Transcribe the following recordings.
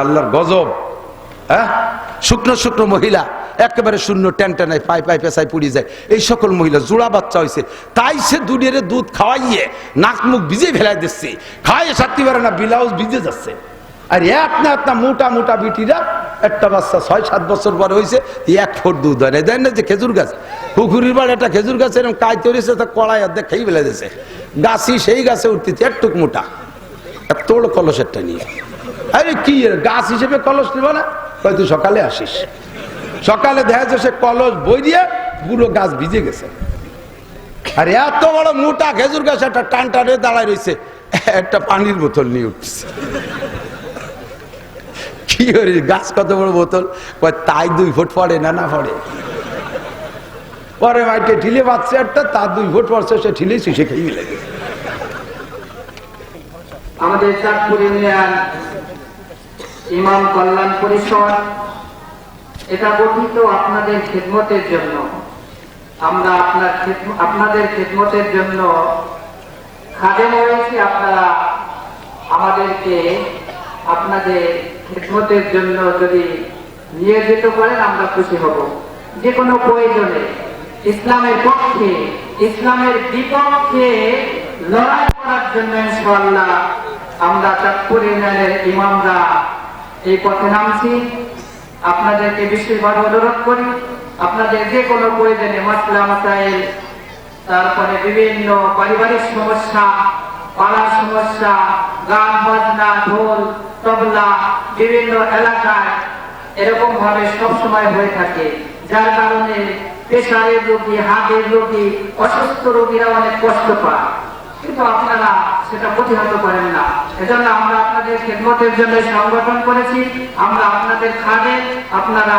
আল্লাহর গজব। হ্যাঁ, শুকনো শুকনো মহিলা একেবারে শূন্য টেনটেনায় পাই পাই পেঁচায় পুড়িয়ে যায়, এই সকল মহিলা জোড়া বাচ্চা হয়েছে, তাই সে দুনিয়ার দুধ খাওয়াইয়ে নাক মুখ ভিজে ফেলাই দিচ্ছে, খাইয়ে সারতে পারে না, ব্লাউজ ভিজে যাচ্ছে। আর আপনা আপনা মোটা মোটা বিটিরা একটা বাচ্চা 6-7 বছর পরে হয়েছে, 1 ফুট দুধ হয় না। দেন না যে খেজুর গাছ, পুকুরির বাড়ি একটা খেজুর গাছ এরকম কাই তৈরিছে, তা কড়াই অর্ধেক খেয়ে ফেলে দিয়েছে, গাছই সেই গাছে উঠতেছে একটুক মোটা, তোর কলসেরটা নিয়ে। আরে কি গাছ হিসেবে কলস নেব না, হয়তো সকালে আসিস, সকালে দেখা যাচ্ছে সে কলস বই দিয়ে পুরো গাছ ভিজে গেছে। আর এত বড় মোটা খেজুর গাছ একটা টান টানে দাঁড়ায় রয়েছে, একটা পানির বোতল নিয়ে উঠছে। কি করি, গাছ কত বড় বোতল, তাই 2 ফুট পড়ে না, না পড়ে। পরে মাইকে ঢিলে বাচ্চা একটা, তার 2 ফুট পড়ছে, সে ঢিলেই সে খেয়ে লাগে। আমাদের চাঁদপুর ইউনিয়ন ইমাম কল্যাণ পরিষদ এটা গঠিত আপনাদের খিদমতের জন্য। আমরা আপনাদের খিদমতের জন্য খাদেম হয়েছি। আপনারা আমাদেরকে আপনাদের খিদমতের জন্য যদি নিয়োজিত করেন আমরা খুশি হব। যে কোনো প্রয়োজনে ইসলামের পক্ষে, ইসলামের বিপক্ষে লড়াই করার জন্য ইনশাআল্লাহ আমরা চাঁদপুর ইউনিয়নের ইমামরা এই পথে নামছি। আপনাদেরকে বিশেষভাবে অনুরোধ করি, আপনাদের যে কোনো প্রয়োজনে মাসলা মাসাইল, তারপরে বিভিন্ন পারিবারিক সমস্যা, পাড়ার সমস্যা, গান বাজনা, ঢোল তবলা বিভিন্ন এলাকায় এরকম ভাবে সবসময় হয়ে থাকে, যার কারণে প্রেসারের রোগী, হার্টের রোগী, অসুস্থ রোগীরা অনেক কষ্ট পায়, কিন্তু আপনারা সেটা প্রতিহত করেন না। এজন্য আমরা আপনাদের খেদমতের জন্য সংগঠন করেছি। আমরা আপনাদের খাদেম, আপনারা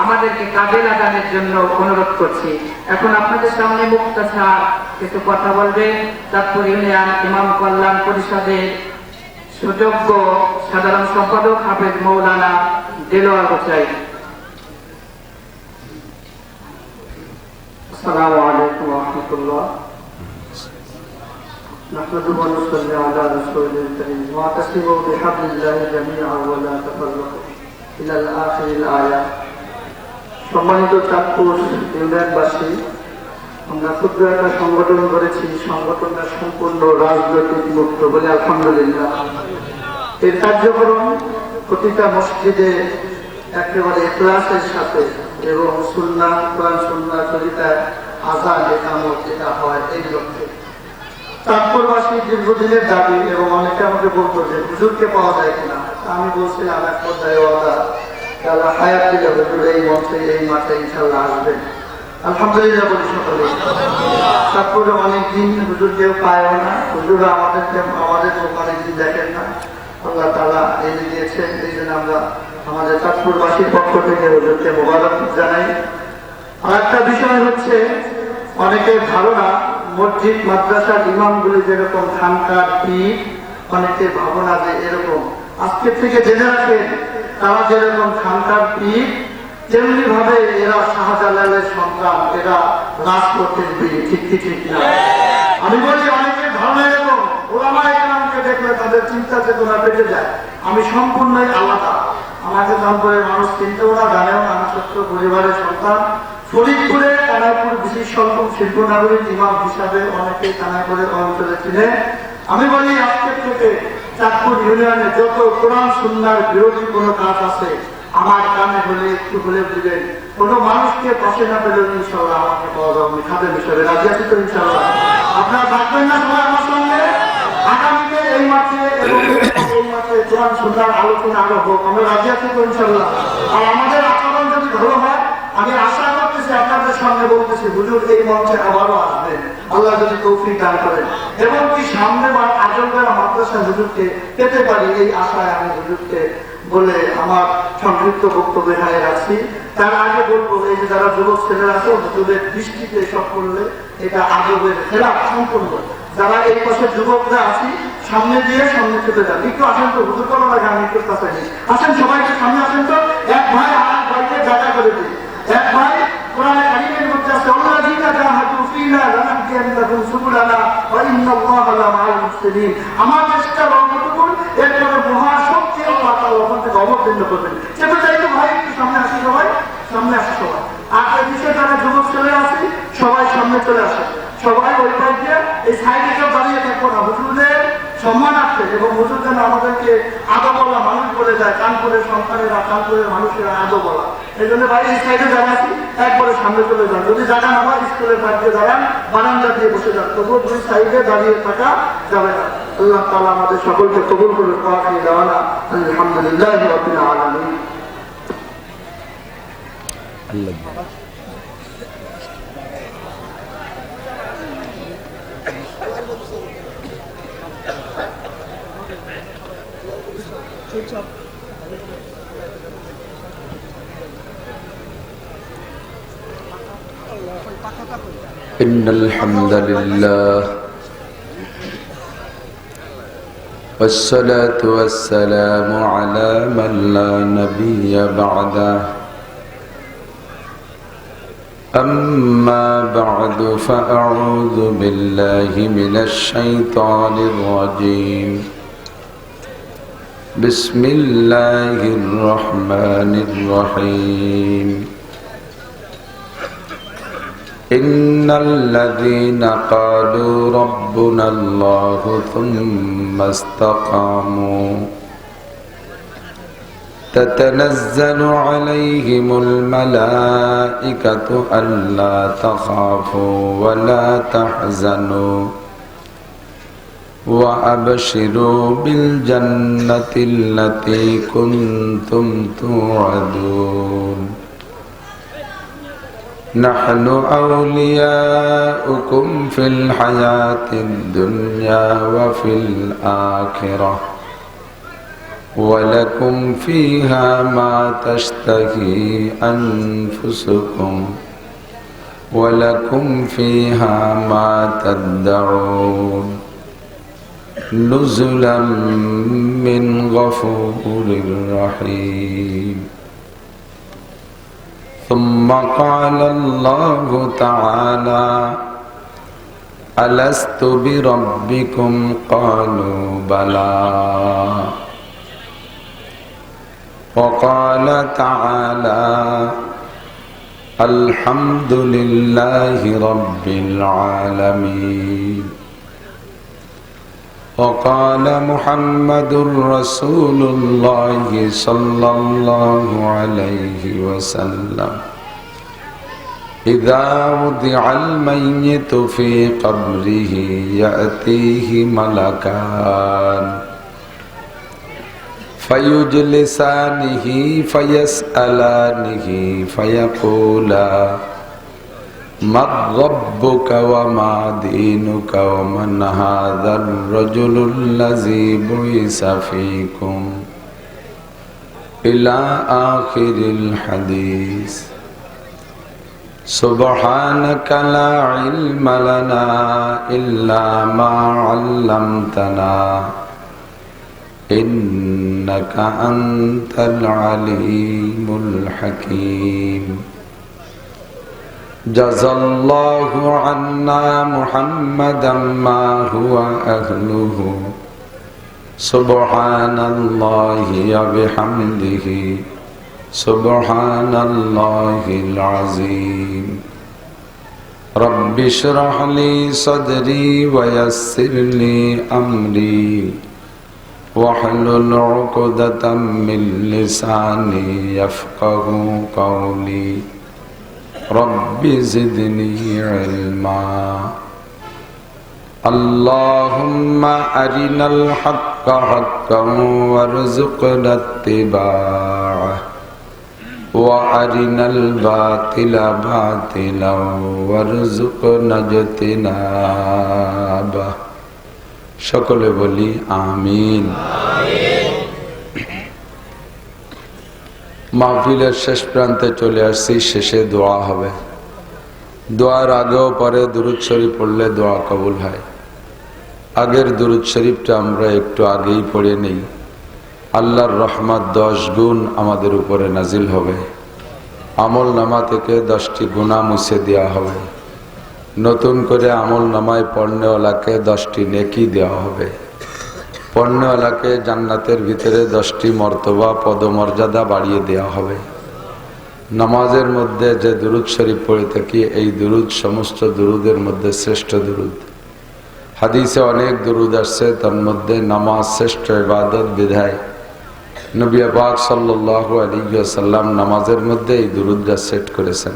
আমাদেরকে কাজে লাগানোর জন্য অনুরোধ করছি। এখন আপনাদের সামনে মুক্তাসার কিছু কথা বলবেন চাঁদপুর ইউনিয়ন ইমাম কল্যাণ পরিষদের সুযোগ্য সাধারণ সম্পাদক হাফেজ মৌলানা দেলোয়ার হোসেন। আসসালামু আলাইকুম ওয়া রাহমাতুল্লাহ। نحمده ونصلي على رسوله الكريم واعتصموا بحبل الله جميعا ولا تفرقوا إلى الآخر الآية। সম্মানিত চাঁদপুর ইউনিয়নবাসী, আমরা ক্ষুদ্র একটা সংগঠন করেছি, সংগঠনটা সম্পূর্ণ রাজনৈতিক মুক্ত বলে আলহামদুলিল্লাহ। এর কার্যক্রম প্রতিটা মসজিদে একেবারে ইখলাসের সাথে এবং সুন্নাহ, কোরআন সুন্নাহ তরিকায় আযান ইকামত এটা হয় এই লক্ষ্যে। চাঁদপুরবাসী দীর্ঘদিনের দাবি, এবং অনেকে আমাকে বলতো যে হুজুরকে পাওয়া যায় কিনা। আমি বলছিলাম এক পর্যায়ে আল্লাহ হায়াত দিলে হুজুর এই মঞ্চে, এই মাঠে ইনশাআল্লাহ আসবেন। আলহামদুলিল্লাহ বলি সকলে। চাঁদপুরে অনেকদিন হুজুর কেউ পায়ও না, হুজুর আমাদের অনেকদিন দেখেন না। আল্লাহ তাআলা এনে দিয়েছেন, এই জন্য আমরা আমাদের চাঁদপুরবাসীর পক্ষ থেকে হুজুরকে মোবারক জানাই। আর একটা বিষয় হচ্ছে, অনেকের ধারণা মসজিদ মাদ্রাসার ইমামগুলি যেরকম খানকার পীর, অনেকের ভাবনা যে এরকম। আজকের থেকে জেনে রাখেন, তারা যেরকম খানকার পীর, তেমনি ভাবে এরা শাহজালালের সন্তান, এরা রাজপথের বীর। ঠিক কি ঠিক না? আমি বলি অনেকের ধারণা এরকম, ওলামায়ে কেরামকে দেখলে তাদের চিন্তা চেতনা পেটে যায়। আমি সম্পূর্ণই আলাদা। আমাকে চাঁদপুরের মানুষ চিনতেও না, জানেও না। আমি ছোট্ট পরিবারের সন্তান। ফরিদপুরে কানাইপুর বিশেষ শিল্প নাগরিক ইমাম হিসাবে অনেকে কানাইপুরের অঞ্চলে ছিলেন। আমি বলি আজকের থেকে চাঁদপুর ইউনিয়নে যত কোরআন সুন্নাহর বিরোধী কোনো কাজ আছে, আমার কানে বলে একটু বলে দিবেন। কোনো মানুষকে পাশে না পেলে ইনশাআল্লাহ আমাকে পাওয়া যাবে খাদেম হিসাবে। রাজি আছি তো ইনশাআল্লাহ? আপনারা থাকবেন না সবাই আমার সঙ্গে? আগামীতে এই মাঠে এবং এই মাঠে কোরআন সুন্নাহর আলোচনা আরো হোক। আমরা রাজি আছি তো ইনশাআল্লাহ? আর আমাদের আচরণ যদি ভালো হয়, আমি আশা করতেছি, আপনাদের সামনে বলতেছি, হুজুর এই মঞ্চে আবারও আসবেন, আল্লাহ যদি তৌফিক দান করেন, এবং কি সামনে বার আজলগাঁও মাদ্রাসা হুজুরকে পেতে পারি, এই আশায় আমি হুজুরকে বলে আমার সংক্ষিপ্ত বক্তব্য এখানে রাখছি। তার আগে বলবো, এই যে যারা যুবক ছেলেরা আছে, হুজুরের দৃষ্টিতে সব করলে এটা আজবের খেলাফ সম্পূর্ণ। যারা এই পাশে যুবকরা আছি, সামনে দিয়ে সামনে চলে যান। একটু আসেন তো, হুজুর করা লাগে, আমি একটু কাছে আসেন, সবাইকে সামনে আসেন তো। এক ভাই আর এক ভাইকে জায়গা করে দিই। এক ভাই কোরআনে কারীমের মধ্যে আছে, আল্লাযীনা জাহাদু ফীনা লানাহদিয়ান্নাহুম সুবুলানা ওয়া ইন্নাল্লাহা লামাআল মুহসিনিন। আমার চেষ্টা রহমতুকুন, এরপরে মহাশক্তি আল্লাহ তাআলা অবতীর্ণ করবেন। সেটা চাইতো ভাই একটু সামনে আসে, সবাই সামনে আসে, সবাই। আর এদিকে যারা যুবক ছেলে আছে সবাই সামনে চলে আসে, সবাই ওই পাশ দিয়ে এই সাইডে কেউ দাঁড়িয়ে থাকবো না। হুজুরের সম্মানার্থে এবং হুজুর যেন আমাদেরকে আদো বলা মানুষ বলে যায়, কানপুরের সন্তানেরা, কানপুরের মানুষেরা আদো বলা। এই জন্য ভাই এই সাইডে যারা আছি একবারে সামনে চলে যান। যদি জায়গা না হয় স্কুলের পাশ দিয়ে দাঁড়ান, বারান্দা দিয়ে বসে যান, তবুও দুই সাইডে দাঁড়িয়ে থাকা যাবে না। আল্লাহ তাআলা আমাদের সকলকে কবুল করে আখির দাওয়ানা আলহামদুলিল্লাহি রাব্বিল আলামিন। إن الحمد لله والصلاة والسلام على من لا نبي بعده أما بعد فأعوذ بالله من الشيطان الرجيم بسم الله الرحمن الرحيم إن الذين قالوا ربنا الله ثم استقاموا تتنزل عليهم الملائكة ألا تخافوا ولا تحزنوا وأبشروا بالجنة التي كنتم توعدون نحن أولياؤكم في الحياة الدنيا وفي الآخرة ولكم فيها ما تشتهي أنفسكم ولكم فيها ما تدعون نزلا من غفور رحيم ثم قال الله تعالى ألست بربكم قالوا بلى وقال تعالى الحمد لله رب العالمين وقال محمد رسول الله صلى الله عليه وسلم إذا وضع الميت في قبره يأتيه ملكان فيجلسانه فيسألانه فيقولا من ربك وما دينك ومن هذا الرجل الذي بعث فيكم إلى آخر الحديث سبحانك لا علم لنا إلا ما علمتنا إنك أنت العليم الحكيم جزى الله عنا محمدا ما هو أهله سبحان الله وبحمده سبحان الله العظيم رب اشرح لي صدري ويسر لي أمري واحلل عقدة من لساني يفقه قولي رب زدني علما اللهم أرنا الحق حقا وارزقنا اتباعه وأرنا الباطل باطلا وارزقنا اجتنابه সকলে বলি আমিন। মাহফিলের শেষ প্রান্তে চলে আসছি, শেষে দোয়া হবে। দোয়ার আগেও পরে দুরূদ শরীফ পড়লে দোয়া কবুল হয়। আগের দুরূদ শরীফটা আমরা একটু আগেই পড়ে নেই। আল্লাহর রহমত 10 গুণ আমাদের উপরে নাজিল হবে। আমল নামা থেকে 10টি গুনাহ মুছে দেওয়া হবে। নতুন করে আমল নামায় পড়নেওয়ালাকে 10টি নেকি দেওয়া হবে। পণ্যওয়ালাকে জান্নাতের ভিতরে 10টি মর্তবা পদমর্যাদা বাড়িয়ে দেওয়া হবে। নামাজের মধ্যে যে দুরুদ শরীফ পড়ে থাকি, এই দুরুদ সমস্ত দুরুদের মধ্যে শ্রেষ্ঠ দুরুদ। হাদিসে অনেক দুরুদ আসছে, তার মধ্যে নামাজ শ্রেষ্ঠ ইবাদত বিধায় নবী পাক সাল্লাল্লাহু আলাইহি ওয়াসাল্লাম নামাজের মধ্যে এই দুরুদটা সেট করেছেন।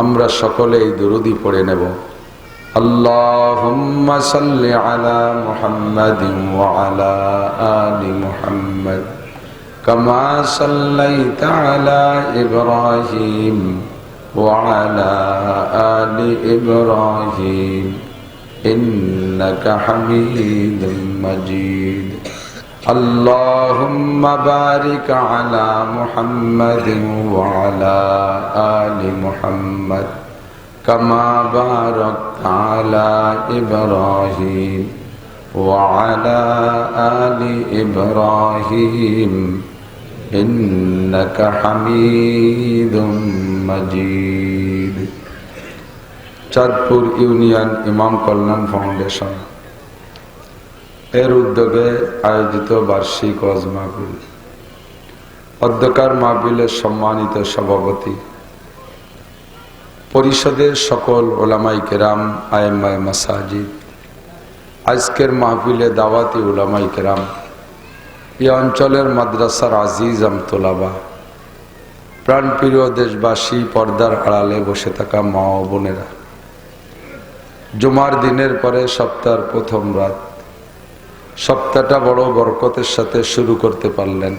আমরা সকলে এই দুরুদই পড়ে নেব। আল্লাহুম্মা সাল্লি আলা মুহাম্মাদিন ওয়া আলা আলি মুহাম্মাদ কামা সাল্লাইতা আলা ইব্রাহিম ওয়া আলা আলি ইব্রাহিম ইন্নাকা হামিদুম মাজিদ। اللهم بارك على محمد وعلى آل محمد كما باركت على إبراهيم وعلى آل إبراهيم إنك حميد مجيد। চাঁদপুর ইউনিয়ন ইমাম কল্যাণ ফাউন্ডেশন এর উদ্যোগে আয়োজিত বার্ষিক ওয়াজ মাহফিল। অধ্যকার মাহফিলের সম্মানিত সভাপতি, পরিষদের সকল ওলামাই কেরাম, আইম্মায়ে মাসাজিদ, আজকের মাহফিলে দাওয়াতি ওলামাই কেরাম, এই অঞ্চলের মাদ্রাসার আজিজ আমতোলাবা, প্রাণপ্রিয় দেশবাসী, পর্দার আড়ালে বসে থাকা মা ও বোনেরা, জুমার দিনের পরে সপ্তাহের প্রথম রাত, সপ্তাহটা বড় বরকতের সাথে শুরু করতে পারলেন।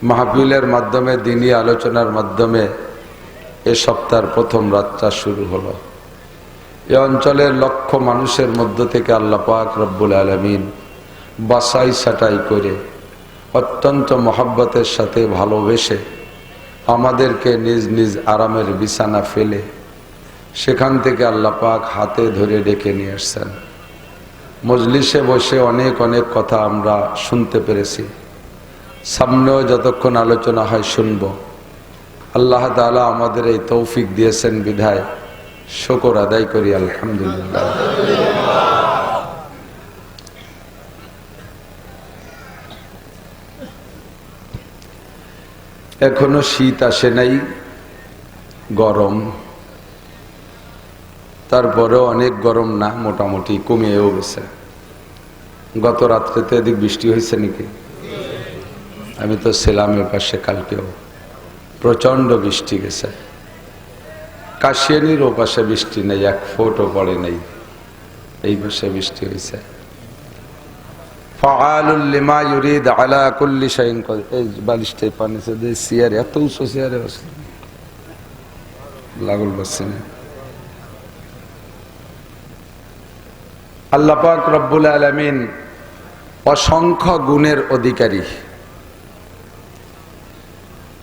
মাহফিলের মাধ্যমে, দ্বীনি আলোচনার মাধ্যমে এ সপ্তাহের প্রথম রাতটা শুরু হলো। এ অঞ্চলের লক্ষ মানুষের মধ্য থেকে আল্লাহ পাক রব্বুল আলামিন বাছাই ছাঁটাই করে অত্যন্ত মহব্বতের সাথে ভালোবেসে আমাদেরকে নিজ নিজ আরামের বিছানা ফেলে সেখান থেকে আল্লাহ পাক হাতে ধরে ডেকে নিয়ে আসছেন। মজলিসে বসে অনেক অনেক কথা আমরা শুনতে পেরেছি, সামনেও যতক্ষণ আলোচনা হয় শুনব। আল্লাহ তাআলা আমাদের এই তৌফিক দিয়েছেন বিধায় শুকর আদায় করি, আলহামদুলিল্লাহ। এখনো শীত আসে নাই, গরম, তারপরেও অনেক গরম না, মোটামুটি কমিয়েও গেছে। গত রাত্রেতে এদিক বৃষ্টি হয়েছে নাকি? আমি তো ছিলাম এ পাশে, কালকেও প্রচন্ড বৃষ্টি গেছে। কাশিয়ানির ও পাশে বৃষ্টি নেই, এক ফোঁটাও পড়ে নেই, এই পাশে বৃষ্টি হয়েছে। ফাআলুল লিমা ইউরিদ আলা কুল্লি শাইইন কাদির। এই বালিশটাই পানিছে যে চেয়ারে, এত উঁচু চেয়ারে বসে লাগল বসছে না। আল্লাহ পাক রব্বুল আলামিন অসংখ্য গুণের অধিকারী।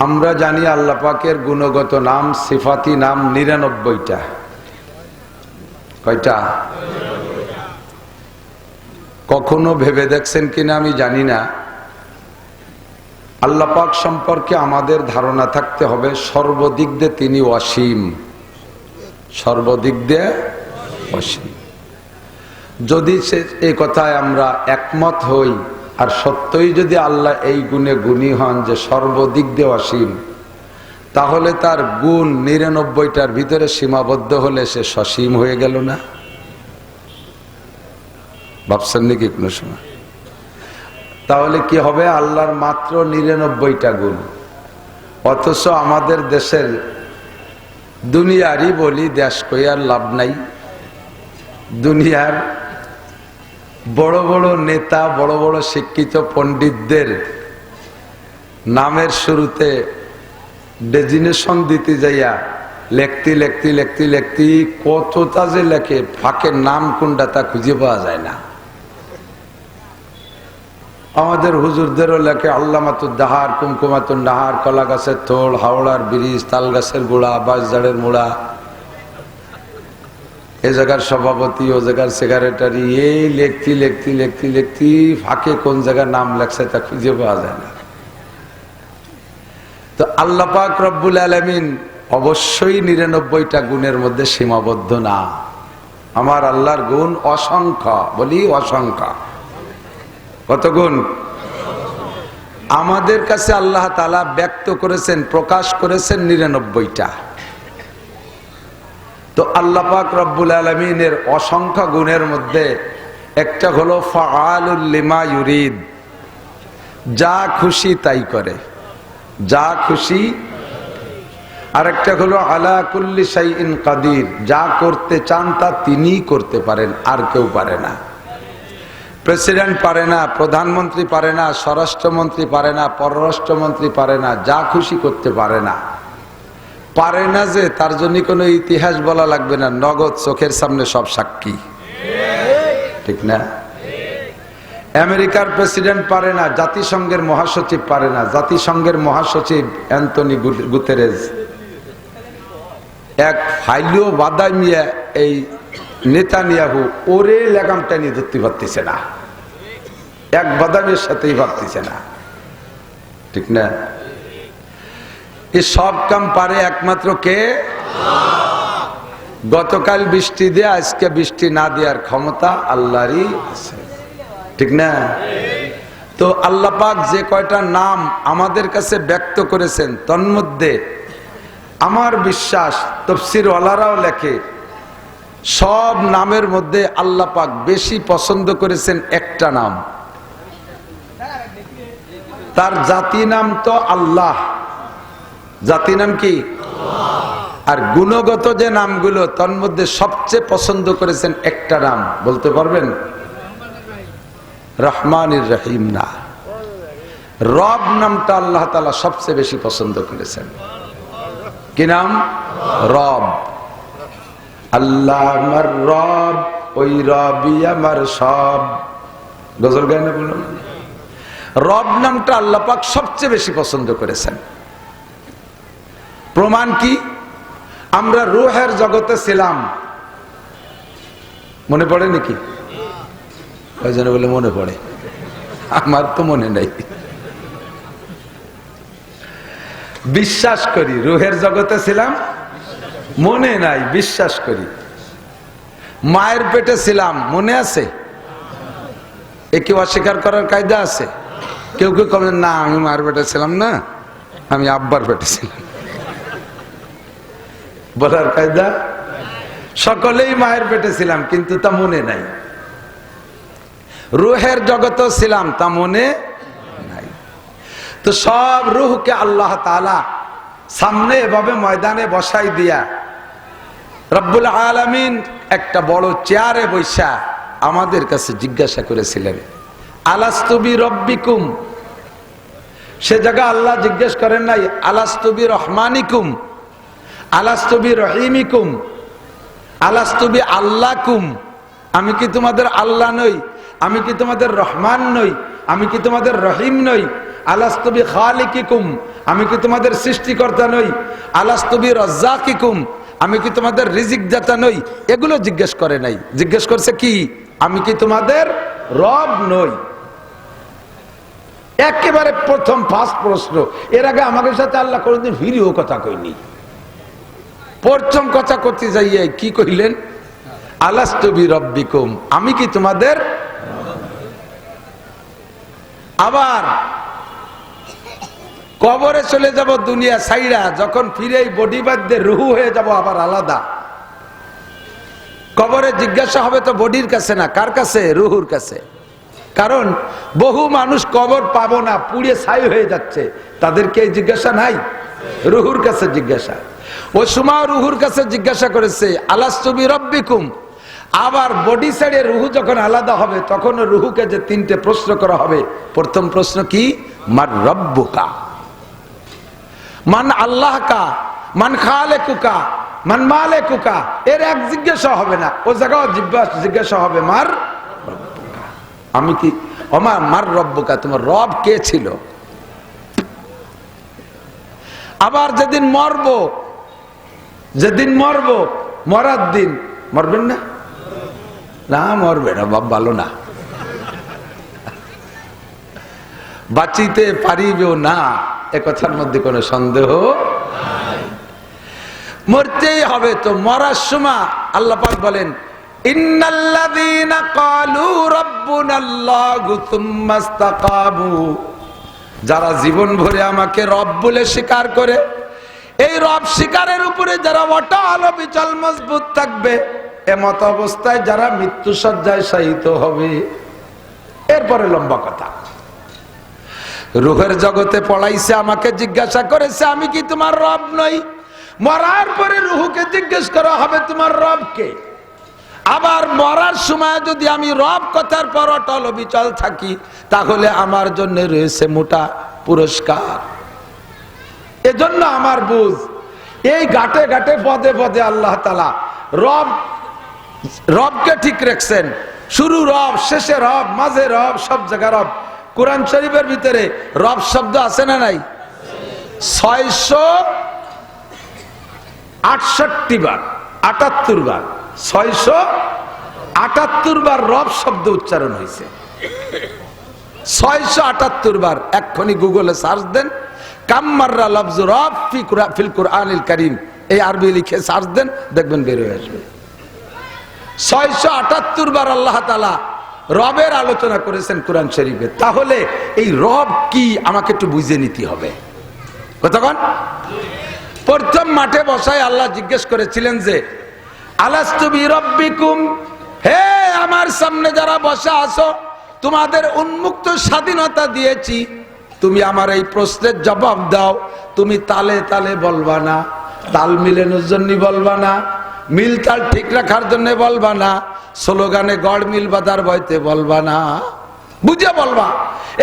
আমরা জানি আল্লাহ পাকের গুণগত নাম, সিফাতি নাম 99টা। কয়টা? কখনো ভেবে দেখছেন কিনা আমি জানি না। আল্লাহ পাক সম্পর্কে আমাদের ধারণা থাকতে হবে সর্বদিক দিয়ে তিনি অসীম, সর্বদিক দিয়ে অসীম। যদি এই কথায় আমরা একমত হই আর সত্যই যদি আল্লাহ এই গুণে গুণী হন যে সর্বদিক দিয়ে অসীম, তাহলে তার গুণ 99টার ভিতরে সীমাবদ্ধ হলে সে সসীম হয়ে গেল না? ভাবছেন নাকি কোনো সময়? তাহলে কি হবে? আল্লাহর মাত্র 99টা গুণ, অথচ আমাদের দেশের দুনিয়ারই বলি, দেশ কই আর লাভ নাই, দুনিয়ার বড় বড় নেতা, বড় বড় শিক্ষিত পণ্ডিতদের নামের শুরুতে ডেজিনেশন দিতে যাইয়া লেখতি লেখতি লেখতি লেখতি কতটা যে লেখে, ফাঁকের নাম কোনটা তা খুঁজে পাওয়া যায় না। আমাদের হুজুরদেরও লেখে আল্লামাতুদ দাহার, কুমকুমাতুন নাহার, কলা গাছের থোড়, হাওড়ার ব্রিজ, তাল গাছের গোড়া, বাঁশঝাড়ের মোড়া, এ জায়গার সভাপতি, ও জায়গার সেক্রেটারি, এই লেখতি লেখতি লেখতি লেখতি ফাঁকে কোন জায়গার নাম লেখছে তা খুঁজে পাওয়া যায় না। তো আল্লাহ পাক রব্বুল আলামিন অবশ্যই 99টা গুণের মধ্যে সীমাবদ্ধ না। আমার আল্লাহর গুণ অসংখ্য, বলি অসংখ্য। কত গুণ? আমাদের কাছে আল্লাহ তাআলা ব্যক্ত করেছেন, প্রকাশ করেছেন 99টা। তো আল্লাহ পাক রব্বুল আলামিনের অসংখ্য গুণের মধ্যে একটা হলো ফাআলুল লিমা ইউরিদ, যা খুশি তাই করে, যা খুশি। আরেকটা হলো আলা কুল্লি শাইইন কাদির, যা করতে চান তা তিনিই করতে পারেন, আর কেউ পারে না। প্রেসিডেন্ট পারে না, প্রধানমন্ত্রী পারে না, স্বরাষ্ট্রমন্ত্রী পারে না, পররাষ্ট্রমন্ত্রী পারে না, যা খুশি করতে পারে না। পারে না যে তার জন্য কোনো ইতিহাস বলা লাগবে না, নগদ চোখের সামনে সব সাক্ষী, ঠিক না? আমেরিকার প্রেসিডেন্ট পারে না, জাতিসংঘের মহাসচিব পারে না। জাতিসংঘের মহাসচিব অ্যান্টনি গুতেরেস এক ফাইলিও বাদাই মিয়া এই নেতানিয়াহু ওরে লাগামটা নিয়ে ধরতে পারতেছে না, এক বাদামের সাথেই পারতেছে না, ঠিক না? এই সব কাম পারে একমাত্র কে? গতকাল বৃষ্টি দিয়ে আজকে বৃষ্টি না দেওয়ার ক্ষমতা আল্লাহরই আছে, ঠিক না? তো আল্লাহ পাক যে কয়টা নাম আমাদের কাছে ব্যক্ত করেছেন, তন্মধ্যে আমার বিশ্বাস তাফসীর ওয়ালারাও লেখে সব নামের মধ্যে আল্লাহ পাক বেশি পছন্দ করেছেন একটা নাম, তার জাতি নাম তো আল্লাহ। জাতি নাম কি? আর গুণগত যে নামগুলো তন্মধ্যে সবচেয়ে পছন্দ করেছেন একটা নাম, বলতে পারবেন? রহমানির রহিম না, রব নামটা আল্লাহ তাআলা সবচেয়ে বেশি পছন্দ করেছেন। কি নাম? রব। আল্লাহ আমার রব, ওই রবই আমার সব। গজল গায় না বলুন? রব নামটা আল্লাহ পাক সবচেয়ে বেশি পছন্দ করেছেন। প্রমাণ কি? আমরা রূহের জগতে ছিলাম, মনে পড়ে নাকি? কয়জন বলে মনে পড়ে? আমার তো মনে নাই। বিশ্বাস করি রূহের জগতে ছিলাম, মনে নাই, বিশ্বাস করি। মায়ের পেটে ছিলাম, মনে আছে? এ কি অস্বীকার করার কায়দা আছে? কেউ কেউ কবেন না আমি মায়ের পেটে ছিলাম না, আমি আব্বার পেটে ছিলাম, বলার কায়দা? সকলেই মায়ের পেটে ছিলাম কিন্তু তা মনে নাই। রূহের জগতে ছিলাম, তা মনে নাই। তো সব রূহকে আল্লাহ তাআলা সামনে এভাবে ময়দানে বসাই দিয়া রব্বুল আলামিন একটা বড় চেয়ারে বৈশা আমাদের কাছে জিজ্ঞাসা করেছিলেন, আলাস্তু বিরব্বিকুম। সে জায়গা আল্লাহ জিজ্ঞেস করেন নাই আলাস্তু বিরহমানিকুম, আলাস্তু বিরহিমিকুম, আলাস্তু বিআল্লাকুম। আমি কি তোমাদের আল্লাহ নই? আমি কি তোমাদের রহমান নই? আমি কি তোমাদের রহিম নই? আলাস্তু বিখালিকিকুম, আমি কি তোমাদের সৃষ্টিকর্তা নই? আলাস্তু বিরাজ্জাকিকুম, আমি কি তোমাদের রিজিক দাতা নই? এগুলো জিজ্ঞেস করে নাই। জিজ্ঞেস করছে কি? আমি কি তোমাদের রব নই? একেবারে প্রথম ফার্স্ট প্রশ্ন। এর আগে আমাদের সাথে আল্লাহ কোনদিন ভিডিও কথা কইনি। প্রথম কথা করতে যাইয়ে কি কইলেন? আলাস্তু বিরব্বিকুম, আমি কি তোমাদের? আবার কবরে চলে যাব দুনিয়া ছাইড়া, যখন ফিরে বডি বাদ রুহু হয়ে যাব আবার আলাদা। কবরে জিজ্ঞাসা হবে তো বডির কাছে না, কার কাছে? রুহুর কাছে। কারণ বহু মানুষ কবর পাবো না, পুড়ে ছাই হয়ে যাচ্ছে, তাদেরকে এই জিজ্ঞাসা নাই, রুহুর কাছে জিজ্ঞাসা। ওই সময় রুহুর কাছে জিজ্ঞাসা করেছে আলাস্তু বিরব্বিকুম। আবার বডি ছেড়ে রুহু যখন আলাদা হবে তখন রুহুকে যে তিনটে প্রশ্ন করা হবে। প্রথম প্রশ্ন কি? মান রব্বুকা, মান আল্লাহকা, মান খালেকুকা, মান মালেকুকা। এর এক জিজ্ঞাসা হবে না, ও জায়গায় জিজ্ঞাসা হবে মার রব্বুকা। আমি কি আমার মার রব্বুকা, তোমার রব কে ছিল? আবার যেদিন মরবো, যেদিন মরবো, মরার দিন মরবেন না? না মরবে না, বাপ ভালো না, বাঁচিতে পারিবেও না, এ কথার মধ্যে কোনো সন্দেহ নাই। মরতেই হবে। তো মরার সময় আল্লাহ পাক বলেন ইন্নাল্লাযীনা ক্বালু রাব্বুনাল্লাহু সুম্মা ইসতাকামু, যারা জীবন ভরে আমাকে রব বলে স্বীকার করে, এই রব স্বীকারের উপরে যারা অটল অবিচল মজবুত থাকবে, এমত অবস্থায় যারা মৃত্যু শয্যায় শায়িত হবে। এরপরে লম্বা কথা, রূহের জগতে পড়াইছে, আমাকে জিজ্ঞাসা করেছে আমি কি তোমার রব নই? মরার পরে রূহকে জিজ্ঞেস করা হবে তোমার রব কে? আবার মরার সময় যদি আমি রব কথার পর অটল অবিচল থাকি, তাহলে আমার জন্য রয়েছে মোটা পুরস্কার। এজন্য আমার বুঝ, এই ঘাটে ঘাটে পদে পদে আল্লাহ তাআলা রবকে ঠিক রাখছেন। শুরু রব, শেষে রব, মাঝে রব, সব জায়গায় রব। কোরআন শরীফের ভিতরে রব শব্দ আছে না নাই? 668 বার, 78 বার, 678 বার রব শব্দ উচ্চারণ হয়েছে। 678 বার। এক্ষুনি গুগলে সার্চ দেন, কাম্মাররা লফজ রব ফিল কুরআনিল কারীম, এই আরবি লিখে সার্চ দেন, দেখবেন বের হয়ে আসবে। 678 বার আল্লাহ তাআলা রবের আলোচনা করেছেন কোরআন শরীফে। তাহলে এই রব কি আমাকে একটু বুঝে নিতে হবে। কতক্ষণ? প্রথম মাঠে বসায় আল্লাহ জিজ্ঞেস করেছিলেন যে আলাস্তু বিরাব্বিকুম, হে আমার সামনে যারা বসা আছো, তোমাদের উন্মুক্ত স্বাধীনতা দিয়েছি, তুমি আমার এই প্রশ্নের জবাব দাও। তুমি তালে তালে বলবা না, তাল মিলানোর জন্য বলবা না, মিল তাল ঠিক রাখার জন্য বলবা না, স্লোগানে গড় মিল বাঁধার ভয়তে বলবা না, বুঝে বলবা।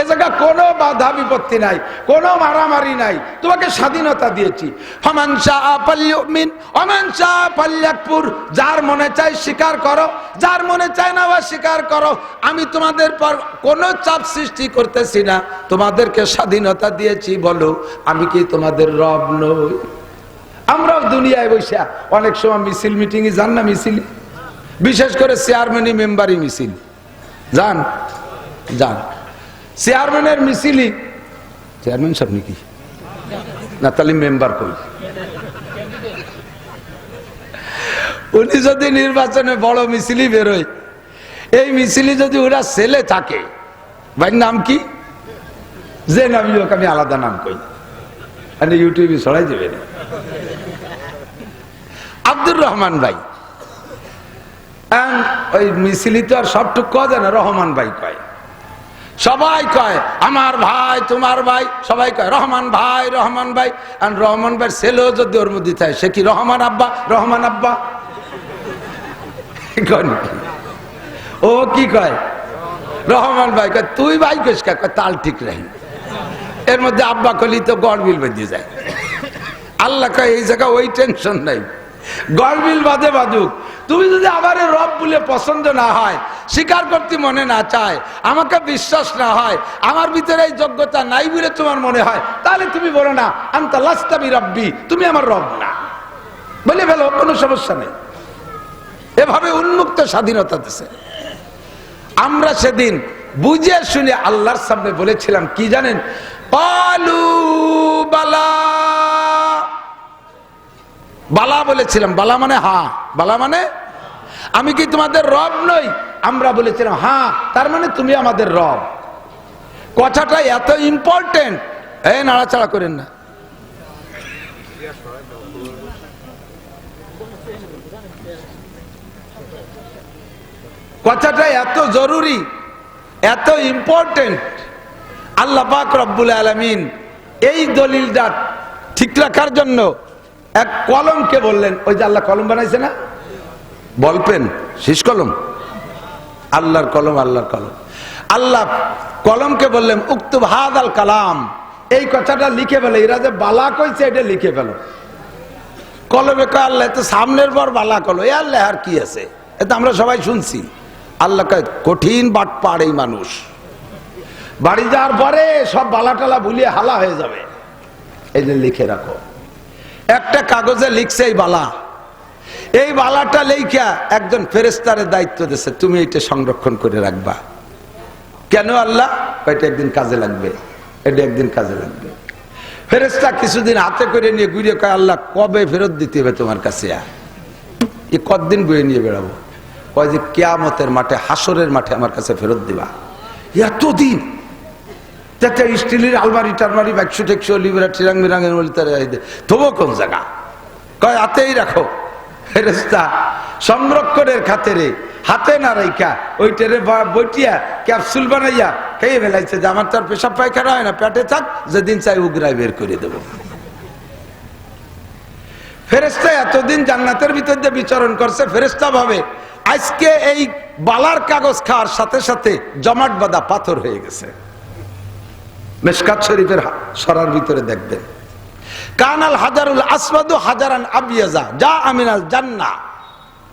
এ জায়গা কোনো বাধা বিপত্তি নাই, কোনো মারামারি নাই, তোমাকে স্বাধীনতা দিয়েছি। ফামান শাআ ফালইউমিন ওয়া মান শাআ ফালইয়াকফুর, যার মনে চায় স্বীকার করো, যার মনে চায় না স্বীকার করো। আমি তোমাদের পর কোনো চাপ সৃষ্টি করতেছি না, তোমাদেরকে স্বাধীনতা দিয়েছি। বলো আমি কি তোমাদের রব নই? আমরাও দুনিয়ায় বসে অনেক সময় মিছিল মিটিংয়ে যান না, মিছিল, বিশেষ করে চেয়ারম্যানই মেম্বারই মিছিল যান, যান চেয়ারম্যানের মিছিলই, চেয়ারম্যান সব নাকি না, তাহলে মেম্বার কই? উনি যদি নির্বাচনে বড় মিছিলই বেরোয়, এই মিছিলই যদি ওরা ছেলে থাকে, ভাই নাম কি, যে নামই হোক, আমি আলাদা নাম কই, আমি ইউটিউবে ছড়াই দেবে না। আব্দুর রহমান ভাই, ওই মিছিলি তো আর সবটুক কয় না, রহমান ভাই কয়, সবাই কয় আমার ভাই, তোমার ভাই, সবাই কয় রহমান ভাই, রহমান ভাই। আর রহমান ভাইয়ের ছেলেও যদি ওর মধ্যে থাকে, সে কি রহমান আব্বা, রহমান আব্বা ও কি কয়? রহমান ভাই কয় তুই ভাই কইস কয় তাল ঠিক রাহি, এর মধ্যে আব্বা কলি তো গড়বিল বেঁধে যায়। আল্লাহ কয় এই জায়গা ওই টেনশন নাই, গড়বিল বাদে বাজুক। তুমি যদি আবার রব বলে পছন্দ না হয়, স্বীকার করতে মনে না চায়, আমাকে বিশ্বাস না হয়, আমার ভিতরে এই যোগ্যতা নাই বলে তোমার মনে হয়, তাহলে তুমি বলো না আনতা লাস্তা বিরাব্বি, তুমি আমার রব না, বলে ফেলো, কোনো সমস্যা নেই। এভাবে উন্মুক্ত স্বাধীনতা দিছে। আমরা সেদিন বুঝে শুনে আল্লাহর সামনে বলেছিলাম কি জানেন? ক্বালু বালা, বালা বলেছিলাম। বালা মানে হ্যাঁ, বালা মানে আমি কি তোমাদের রব নই? আমরা বলেছিলাম হ্যাঁ, তার মানে তুমি আমাদের রব। কথাটা এত ইম্পর্টেন্ট, এই নাড়াচাড়া করেন না। কথাটা এত জরুরি, এত ইম্পর্টেন্ট। আল্লাহ পাক রব্বুল আলামিন এই দলিলটা ঠিক রাখার জন্য এক কলমকে বললেন, ওই যে আল্লাহ কলম বানাইছে না, বল পেন, শীষ কলম, আল্লাহর কলম, আল্লাহর কলম। আল্লাহ কলমকে বললেন উক্তুব হাদাল কালাম, এই কথাটা লিখে ফেলো। এরা যে বালা কইছে এটা লিখে ফেলো। কলমে কয় আল্লাহ তো সামনের পর বালা কলো, এ আল্লাহ আর কি আছে, এটা আমরা সবাই শুনছি। আল্লাহ কয় কঠিন বাটপাড় এই মানুষ, বাড়ি যাওয়ার পরে সব বালা টালা ভুলিয়ে হালা হয়ে যাবে, এই যে লিখে রাখো। একটা কাগজে লিখছে এই বালা, এই বালাটা লেখা একজন ফেরেশতার দায়িত্ব দিয়েছে, তুমি এটা সংরক্ষণ করে রাখবা। কেন আল্লাহ? এটা একদিন কাজে লাগবে, এটা একদিন কাজে লাগবে। ফেরেশতা কিছুদিন হাতে করে নিয়ে ঘুরে কয় আল্লাহ কবে ফেরত দিতে হবে তোমার কাছে, এই কতদিন বয়ে নিয়ে বেড়াবো? কয় যে কিয়ামতের মাঠে, হাসরের মাঠে আমার কাছে ফেরত দিবা। এতদিন তাতে স্টিলের আলমারি টালমারি বাক্স টেক্সো লিবেরা টিরাং মিরাঙের বলতে তবু কোন জায়গা কয় হাতেই রাখো। ফেরেশতা সংরক্ষণের খাতিরে হাতে না রাইখা ওইটারে বইটিয়া ক্যাপসুল বানাইয়া খেয়ে ফেলাইছে যে আমার তো আর পেশাব পায়খানা হয় না, পেটে থাক, যেদিন চাই উগরায় বের করে দেব। ফেরেশতা এতদিন জান্নাতের ভিতর দিয়ে বিচরণ করছে, ফেরেশতা ভাবে আজকে এই বালার কাগজ খাওয়ার সাথে সাথে জমাট বাঁধা পাথর হয়ে গেছে। মিশকাত শরীফের সরার ভিতরে দেখবেন, কানাল হাজারুল আসওয়াদু হাজারান আবিয়াজা যা আমিনাল জান্নাহ।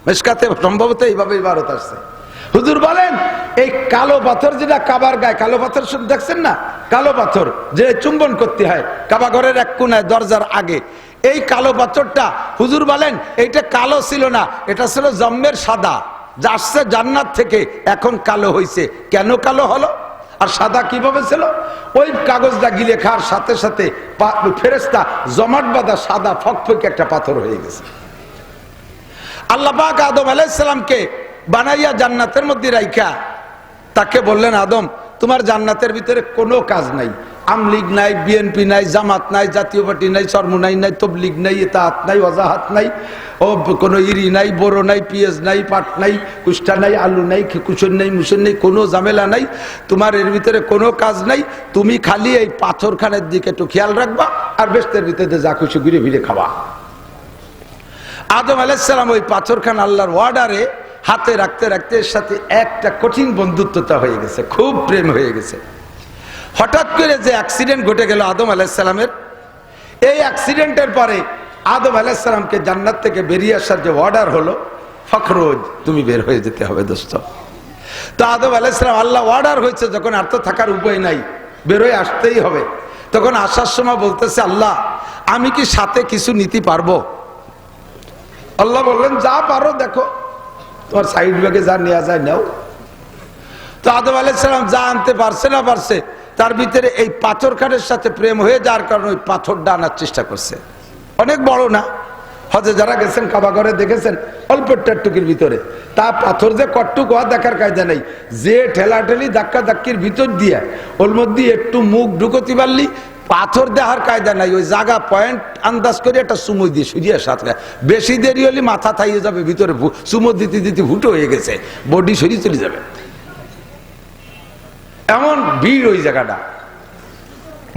মিশকাতে সম্ভবত এইভাবে ইবারত আসছে। হুজুর বলেন এই কালো পাথর যেটা কাবার গায়ে, কালো পাথর শুধু দেখছেন না, কালো পাথর যে চুম্বন করতে হয় কাবা ঘরের এক কোনায় দরজার আগে, এই কালো পাথরটা হুজুর বলেন এইটা কালো ছিল না, এটা ছিল জম্মের সাদা, যা আসছে জান্নাত থেকে, এখন কালো হইছে। কেন কালো হলো আর সাদা কিভাবে ছিল? ওই কাগজটা গিলে খাওয়ার সাথে সাথে ফেরেশতা জমাট বাঁধা সাদা ফকফকে একটা পাথর হয়ে গেছে। আল্লাহ পাক আদম আলাইহিস সালামকে বানাইয়া জান্নাতের মধ্যে রাইখা তাকে বললেন, আদম তোমার জান্নাতের ভিতরে কোনো কাজ নাই, আমলিগ নাই, বিএনপি নাই, জামাত নাই, জাতীয় পার্টি নাই, চরমুনাই নাই, তবলিগ নাই, ইতাআত নাই, ওয়াজাহাত নাই, ও কোনো ইরি নাই, বড়ো নাই, পিঁয়াজ নাই, পাট নাই, কুষ্টা নাই, আলু নাই, কুসুন নাই, মুসুন নাই, কোনো ঝামেলা নাই, তোমার এর ভিতরে কোনো কাজ নাই, তুমি খালি এই পাথরখানের দিকে একটু খেয়াল রাখবা আর বেস্তের ভিতরে যা খুশি ঘুরে ফিরে খাওয়া। আদম আলাইহিস সালাম ওই পাথরখান আল্লাহর ওয়ার্ডারে হাতে রাখতে রাখতে এর সাথে একটা কঠিন বন্ধুত্বতা হয়ে গেছে, খুব প্রেম হয়ে গেছে। হঠাৎ করে যে অ্যাক্সিডেন্ট ঘটে গেল আদম আলাইহিস সালামের, এই অ্যাক্সিডেন্টের পরে আদম আলাইহিস সালামকে জান্নাত থেকে বেরিয়ে আসার যে অর্ডার হলো, ফখরুজ তুমি বের হয়ে যেতে হবে দোস্ত। তো আদম আলাইহিস সালাম আল্লাহ অর্ডার হয়েছে যখন, আর তো থাকার উপায় নাই, বের হয়ে আসতেই হবে, তখন আসার সময় বলতেছে, আল্লাহ আমি কি সাথে কিছু নিতে পারবো? আল্লাহ বললেন যা পারো দেখো, তোমার সাইড ব্যাগে যা নেওয়া যায় নাও। তো আদম আলাইহিস সালাম যা আনতে পারছে না পারছে, তার ভিতরে এই পাথরখানের সাথে প্রেম হয়ে যাওয়ার কারণে ওই পাথরটা আনার চেষ্টা করছে। অনেক বড় না, হজে যারা গেছেন কাবা ঘরে দেখেছেন অল্প টুকির ভিতরে, তা পাথর যে কটটুক হওয়া দেখার কায়দা নেই, যে ঠেলাঠেলি ধাক্কা ধাক্কির ভিতর দিয়ে ওর মধ্যে একটু মুখ ঢুকতে পারলি পাথর দেখার কায়দা নাই, ওই জায়গা পয়েন্ট আন্দাজ করে একটা সুমো দিয়ে সুজিয়ে সাথে, বেশি দেরি হলে মাথা থাইয়ে যাবে ভিতরে, সুমো দিতে দিতে ভুটো হয়ে গেছে, বডি সরিয়ে চলে যাবে, এমন ভিড় ওই জায়গাটা।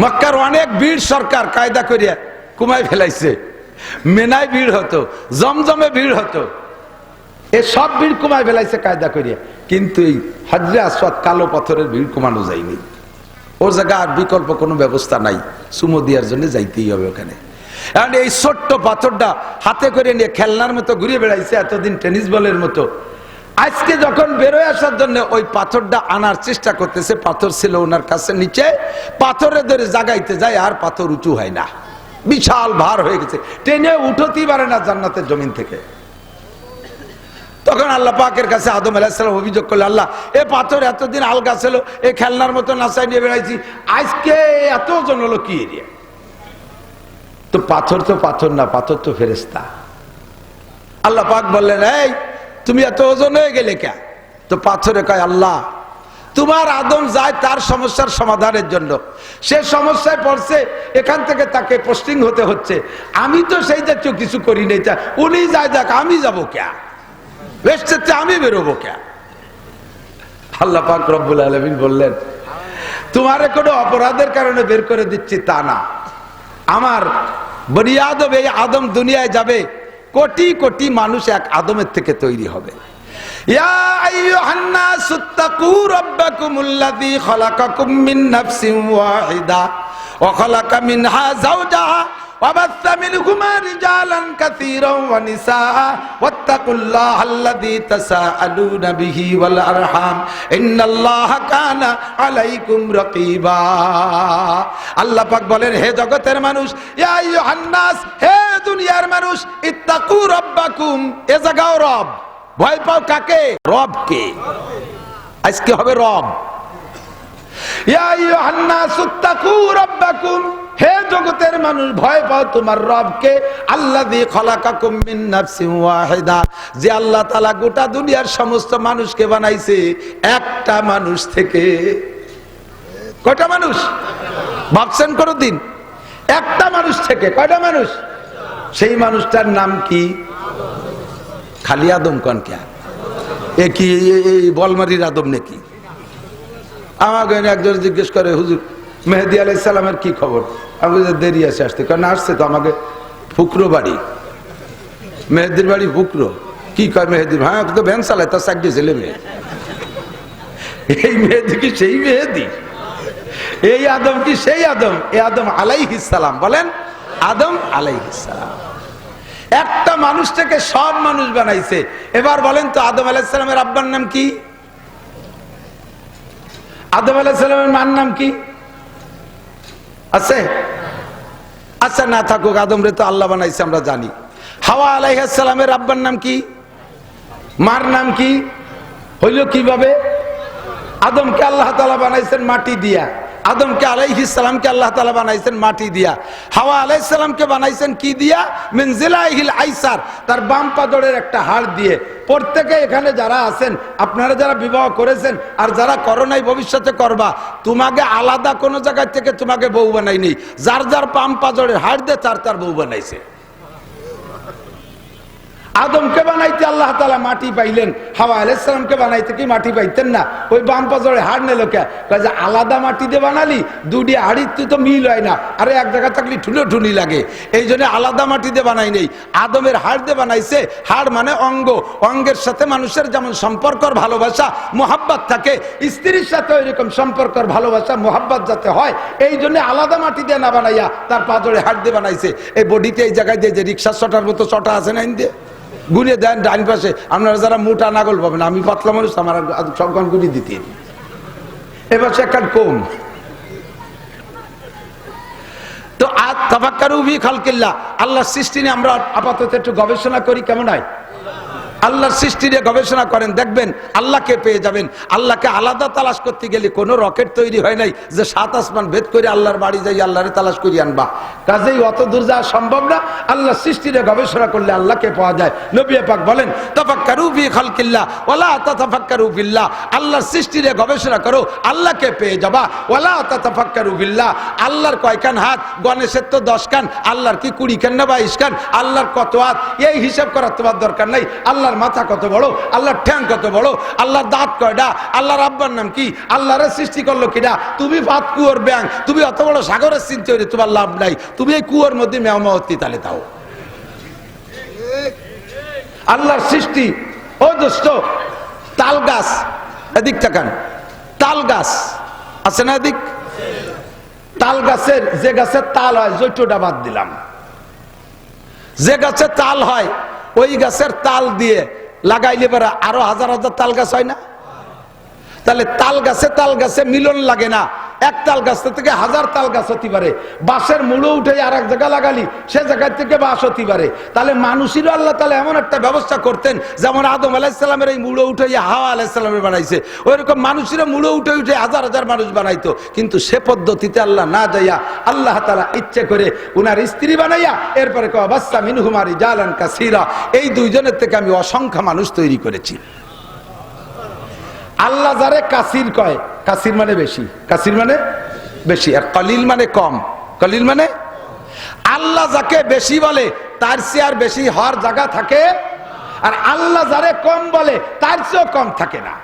মক্কার অনেক ভিড় সরকার কায়দা করিয়া কুমায় ফেলাইছে, মেনায় ভিড় হতো, জমজমে ভিড় হতো, এ সব ভিড় কুমায় ফেলাইছে কায়দা করিয়া, কিন্তু এই হজরে আসওয়াদ কালো পাথরের ভিড় কমানো যায়নি। ওর জায়গা আর বিকল্প কোনো ব্যবস্থা নাই, সুমো দেওয়ার জন্য যাইতেই হবে ওখানে। এখন এই ছোট্ট পাথরটা হাতে করে নিয়ে খেলনার মতো ঘুরে বেড়াইছে এতদিন টেনিস বলের মতো, আজকে যখন বেরোয় আসার জন্য ওই পাথরটা আনার চেষ্টা করতেছে, পাথর ছিল ওনার কাছে নিচে, পাথরে ধরে জাগাইতে যায় আর পাথর উঁচু হয় না, বিশাল ভার হয়ে গেছে, টেনে উঠতেই পারে না জান্নাতের জমিন থেকে। তখন আল্লাহ পাকের কাছে আদম আলাইহিস সালাম অভিযোগ করলো, আল্লাহ এ পাথর এতদিন আলগা ছিল, এই খেলনার মতো নাচাই নিয়ে বেড়াইছি, আজকে এত ওজন হলো কি এরিয়া? তো পাথর না, পাথর তো ফেরেশতা। আল্লাহ পাক বললেন, এই তুমি এত ওজন হয়ে গেলে কে? তো পাথরে কয়, আল্লাহ তোমার আদম যায় তার সমস্যার সমাধানের জন্য, সে সমস্যায় পড়ছে, এখান থেকে তাকে পোস্টিং হতে হচ্ছে, আমি তো সেই জাতীয় কিছু করি নাই, তা উনি যায় যাক, আমি যাবো কে? বেশতে আমি বেরোবো কে? আল্লাহ পাক রব্বুল আলামিন বললেন, তোমারে কোনো অপরাধের কারণে বের করে দিচ্ছি তা না, আমার বনি আদম, এই আদম দুনিয়ায় যাবে, কোটি কোটি মানুষ এক আদমের থেকে তৈরি হবে। ইয়া আইয়ুহান নাস ইত্তাকু রাব্বাকুমুল্লাযী খালাকাকুম মিন নাফসিন ওয়াহিদা ওয়া খালাকা মিনহা যাওজাহা وبث منهما رجالا كثيرا ونساء واتقوا الله الذي تساءلون به والارحام ان الله كان عليكم رقيبا। আল্লাহ পাক বলেন, হে জগতের মানুষ, ইয়া আইয়ুহান নাস, হে দুনিয়ার মানুষ, ইত্তাকু রাব্বাকুম, এ জাগাও রব, ভয় পাও কাকে? রবকে। আজকে হবে রব। ইয়া আইয়ুহান নাস ইত্তাকু রাব্বাকুম, হে জগতের মানুষ ভয় পাও তোমার রবকে, আল্লাযী খলাকাকুম মিন নাফসিন ওয়াহিদা, যে আল্লাহ তাআলা গোটা দুনিয়ার সমস্ত মানুষকে বানাইছে একটা মানুষ থেকে। কয়টা মানুষ ভাবছেন কোনদিন? একটা মানুষ থেকে। কয়টা মানুষ? সেই মানুষটার নাম কি? খালি আদম কন কে? এ কি বলমারির আদম নাকি? আমাকে একজন জিজ্ঞেস করে, হুজুর মেহেদী আলাইহিস সালামের কি খবর? আমি দেরি আছে আসতে। কারণ আসছে তো আমাকে ফুকরো বাড়ি, মেহেদির বাড়ি ফুকরো। কি কয় মেহেদির? হ্যাঁ তো ভ্যান চালায়, তার চাকরি ছেলে মেয়ে। এই মেহেদি কি সেই মেহেদি? এই আদম কি সেই আদম? এই আদম আলাইহিস সালাম। বলেন আদম আলাইহিস সালাম। একটা মানুষ থেকে সব মানুষ বানাইছে। এবার বলেন তো আদম আলাইহিস সালামের আব্বার নাম কি? আদম আলাইহিস সালামের মার নাম কি আছে? আচ্ছা না থাকুক, আদম রে তো আল্লাহ বানাইছে আমরা জানি। হাওয়া আলাইহিস সালামের আব্বার নাম কি? মার নাম কি? হইল কিভাবে? আদমকে আল্লাহ তাআলা বানাইছেন মাটি দিয়া, আদমকে আলাইহিস সালামকে আল্লাহ তাআলা বানাইছেন মাটি দিয়া। হাওয়া আলাইহিস সালামকে বানাইছেন কি দিয়া? মিন জিলাইহিল আইসার, তার বাম পাদরের একটা হাড় দিয়ে। প্রত্যেকে এখানে যারা আছেন, আপনারা যারা বিবাহ করেছেন আর যারা করোনায় ভবিষ্যতে করবা, তোমাকে আলাদা কোনো জায়গা থেকে তোমাকে বউ বানাইনি। যার যার বাম পাদরের হাড় দিয়ে তার তার বউ বানাইছে। আদমকে বানাইতে আল্লাহ তাআলা মাটি পাইলেন, হাওয়া আলাইহিস সালামকে বানাইতে কি মাটি পাইতেন না? ওই বাম পাজরে হাড় নিল কে? যে আলাদা মাটি দিয়ে বানালি, দুটি হাড়ির তো মিল হয় না, আরে এক জায়গা থাকলে ঠুলো ঠুনি লাগে, এই জন্য আলাদা মাটি দিয়ে বানাই নেই, আদমের হাড় দিয়ে বানাইছে। হাড় মানে অঙ্গ, অঙ্গের সাথে মানুষের যেমন সম্পর্কর ভালোবাসা মোহাব্বত থাকে, স্ত্রীর সাথে ওইরকম সম্পর্কর ভালোবাসা মোহাব্বত যাতে হয়, এই জন্য আলাদা মাটি দিয়ে না বানাইয়া তার পাজরে হাড় দিয়ে বানাইছে। এই বডিতে এই জায়গায় দিয়ে যে রিক্সা চটার মতো চটা আছে না, দিয়ে গুনে দেন ডাইন পাশে। আপনারা যারা মোটা নাগল পাবেন, আমি পাতলা মানুষ, আমার সবখান গুলি দিতে। এবার সে একটা কম তো তাফাক্কারু ফি খালকিল্লাহ, আল্লাহর সৃষ্টি নিয়ে আমরা আপাতত একটু গবেষণা করি, কেমন হয়? আল্লাহর সৃষ্টি নিয়ে গবেষণা করেন, দেখবেন আল্লাহকে পেয়ে যাবেন। আল্লাহকে আলাদা তালাশ করতে গেলে কোনো রকেট তৈরি হয় নাই যে 7 আসমান ভেদ করে আল্লাহর বাড়ি যাই আল্লাহরে তালাশ করি আনবা। কাজেই অত দূর যাওয়া সম্ভব না। আল্লাহর সৃষ্টি নিয়ে গবেষণা করলে আল্লাহকে পাওয়া যায়। নবী পাক বলেন তাফাক্কারু ফি খালকিল্লাহ ওয়ালা তাতাফাক্কারু বিল্লাহ, আল্লাহর সৃষ্টি নিয়ে গবেষণা করো, আল্লাহকে পেয়ে যাবা। ওয়ালা তাতাফাক্কারু বিল্লাহ, আল্লাহর কয়খান হাত? গণেশের তো 10 কান, আল্লাহর কি 20 কান না 22 কান? আল্লাহর কত হাত এই হিসাব করার তোমার দরকার নাই। আল্লাহর মাথা কত বড়, আল্লাহর ঠ্যাং কত বড়, আল্লাহর দাঁত কয়টা, আল্লাহর আব্বার নাম কি, আল্লাহরে সৃষ্টি করলো কিনা? তুমি ভাত কুয়োর ব্যাং, তুমি অত বড় সাগরের চিন্তা হইলে তোমার লাভ নাই। তুমি এই কুয়োর মধ্যে মেয়ামতি তালে দাও। আল্লাহর সৃষ্টি। ও দোস্ত, তাল গাছ এদিক তাকান, তাল গাছ আছে না এদিক? তাল গাছের যে গাছের তাল হয়, জৈটটা বাদ দিলাম, যে গাছের তাল হয় ওই গাছের তাল দিয়ে লাগাইলে পরে আরো হাজার হাজার তাল গাছ হয় না? তাহলে তাল গাছে মিলন লাগে না। এক তাল গাছ থেকে 1000 তাল গাছ হতে পারে। বাঁশের মুড়ো উঠে আর এক জায়গা লাগালি, সে জায়গা থেকে বাঁশ হতে পারে। তাহলে মানুষেরও আল্লাহ তাআলা এমন একটা ব্যবস্থা করতেন, যেমন আদম আলাইহিস সালামের এই মুড়ো উঠে হাওয়া আলাইহিস সালামের বানাইছে, ওইরকম মানুষেরও মুড়ো উঠে উঠে হাজার হাজার মানুষ বানাইতো। কিন্তু সে পদ্ধতিতে আল্লাহ না যাইয়া আল্লাহ তাআলা ইচ্ছে করে উনার স্ত্রী বানাইয়া এরপরে বাচ্চা মিনহুমা রিজালান কাসীরা, এই দুইজনের থেকে আমি অসংখ্য মানুষ তৈরি করেছি। আল্লাহ যারে কাসির কয়, কাসির মানে বেশি, কাসির মানে বেশি, আর কলিল মানে কম, কলিল মানে আল্লাহ যাকে বেশি বলে তার চেয়ে আর বেশি হওয়ার জায়গা থাকে, আর আল্লাহ যারে কম বলে তার চেয়েও কম থাকে না।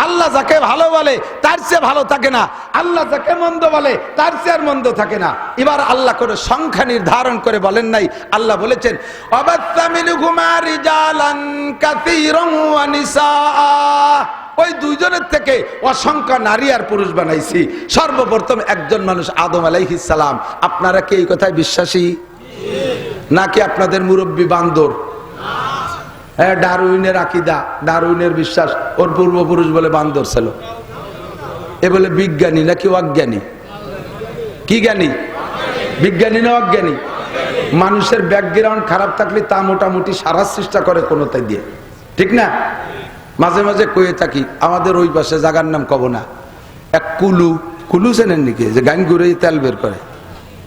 আল্লাহ যাকে ভালো বলে তার চেয়ে ভালো থাকে না, আল্লাহ যাকে মন্দ বলে তার চেয়ে আর মন্দ থাকে না। এবার আল্লাহ করে সংখ্যা নির্ধারণ করে বলেন নাই, আল্লাহ বলেছেন অবাত্তা মিনহুমা রিজালান কাসীরান ওয়া নিসাআ, ওই দুইজনের থেকে অসংখ্য নারী আর পুরুষ বানাইছি। সর্বপ্রথম একজন মানুষ আদম আলাইহিস সালাম। আপনারা কি এই কথায় বিশ্বাসী নাকি আপনাদের মুরব্বী বান্দর? হ্যাঁ, ডারউইনের আকীদা, ডারউইনের বিশ্বাস, ওর পূর্বপুরুষ বলে বান্দর ছিল। এ বলে বিজ্ঞানী নাকি অজ্ঞানী? কি জ্ঞানী? বিজ্ঞানী না অজ্ঞানী? মানুষের ব্যাকগ্রাউন্ড খারাপ থাকলে তা মোটামুটি সারার চেষ্টা করে কোনোটাই দিয়ে, ঠিক না? মাঝে মাঝে কয়ে থাকি, আমাদের ওই পাশে জায়গার নাম কব না, এক কুলু, কুলু চেনেন নাকি? যে গান ঘুরে তেল বের করে,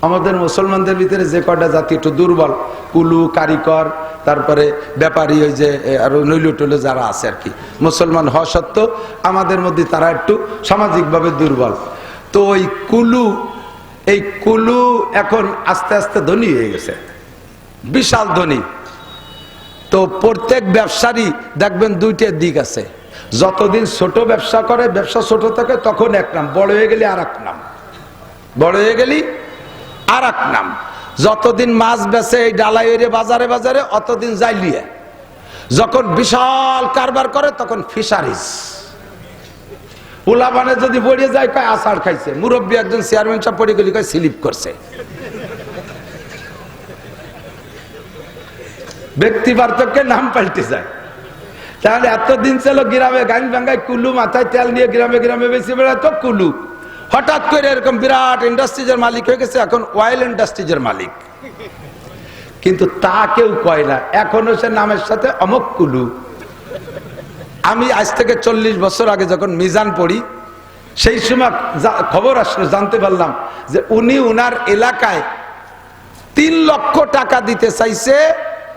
আমাদের মুসলমানদের ভিতরে যে কয়টা জাতি একটু দুর্বল, কুলু, কারিকর, তারপরে ব্যাপারী, ওই যে আরো নৈল টৈল যারা আছে আর কি, মুসলমান হওয়া সত্ত্বেও আমাদের মধ্যে তারা একটু সামাজিকভাবে দুর্বল। তো ওই কুলু এখন আস্তে আস্তে ধনী হয়ে গেছে, বিশাল ধনী। তো প্রত্যেক ব্যবসারই দেখবেন দুইটা দিক আছে। যতদিন ছোট ব্যবসা করে, ব্যবসা ছোট থাকে, তখন এক নাম, বড় হয়ে গেলে আর এক নাম, বড় হয়ে গেলি আর এক নাম। যতদিন মাছ বেচে এই ডালাই বাজারে বাজারে, অতদিন যাইলিয়ে। যখন বিশাল কারবার করে তখন ফিশারিজ। পোলাপানে যদি পড়ে যায় কয় আষাঢ় খাইছে, মুরব্বী একজন চেয়ারম্যান সাহেব পড়ে গেলি কয় স্লিপ করছে। ব্যক্তি পার্থক্যে নাম পাল্টে যায়। তাহলে এতদিন ছিল গ্রামে গান ভাঙ্গায় কুলু, মাথায় তেল নিয়ে গ্রামে গ্রামে বেশি বেড়াতো কুলু। হঠাৎ করে এরকম বিরাট ইন্ডাস্ট্রিজের মালিক হয়ে গেছে, এখন অয়েল ইন্ডাস্ট্রিজের মালিক। কিন্তু তা কেউ কয় না, এখনো সে নামের সাথে অমক কুলু। আমি আজ থেকে 40 বছর আগে যখন মিজান পড়ি, সেই সময় খবর আসলে জানতে পারলাম যে উনি উনার এলাকায় 3 লক্ষ টাকা দিতে চাইছে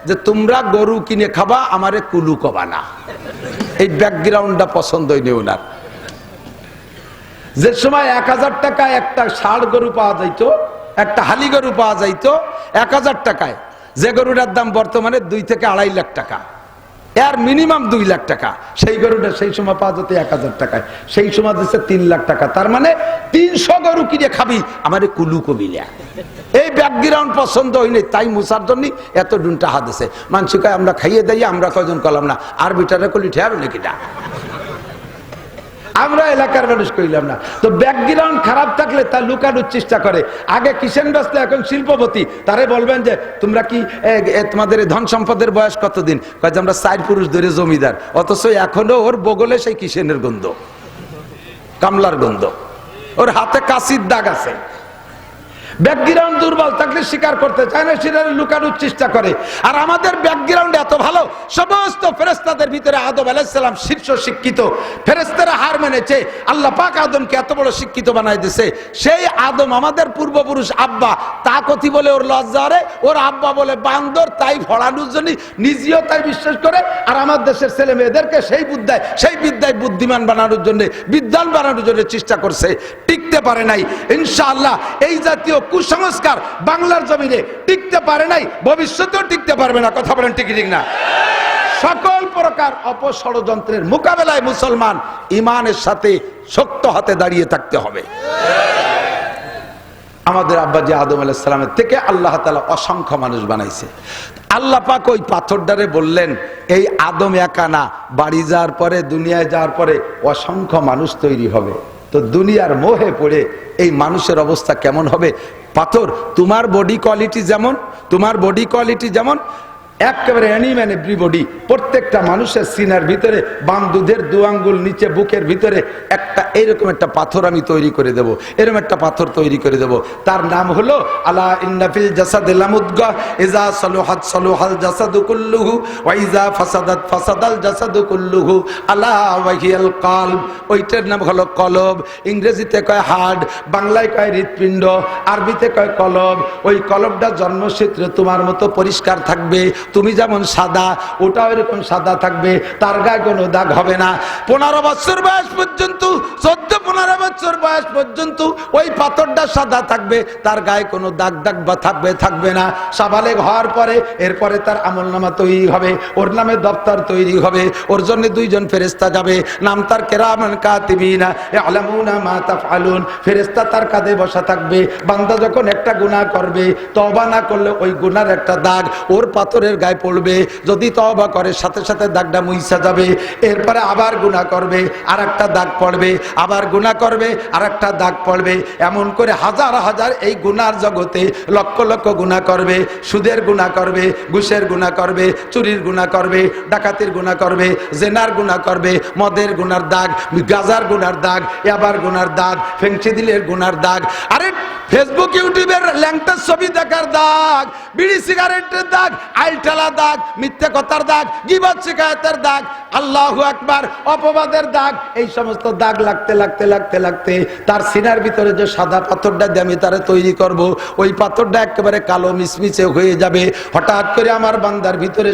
যে তোমরা গরু কিনে খাবা, আমারে কুলু কবা না। এই ব্যাকগ্রাউন্ডটা পছন্দ হয়নি ওনার। যে সময় 1000 টাকায় একটা ষাঁড় গরু পাওয়া যাইতো, একটা হালি গরু পাওয়া যাইতো 1000 টাকায়, যে গরুটার দাম বর্তমানে 2 থেকে 2.5 লাখ টাকা, এর মিনিমাম 2 লাখ টাকা। সেই গরুটা সেই সময় পাওয়া যেত 1000 টাকায়, সেই সময় দিচ্ছে 3 লাখ টাকা। তার মানে 300 গরু কিনে খাবি, আমার কুলু কবিলা। এই ব্যাকগ্রাউন্ড পছন্দ হয়নি, তাই মুসার জন্য এত ডুনটা হাত দিছে। মানুষকে আমরা খাইয়ে দেই, আমরা কয়জন কলাম না, আর বিটারে কলি ঠেয়ার নাকি না, আমরা এলাকার মানুষ কইলাম না। তো ব্যাকগ্রাউন্ড খারাপ থাকলে তা লুকানোর চেষ্টা করে। আগে কিষেন ব্যস্ত, এখন শিল্পপতি। তারে বলবেন যে তোমরা কি তোমাদের ধন সম্পদের বয়স কতদিন? কয় যে আমরা 4 পুরুষ ধরে জমিদার। অথচ এখনো ওর বগলে সেই কিষেনের গন্ধ, কামলার গন্ধ, ওর হাতে কাশির দাগ আছে। ব্যাকগ্রাউন্ড দুর্বল থাকলে স্বীকার করতে চায় না, সেটা লুকানোর চেষ্টা করে। আর আমাদের ব্যাকগ্রাউন্ড এত ভালো, সমস্ত ফেরেশতাদের ভিতরে আদম আলাইহিস সালাম শীর্ষ শিক্ষিত। ফেরেশতারা হার মেনেছে, আল্লাহ পাক আদমকে এত বড় শিক্ষিত বানাই দিয়েছে। সেই আদম আমাদের পূর্বপুরুষ আব্বা, তা কথি বলে ওর লজ্জা রে, ওর আব্বা বলে বান্দর, তাই ফড়ানোর জন্য নিজেও তাই বিশ্বাস করে। আর আমার দেশের ছেলে মেয়েদেরকে সেই বিদ্যায় বুদ্ধিমান বানানোর জন্য, বিদ্যান বানানোর জন্য চেষ্টা করছে, টিকতে পারে নাই। ইনশাআল্লাহ এই জাতীয় কুসংস্কার বাংলার জমিনে টিকতে পারে নাই, ভবিষ্যতেও টিকতে পারবে না। কথা বলেন ঠিক ঠিক না? সকল প্রকার অপষড়যন্ত্রের মোকাবেলায় মুসলমান ইমানের সাথে শক্ত হাতে দাঁড়িয়ে থাকতে হবে। আমাদের আব্বাজি আদম আলাইহিস সালামের থেকে আল্লাহ তাআলা অসংখ্য মানুষ বানাইছে। আল্লাহ পাক ওই পাথরটারে বললেন, এই আদম একা না, বাড়ি যাওয়ার পরে, দুনিয়ায় যাওয়ার পরে অসংখ্য মানুষ তৈরি হবে। তো দুনিয়ার মোহে পড়ে এই মানুষের অবস্থা কেমন হবে? পাথর, তোমার বডি কোয়ালিটি যেমন একেবারে অ্যানিম্যান এভরিবডি। প্রত্যেকটা মানুষের সিনার ভিতরে, বাম দুধের 2 আঙ্গুল নিচে বুকের ভিতরে একটা এরকম একটা পাথর আমি তৈরি করে দেব, এরকম একটা পাথর তৈরি করে দেব। তার নাম হলো আলা ইন্না ফিল জাসাদি লামুদগা ইজা সালুহাত সালুহাল জাসাদু কুল্লুহু ওয়া ইজা ফাসাদাত ফাসাদাল জাসাদু কুল্লুহু আলা ওয়াহিয়াল কলব। ওইটার নাম হলো কলব। ইংরেজিতে কয় হার্ট, বাংলায় কয় হৃৎপিণ্ড, আরবিতে কয় কলব। ওই কলবটা জন্মসূত্রে তোমার মতো পরিষ্কার থাকবে, তুমি যেমন সাদা, ওটাও এরকম সাদা থাকবে, তার গায়ে কোনো দাগ হবে না। 15 বছর বয়স পর্যন্ত, 14-15 বছর বয়স পর্যন্ত ওই পাথরটা সাদা থাকবে, তার গায়ে কোনো দাগ বা থাকবে না। সাবালেগ হওয়ার পরে এরপরে তার আমলনামা তৈরি হবে, ওর নামে দপ্তর তৈরি হবে, ওর জন্য 2 জন ফেরেশতা যাবে, নাম তার কিরামান কাতিবিনা ইয়ালামুনা মা তাফআলুন। ফেরেশতা তার কাঁধে বসা থাকবে। বান্দা যখন একটা গুনাহ করবে, তওবা না করলে ওই গুনার একটা দাগ ওর পাথরের গায়ে পড়বে। যদি তওবা করে সাথে সাথে দাগটা মুইসা যাবে। এরপরে আবার গুনাহ করবে, আর একটা দাগ পড়বে, আবার গুনাহ করবে, আর একটা দাগ পড়বে। এমন করে হাজার হাজার এই গুনার জগতে লক্ষ লক্ষ গুনাহ করবে। সুদের গুনাহ করবে, ঘুষের গুনাহ করবে, চুরির গুনাহ করবে, ডাকাতির গুনাহ করবে, জেনার গুনাহ করবে, মদের গুনার দাগ, গাজার গুনার দাগ, ইয়াবার গুনার দাগ, ফেংচিদিলের গুনার দাগ, আরে ফেসবুক ইউটিউবের ল্যাংটার ছবি দেখার দাগ, বিড়ি সিগারেটের দাগ, আইটেল ঠেলা দাগ, মিথ্যে কথার দাগ, গীবত শিকায়তের দাগ, আল্লাহু আকবার, অপবাদের দাগ, এই সমস্ত দাগ লাগতে লাগতে লাগতে লাগতে তার সিনার ভিতরে যে সাদা পাথরটা দিয়ে আমি তারে তৈরি করব, ওই পাথরটা একেবারে কালো মিশমিশে হয়ে যাবে। হঠাৎ করে আমার বান্দার ভিতরে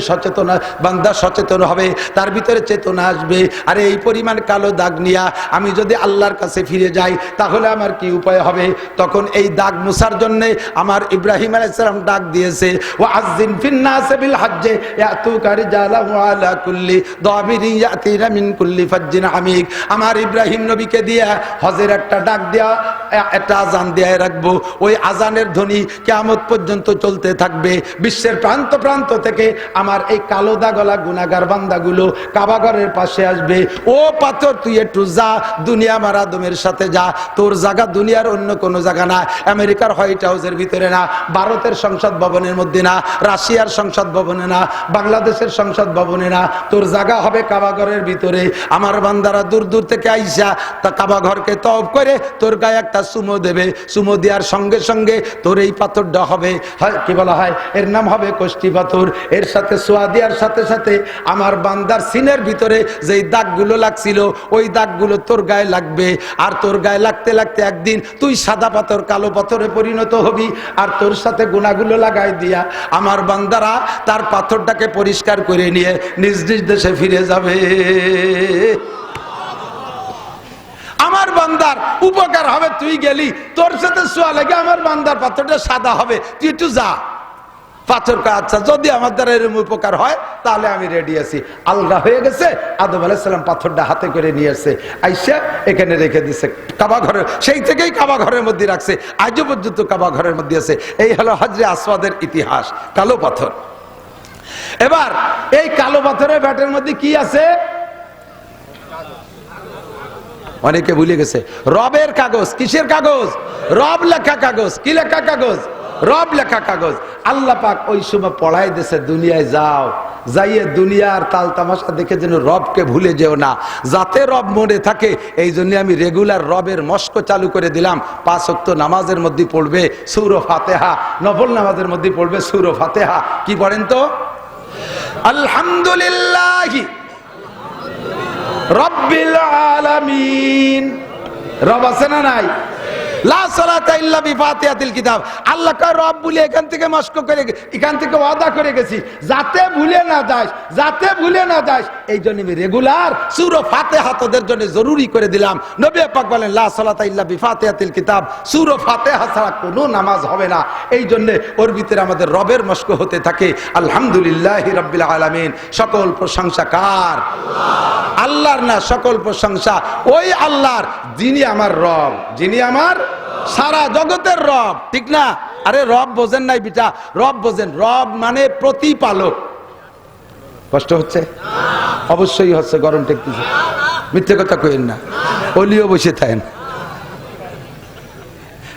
বান্দা সচেতন হবে, তার ভিতরে চেতনা আসবে, আরে এই পরিমাণ কালো দাগ নিয়া আমি যদি আল্লাহর কাছে ফিরে যাই তাহলে আমার কি উপায় হবে। তখন এই দাগ মুছার জন্য আমার ইব্রাহিম আলাইহিস সালাম ডাক দিয়েছে, ওয়া আযযিন ফিন নাস বিল হজ্জ ইয়াতুকা রিজালান ওয়া আলা কুল্লি দামিরিন ইয়াতিনা মিন কুল্লি ফাজ্জিন আমিক। আমার ইব্রাহিম নবীকে দিয়া হজের একটা ডাক দেয়া, একটা আজান দিয়ে রাখবো, ওই আজানের ধ্বনি কিয়ামত পর্যন্ত চলতে থাকবে। বিশ্বের প্রান্ত প্রান্ত থেকে আমার এই কালো দাগলা গুনাহগার বান্দাগুলো কাবা ঘরের পাশে আসবে। ও পাথর তুই একটু যা, দুনিয়া মার আদমের সাথে যা, তোর জায়গা দুনিয়ার অন্য কোনো জায়গা না, আমেরিকার হোয়াইট হাউসের ভিতরে না, ভারতের সংসদ ভবনের মধ্যে না, রাশিয়ার সংসদ ভবনে না, বাংলাদেশের সংসদ ভবনে না, তোর জায়গা হবে কাবা ঘরের ভিতরে। আমার বান্দারা দূর দূর থেকে আইসা তা কাবা ঘরকে তওয়াফ করে তোর গায়ে একটা চুমো দেবে, চুমো দেওয়ার সঙ্গে সঙ্গে তোর এই পাথরটা হবে, কি বলা হয়, এর নাম হবে কষ্টি পাথর। এর সাথে সোয়া দেওয়ার সাথে সাথে আমার বান্দার সিনের ভিতরে যেই দাগগুলো লাগছিল ওই দাগগুলো তোর গায়ে লাগবে। আর তোর গায়ে লাগতে লাগতে একদিন তুই সাদা পাথর কালো পাথরে পরিণত হবি। আর তোর সাথে গুনাহগুলো লাগাই দিয়া আমার বান্দারা তার পাথরটাকে পরিষ্কার করে নিয়ে নিজ নিজ দেশে ফিরে যাবে। আমার বান্দার উপকার হবে, তুই গেলি, তোর সাথে সোয়া লেগে আমার বান্দার পাথরটা সাদা হবে, তুই একটু যা। পাথর কা আচ্ছা, যদি আমার দ্বারা এরকম উপকার হয় তাহলে আমি রেডি আছি। আলগা হয়ে গেছে, আদম আলাইহিস সালাম পাথরটা হাতে করে নিয়ে আসছে, আইসা এখানে রেখে দিছে কাবা ঘরে। সেই থেকেই কাবা ঘরের মধ্যে রাখছে, আজও পর্যন্ত কাবা ঘরের মধ্যে আছে। এই হলো হজরে আসওয়াদের ইতিহাস, কালো পাথর। এবার এই কালো পাথরের ব্যাটের মধ্যে কি আছে অনেকে ভুলে গেছে, রবের কাগজ। কিসের কাগজ? রব লেখা কাগজ। কি লেখা কাগজ? রব লেখা কাগজ। আল্লাহ পাক ওই সময় পড়াই দিয়েছে, দুনিয়ায় যাও, যাইয়ে দুনিয়ার তাল তামাশা দেখে যেন রবকে ভুলে যেও না, যাতে রব মনে থাকে। এই জন্য আমি রেগুলার রবের মস্ক চালু করে দিলাম। 5 ওয়াক্ত নামাজের মধ্যে পড়বে সূরা ফাতিহা, নফল নামাজের মধ্যে পড়বে সূরা ফাতিহা। কি পড়েন তো? আলহামদুলিল্লাহি রাব্বিল আলামিন। রব আছে না নাই? লা সালাতা ইল্লা বিফাতিহাতিল কিতাব। আল্লাহ কয় রব বলে এখান থেকে মস্ক করে, এখান থেকে ওয়াদা করে গেছি যাতে ভুলে না যাস, যাতে ভুলে না যাস। এই জন্য আমি রেগুলার সূরা ফাতিহা তোদের জন্য জরুরি করে দিলাম। নবী পাক বলেন লা সালাতা ইল্লা বিফাতিহাতিল কিতাব, সূরা ফাতিহা ছাড়া কোনো নামাজ হবে না। এই জন্য ওর ভিতরে আমাদের রবের মস্ক হতে থাকে। আলহামদুলিল্লাহি রাব্বিল আলামিন। সকল প্রশংসা কার? আল্লাহর না, সকল প্রশংসা ওই আল্লাহর, যিনি আমার রব, যিনি আমার সারা জগতের রব। ঠিক না? আরে রব বোঝেন নাই বিটা, রব বোঝেন। রব মানে প্রতিপালক। কষ্ট হচ্ছে? অবশ্যই হচ্ছে, গরম ঠেকতেছে, মিথ্যে কথা কইেন না, ওলিও বসে থাকেন।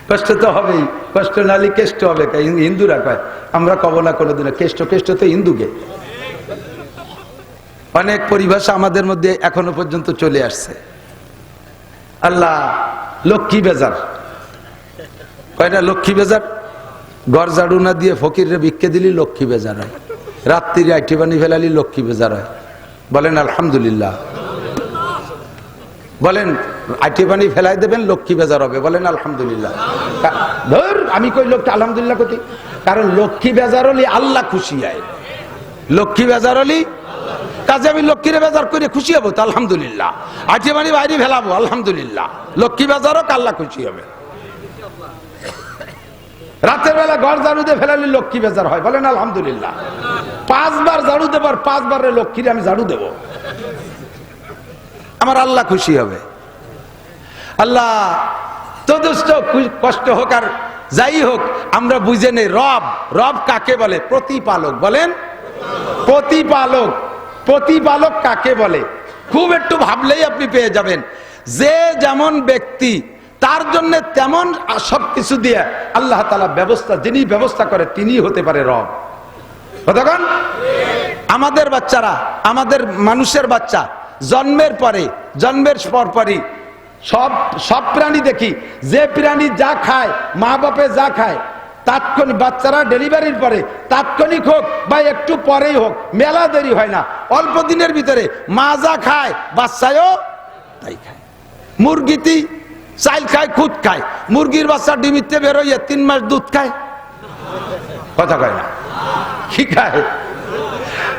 কষ্ট তো হবেই, কষ্ট নালি কেষ্ট হবে। হিন্দুরা কয়, আমরা কব না কোনোদিনও কেষ্ট। কেষ্ট তো হিন্দুকে। অনেক পরিভাষা আমাদের মধ্যে এখনো পর্যন্ত চলে আসছে। আল্লাহ লক্ষ্মী বেজার, কয়টা লক্ষ্মী বেজার? ঘর ঝাড়ু না দিয়ে ফকিররে ভিক্ষে দিলি লক্ষ্মী বেজার হয়, রাত্রিরে আইটি বানি ফেলালি লক্ষ্মী বেজার হয়। বলেন আলহামদুলিল্লাহ। বলেন আইটি বানি ফেলাই দেবেন, লক্ষ্মী বেজার হবে। বলেন আলহামদুলিল্লাহ। ধর আমি কই লোকটা আলহামদুলিল্লাহ কতি, কারণ লক্ষ্মী বেজার হলি আল্লাহ খুশি হয়। লক্ষ্মী বেজার হলি কাজে আমি লক্ষ্মীরে বেজার করে খুশি হবো তো আলহামদুলিল্লাহ। আইটি বানি বাইরে ফেলাবো আলহামদুলিল্লাহ। লক্ষ্মী বেজার হোক, আল্লাহ খুশি হবে। রাতের বেলা ঘর ঝাড়ু দিয়ে ফেলালে লক্ষ্মী বেজার হয়। বলেন আলহামদুলিল্লাহ। 5 বার ঝাড়ু দেবার, 5 বারের লক্ষ্মীরে আমি ঝাড়ু দেব, আমার আল্লাহ খুশি হবে। আল্লাহ তো দোস্ত কষ্ট হোক আর যাই হোক, আমরা বুঝে নেই রব। রব কাকে বলে? প্রতিপালক। বলেন প্রতিপালক। প্রতিপালক কাকে বলে? খুব একটু ভাবলেই আপনি পেয়ে যাবেন। যে যেমন ব্যক্তি তার জন্য তেমন সবকিছু দিয়ে আল্লাহ তাআলা ব্যবস্থা, যিনি ব্যবস্থা করে তিনি হতে পারে রব। কতক্ষণ? আমাদের বাচ্চারা, আমাদের মানুষের বাচ্চা জন্মের পরপরই সব প্রাণী দেখি, যে প্রাণী যা খায়, মা বাপে যা খায়, তাৎক্ষণিক, বাচ্চারা ডেলিভারির পরে তাৎক্ষণিক হোক বা একটু পরেই হোক, মেলা দেরি হয় না, অল্প দিনের ভিতরে মা যা খায় বাচ্চায়ও তাই খায়। মুরগিতে চাইল খায়, খুদ খায়। মুরগির বাচ্চা ডিমিতে বেরোয় 3 মাস দুধ খায়, কথা কয় না, কি খায়?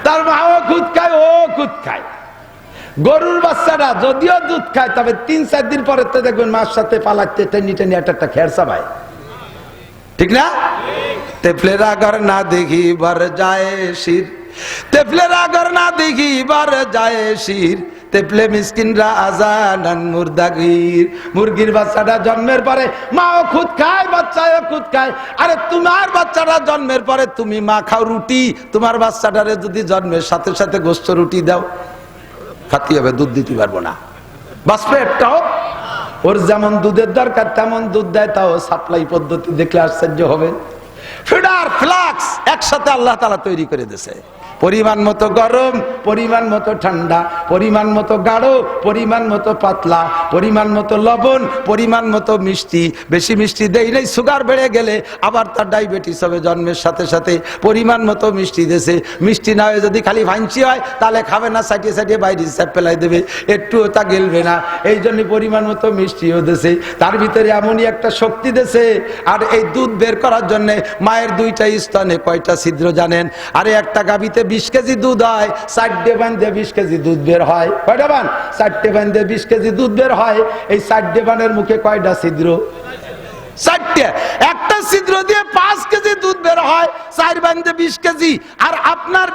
তার মাও খুদ খায়, ও খুদ খায়। গরুর বাচ্চাটা যদিও দুধ খায়, তবে 3-4 দিন পরে তো দেখবেন মার সাথে পালাতে টেনে টেনে একটা খেরসা ভাই, ঠিক না? তেফলেরা ঘর না দেখি বার যায় শির, তেফলেরা ঘর না দেখি বার যায় শির, তেফলে মিসকিনরা আজানান মুর্দাগির। মুরগির বাচ্চাটা জন্মের পরে মাও খুদ খায়, বাচ্চাও খুদ খায়। আরে তোমার বাচ্চাটা জন্মের পরে তুমি মা খাও রুটি, তোমার বাচ্চাটারে যদি জন্মের সাথে সাথে গোস্ত রুটি দাও, খাতি হবে, দুধ দিতে পারবো না, বাঁচবে একটাও। ওর যেমন দুধের দরকার তেমন দুধ দেয়, তাও সাপ্লাই পদ্ধতি দেখলে আশ্চর্য হবে। ফিডার ফ্লাক্স একসাথে আল্লাহ তাআলা তৈরি করে দিয়েছে। পরিমাণ মতো গরম, পরিমাণ মতো ঠান্ডা, পরিমাণ মতো গাঢ়, পরিমাণ মতো পাতলা, পরিমাণ মতো লবণ, পরিমাণ মতো মিষ্টি। বেশি মিষ্টি দেই নাই, সুগার বেড়ে গেলে আবার তার ডায়াবেটিস হবে জন্মের সাথে সাথে। পরিমাণ মতো মিষ্টি দেশে, মিষ্টি না হয়ে যদি খালি ভাইঞ্চি হয় তাহলে খাবে না, সাইটে সাইটে বাইরে হিসাব পেলাই দেবে, একটুও তা গেলবে না। এই জন্য পরিমাণ মতো মিষ্টিও দেশে, তার ভিতরে এমনই একটা শক্তি দেশে। আর এই দুধ বের করার জন্য মায়ের 2টা স্তনে কয়টা ছিদ্র জানেন? আরে একটা গাভীতে 20 কেজি দুধ হয়, 4টে বান্ধে 20 কেজি দুধ বের হয়। কয়টা বান? 4টে বান্ধে 20 কেজি দুধ বের হয়। এই 4টে বানের মুখে কয়টা ছিদ্র? 4টে। একটা ছিদ্র দিয়ে 5 কেজি দুধ বের হয়, 4 বান্ধে 20 কেজি। আর আপনার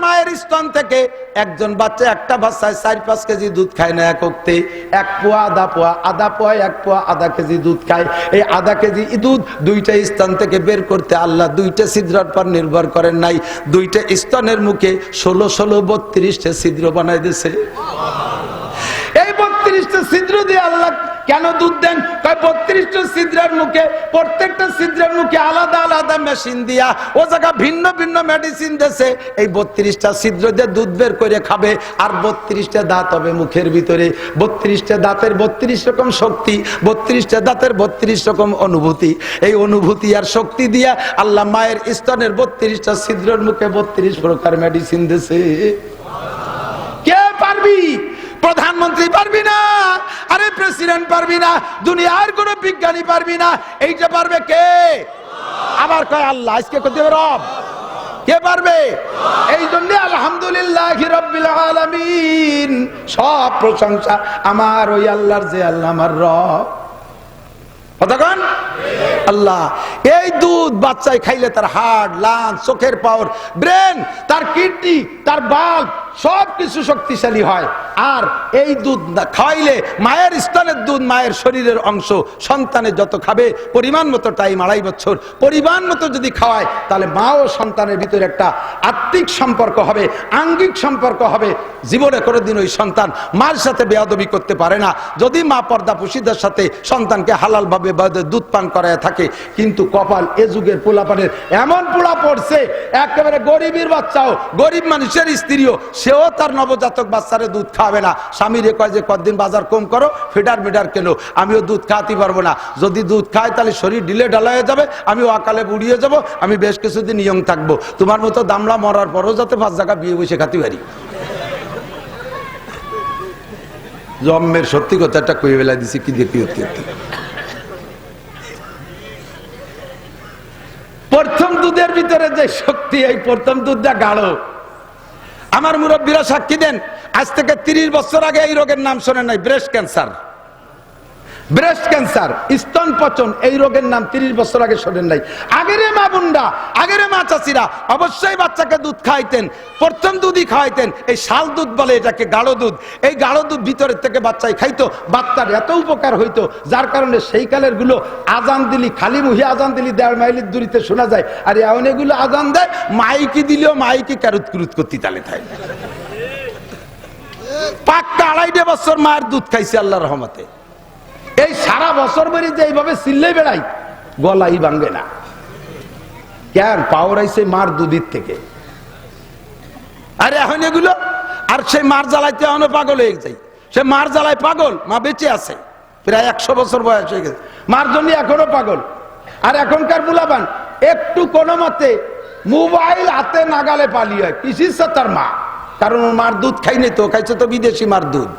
মায়ের স্তন থেকে একজন বাচ্চা, একটা বাচ্চায় 4-5 কেজি দুধ খায় না একতে। 1 পোয়া, আধা পোয়া, আধা পোয়া, 1 পোয়া, আধা কেজি দুধ খায়। এই আধা কেজি দুধ 2টা স্তন থেকে বের করতে আল্লাহ 2টা ছিদ্রের পর নির্ভর করেন নাই, 2টা স্তনের মুখে 16 32টা ছিদ্র বানাই দিয়েছে। এই 32টা ছিদ্র দিয়ে আল্লাহ কেন দুধ দেন? 32টা ছিদ্রের মুখে, প্রত্যেকটা ছিদ্রের মুখে আলাদা আলাদা মেশিন দিয়া ও জায়গা ভিন্ন ভিন্ন মেডিসিন দেশে। এই 32টা ছিদ্র দিয়ে দুধ বের করে খাবে। আর 32টা দাঁত হবে মুখের ভিতরে, 32টা দাঁতের 32 রকম শক্তি, 32টা দাঁতের 32 রকম অনুভূতি। এই অনুভূতি আর শক্তি দিয়া আল্লাহ মায়ের স্তনের 32টা ছিদ্রের মুখে 32 প্রকার মেডিসিন দেশে। কে পারবি? প্রধানমন্ত্রী পারবি না, আরে প্রেসিডেন্ট পারবি না, দুনিয়ার কোন বিজ্ঞানী পারবি না। এইটা পারবে কে? আবার কয় আল্লাহ। আজকে কত রব? কে পারবে? এই জন্য আলহামদুলিল্লাহি রাব্বিল আলামিন, সব প্রশংসা আমার ওই আল্লাহর, যে আল্লাহ আমার রব। কতক্ষণ? আল্লাহ। এই দুধ বাচ্চায় খাইলে তার হার্ট, লাংস, চোখের পাওয়ার, ব্রেন, তার কিডনি, তার বাল্ব সবকিছু শক্তিশালী হয়। আর এই দুধ খাওয়াইলে, মায়ের স্তনের দুধ মায়ের শরীরের অংশ, সন্তানে যত খাবে পরিমাণ মতো টাইম, 2.5 বছর পরিমাণ মতো যদি খাওয়ায়, তাহলে মা ও সন্তানের ভিতরে একটা আত্মিক সম্পর্ক হবে, আঙ্গিক সম্পর্ক হবে। জীবনে কোনোদিন ওই সন্তান মার সাথে বেয়াদবি করতে পারে না, যদি মা পর্দা পুশিদের সাথে সন্তানকে হালাল ভাবে দুধ পান করায় থাকে। কিন্তু কপাল এ যুগের পোলাপানের এমন পোলা পড়ছে, একেবারে গরিবের বাচ্চাও, গরিব মানুষের স্ত্রীও, সেও তার নবজাতক বাচ্চারে দুধ খাওয়াবে না। স্বামীরে কয় যে কতদিন বাজার কম করো, ফিডার মিডার কেন, আমিও দুধ খাওয়াতে পারবো না। যদি দুধ খায় তাহলে শরীর ঢিলে ঢালা হয়ে যাবে, আমিও অকালে বুড়িয়ে যাব, আমি বেশ কিছুদিন নিয়ম থাকবো। তোমার মতো দামলা মরার পরও যাতে 5 জায়গা বিয়ে বসে খাতে পারি। জন্মের সত্যি কথা একটা কই বেলা দিছি, কি দেখি প্রথম দুধের ভিতরে যে শক্তি, এই প্রথম দুধটা গাঢ়। আমার মুরব্বীরা সাক্ষী দেন, আজ থেকে 30 বছর আগে এই রোগের নাম শোনেন নাই, ব্রেস্ট ক্যান্সার। ব্রেস্ট ক্যান্সার, স্তন পচন, এই রোগের নাম 30 বছর আগে শোনেন নাই। আগের মা বোনরা, আগের মা চাচিরা অবশ্যই বাচ্চাকে দুধ খাওয়াইতেন, প্রথম দুধই খাওয়াইতেন। এই শাল দুধ বলে এটাকে, গাঢ় দুধ। এই গাঢ় দুধ ভিতরের থেকে বাচ্চাই খাইতো, বাচ্চার এত উপকার হইতো, যার কারণে সেই কালের গুলো আজান দিলি, খালি মুহি আজান দিলি 1.5 মাইলের দূরিতে শোনা যায়। আর এমন এগুলো আজান দেয়, মাইকি দিলেও মাইকি কারুত কুরুত করতে তালে থাকে। পাক্কা 2.5 বছর মায়ের দুধ খাইছে আল্লাহর রহমতে। এই সারা বছর বেরি যে এইভাবে চিল্লে বেড়াই, গলাই ভাঙবে না। কেন? পাওয়ার আইছে মার দুধের থেকে। আরে এখন এগুলো, আর সেই মার জ্বালাইতে এখনো পাগল হয়ে যায়। সে মার জ্বালায় পাগল, মা বেঁচে আছে, প্রায় 100 বছর বয়স হয়ে গেছে, মার জন্য এখনো পাগল। আর এখনকার বুলাবান একটু কোনো মতে মোবাইল হাতে নাগালে পালিয়ে হয় পিছিয়ে তার মা, কারণ ওর মার দুধ খাইনি তো, খাইছে তো বিদেশি মার দুধ,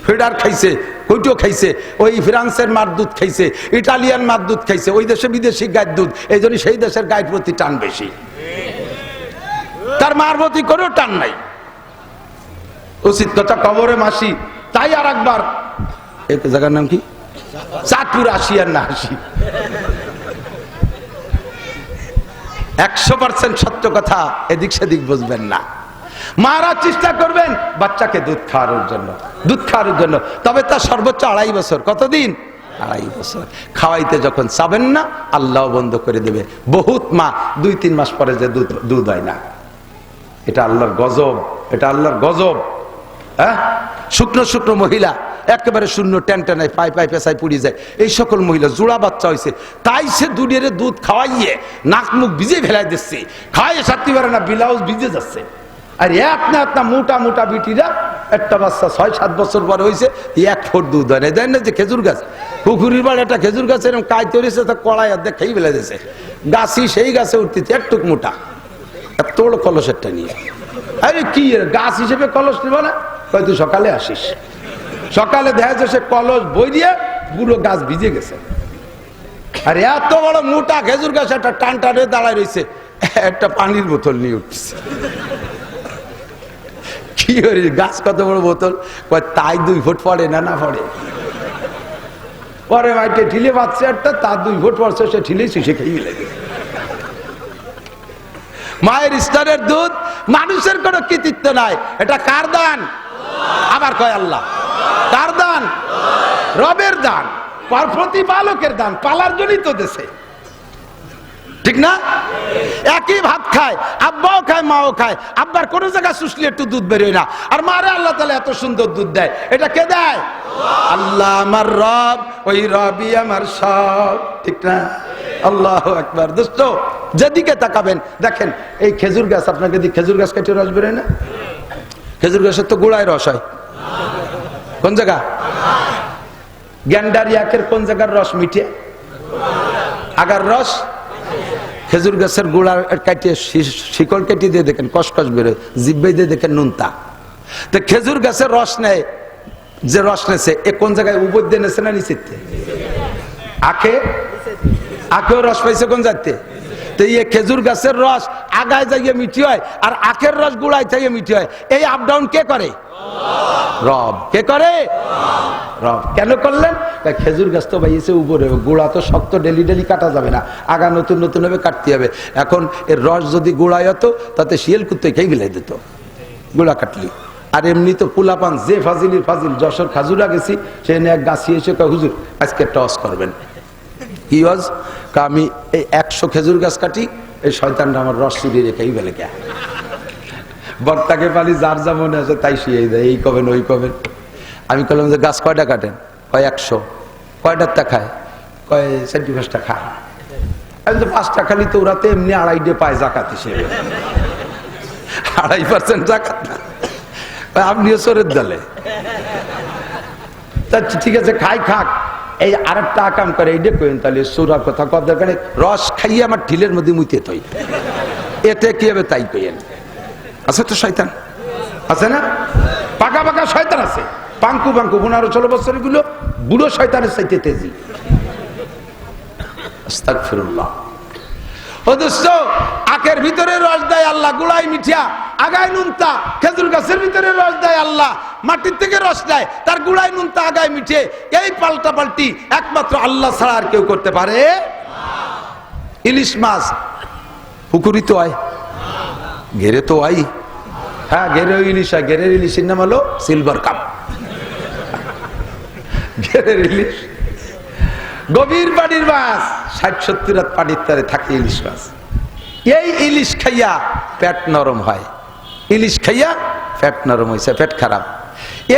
ফেডার খাইছে, কইটো খাইছে, ওই ফ্রান্সের মার দুধ খাইছে, ইটালিয়ান মার দুধ খাইছে, ওই দেশে বিদেশি গায়ের দুধ, এই জন্য সেই দেশের গায়ের প্রতি টান বেশি, তার মার প্রতি কোনো টান নাই। উচিত কথা কবরে মাসি। তাই আর একবার এই জায়গার নাম কি, চাঁদপুর আসি আর না আসি, 100% সত্য কথা, এদিক সেদিক বুঝবেন না। মারা চেষ্টা করবেন বাচ্চাকে দুধ খাওয়ানোর জন্য, দুধ খাওয়ানোর জন্য, তবে তার সর্বোচ্চ 2.5 বছর। কতদিন? 2.5 বছর। খাওয়াইতে যখন চাবেন না, আল্লাহ বন্ধ করে দেবে। বহুত মা 2-3 মাস পরে যে দুধ হয় না, এটা আল্লাহর গজব, এটা আল্লাহর গজব। হ্যাঁ, শুকনো শুকনো মহিলা, একেবারে শূন্য, টেনটেনায় পাই পাই পেশায় পুড়িয়ে যায়, এই সকল মহিলা জোড়া বাচ্চা হয়েছে, তাই সে দুনিয়ার দুধ খাওয়াইয়ে নাক মুখ ভিজে ফেলাই দিচ্ছে, খাওয়াইয়ে সারতে পারে না, ব্লাউজ ভিজে যাচ্ছে। আর আপনার মোটা মোটা বিটিরা একটা বাচ্চা 6-7 বছর পরে হয়েছে, 1 ফুট দুধ হয় না। দেন না যে খেজুর গাছ, পুকুরির বাড়ি একটা খেজুর গাছ এরকম কাজ তৈরিছে, তা কড়াই অর্ধেক খেয়ে ফেলে দিয়েছে, গাছই সেই গাছে উঠতে একটুক মোটা, এত বড় কলসেরটা নিয়ে। আরে কি গাছ হিসেবে কলস নেবা না, হয়তো সকালে আসিস, সকালে দেখা যাচ্ছে সে কলস বই দিয়ে পুরো গাছ ভিজে গেছে। আর এত বড় মোটা খেজুর গাছ একটা টান টানে দাঁড়ায় রয়েছে, একটা পানির বোতল নিয়ে উঠছে। কি গাছ কত বড় বোতল, তাই 2 ফুট পড়ে না, না পড়ে পরে মাইকে ঠিলে পাচ্ছে একটা, তার 2 ফুট পড়ছে, সে ঠিলেই শিশে খেয়ে লাগে। মায়ের স্তনের দুধ, মানুষের কোনো কৃতিত্ব নাই, এটা কার দান? আবার কয় আল্লাহ। কার দান? রবের দান, প্রতিপালকের দান, পালার জন্যই তো দেশে, ঠিক না? একই ভাত খায়, আব্বাও খায়, মাও খায়, আব্বার কোন জায়গায় শুষলে একটু দুধ বেরোয় না, আর মারে আল্লাহ তাআলা এত সুন্দর দুধ দেয়, এটা কে দেয়? আল্লাহ আমার রব, ওই রবই আমার সব, ঠিক না? আল্লাহু আকবার। দোস্ত, যেদিকে তাকাবেন দেখেন এই খেজুর গাছ, আপনাকে দি খেজুর গাছ কেটে রস বেরোয় না? খেজুর গাছের তো গোড়ায় রস হয়, কোন জায়গা? গ্যান্ডারিয়াকের কোন জায়গার রস মিঠে? আগার রস। খেজুর গাছের গোড়ার কাটিয়ে শিকড় কেটে দিয়ে দেখেন কসকস বেরোয়, জিব্বাই দিয়ে দেখেন নুনতা। তো খেজুর গাছের রস নেয়, যে রস নেছে এ কোন জায়গায়? উপর দিয়ে নেছে না নিচে? আখে, আখেও রস পাইছে কোন জায়গাতে? তো এই খেজুর গাছের রস আগায় যাইয়ে মিঠি হয়, আর আখের রস গুড়ায় যাইয়ে মিঠি হয়। এই আপ ডাউন কে করে? রব। কে করে? রব। কেন করলেন? খেজুর গাছ তো বাইয়েছে উপরে, গোড়া তো শক্ত, ডেলি ডেলি কাটা যাবে না, আগা নতুন নতুন ভাবে কাটতে হবে। এখন এর রস যদি গোড়ায় হতো, তাতে শিয়াল কুত্তে খেয়ে ফেলে দিত গোড়া কাটলি। আর এমনি তো পোলাপান যে ফাজিলির ফাজিল, যশোর খাজুরা গেছি, সে এক গাছি এসে কয় হুজুর আজকে টস করবেন। কি হজ? আমি এই 100 খেজুর গাছ কাটি, এই শয়তানটা আমার রস চুরিয়ে রেখেই ফেলে। কে বক্তাকে পালি যার যা মনে আছে তাই শিয়ে দেয়, এই কবেন ওই কবেন। আমি বললাম যে গাছ কয়টা কাটেন? কয় 100। কয়টারটা খায়? কয় 4-5টা খায়। আমি তো 5টা খালি, তো ওরা তো এমনি 2.5 পায় জাকাত হিসেবে, 2.5% জাকাত না, আপনিও চোরের দলে। ঠিক আছে, খাই খাক। এই আরেকটা আকাম করে, এইটা কেন তাহলে সুরার কথা কব দরকার, রস খাইয়ে আমার ঢিলের মধ্যে মুইতে থই, এতে কি হবে তাই কইেন। আছে তো শয়তান, আছে না? পাকা পাকা শয়তান আছে, পাঙ্কু পাঙ্কু 15-16 বছরের গুলো বুড়ো শয়তানের চাইতে তেজি। আস্তাগফিরুল্লাহ। ও দোস্ত, আখের ভিতরে রস দেয় আল্লাহ, গুড়াই মিঠিয়া, আগায় নুনতা। খেজুর গাছের ভিতরে রস দেয় আল্লাহ, মাটির থেকে রস দেয়, তার গুড়াই নুনতা, আগায় মিঠে। এই পাল্টা পাল্টি একমাত্র আল্লাহ ছাড়া আর কেউ করতে পারে? ইলিশ মাছ পুকুরি তো আয়, ঘেরে তো আই। হ্যাঁ, ঘেরেও ইলিশ হয়। ঘেরের ইলিশের নাম হলো সিলভার কাপ। ঘেরের ইলিশ গভীর পানির মাছ, 60-70 রাত পানির তারে থাকে ইলিশ মাছ। এই ইলিশ খাইয়া পেট নরম হয়, ইলিশ খাইয়া পেট নরম হয়েছে, পেট খারাপ।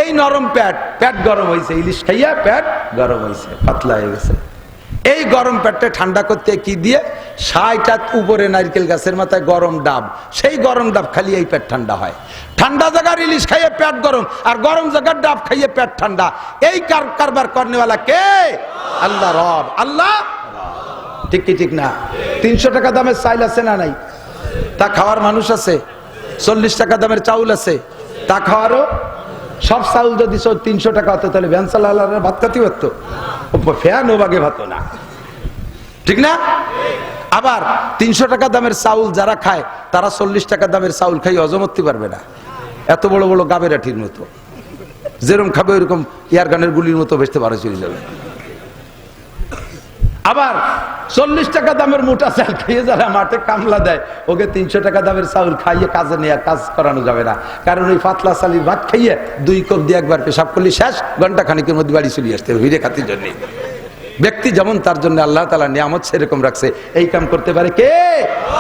এই নরম পেট, পেট গরম হয়েছে, ইলিশ খাইয়া পেট গরম হয়েছে, পাতলা হয়ে গেছে। এই গরম পেটটা ঠান্ডা করতে কি দিয়ে? 60 উপরে নারকেল গাছের মাথায় গরম ডাব, সেই গরম ডাব খালি এই পেট ঠান্ডা হয়। ঠান্ডা জায়গার ইলিশ খাইয়ে পেট গরম, আর গরম জায়গার ডাব খাইয়ে পেট ঠান্ডা। এই কারবার করনেওয়ালা কে? আল্লাহ রব। আল্লাহ ঠিক কি ঠিক না? 300 টাকা দামের চাইল আছে না নাই? তা খাওয়ার মানুষ আছে। 40 টাকা দামের চাউল আছে, তা খাওয়ারও। সব চাউল যদি 300 টাকা হতো তাহলে ভ্যান চালালার ভাত খাতে পারতো, ফ্যান ও বাগে ভাত না, ঠিক না? আবার 300 টাকা দামের চাউল যারা খায় তারা 40 টাকা দামের চাউল খাই হজম করতে পারবে না, এত বড় বড় গাবেরাটির মতো, যেরকম খাবে ওইরকম এয়ার গানের গুলির মতো বেচতে পারে চলে যাবে। আবার 40 টাকা দামের মোটা চাল খাইয়ে যারা মাঠে কামলা দেয়, ওকে 300 টাকা দামের চাউল খাইয়ে কাজে নিয়ে কাজ করানো যাবে না, কারণ ওই পাতলা চালির ভাত খাইয়ে 2 কোপ দিয়ে একবার পেশাব করলে শেষ, ঘন্টা খানিকের মধ্যে বাড়ি চলে আসতে হবে ভিড়ে খাতির জন্য। ব্যক্তি যেমন তার জন্য আল্লাহ তাআলা নিয়ামত সেরকম রাখছে। এই কাম করতে পারে কে?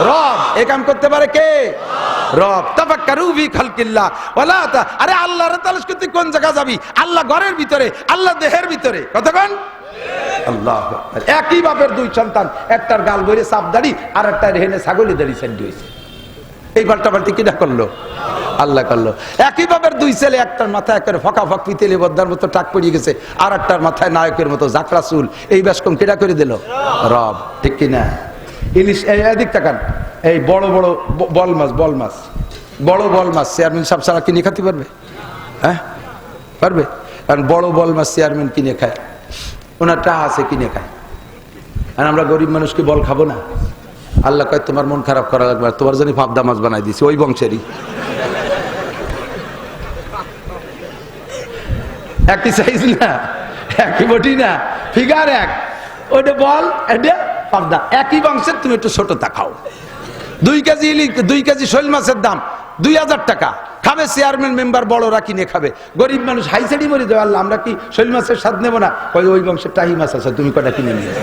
রব। এই কাম করতে পারে কে? রব। তাফাক্কারু ফি খালকিল্লাহ ওয়ালা আরে আল্লাহর তালাশ করতে কোন জায়গা যাবি? আল্লাহ ঘরের ভিতরে, আল্লাহ দেহের ভিতরে। কতক্ষণ? আল্লাহ। একই বাপের 2 সন্তান, একটার গাল বইরে সাপ দাড়ি আর একটার হেনে ছাগলি দাড়ি সেন্ড হয়েছে। এই পাল্টাপাল্টি কিনা করলো? আল্লাহ করলো। একই বাপের 2 ছেলে, একটার মাথায় একের ফকা ফক পিতেলে বদ্দার মতো টাক পড়িয়ে গেছে, আর একটার মাথায় নায়কের মতো জাকরা চুল। এই ব্যাসকম কেটা করে দিল? রব। ঠিক কিনা? ইলিশ এদিক তাকান, এই বড় বড় বল মাছ, বড় বল মাছ চেয়ারম্যান সাহেব ছাড়া কিনে খাতে পারবে? হ্যাঁ পারবে? কারণ বড় বল মাছ চেয়ারম্যান কিনে খায়, ওনার টাকা আছে কিনে খায়, আর আমরা গরিব মানুষকে বল খাবো না। আল্লাহ কয় তোমার মন খারাপ করা লাগবে, তোমার জন্য পাবদা মাছ বানাই দিছি, ওই বংশেরই। একই সাইজ না, একই বটি না, ফিগার এক, ওইটা বল, এটা পাবদা, একই বংশের, তুমি একটু ছোটটা খাও। 2 কেজি শৈল মাছের দাম 2000 টাকা, খাবে চেয়ারম্যান মেম্বার বড়রা কিনে খাবে, গরিব মানুষ হাইসাড়ি মরে দেবে। আল্লাহ আমরা কি শৈল মাছের স্বাদ নেবো না? ওই বংশের টাহি মাছ আছে, তুমি কটা কিনে নিয়ে।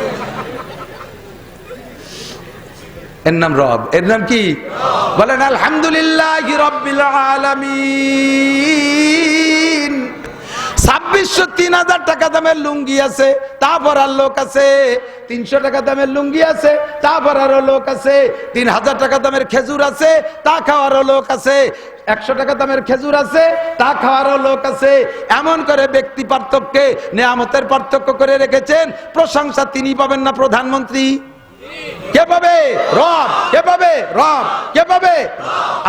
এর নাম রব। এর নাম কি? বলেন আলহামদুলিল্লাহি রাব্বিল আলামিন। 2600-3000 টাকা দামের লুঙ্গি আছে, তারপর আর লোক আছে। 300 টাকা দামের লুঙ্গি আছে, তারপর আরো লোক আছে। 3000 টাকা দামের খেজুর আছে, তা খাওয়ারও লোক আছে। 100 টাকা দামের খেজুর আছে, তা খাওয়ারও লোক আছে। এমন করে ব্যক্তি পার্থক্যে নিয়ামতের পার্থক্য করে রেখেছেন। প্রশংসা তিনি পাবেন না প্রধানমন্ত্রী? কে পাবে? রব। কে পাবে? রব। কে পাবে?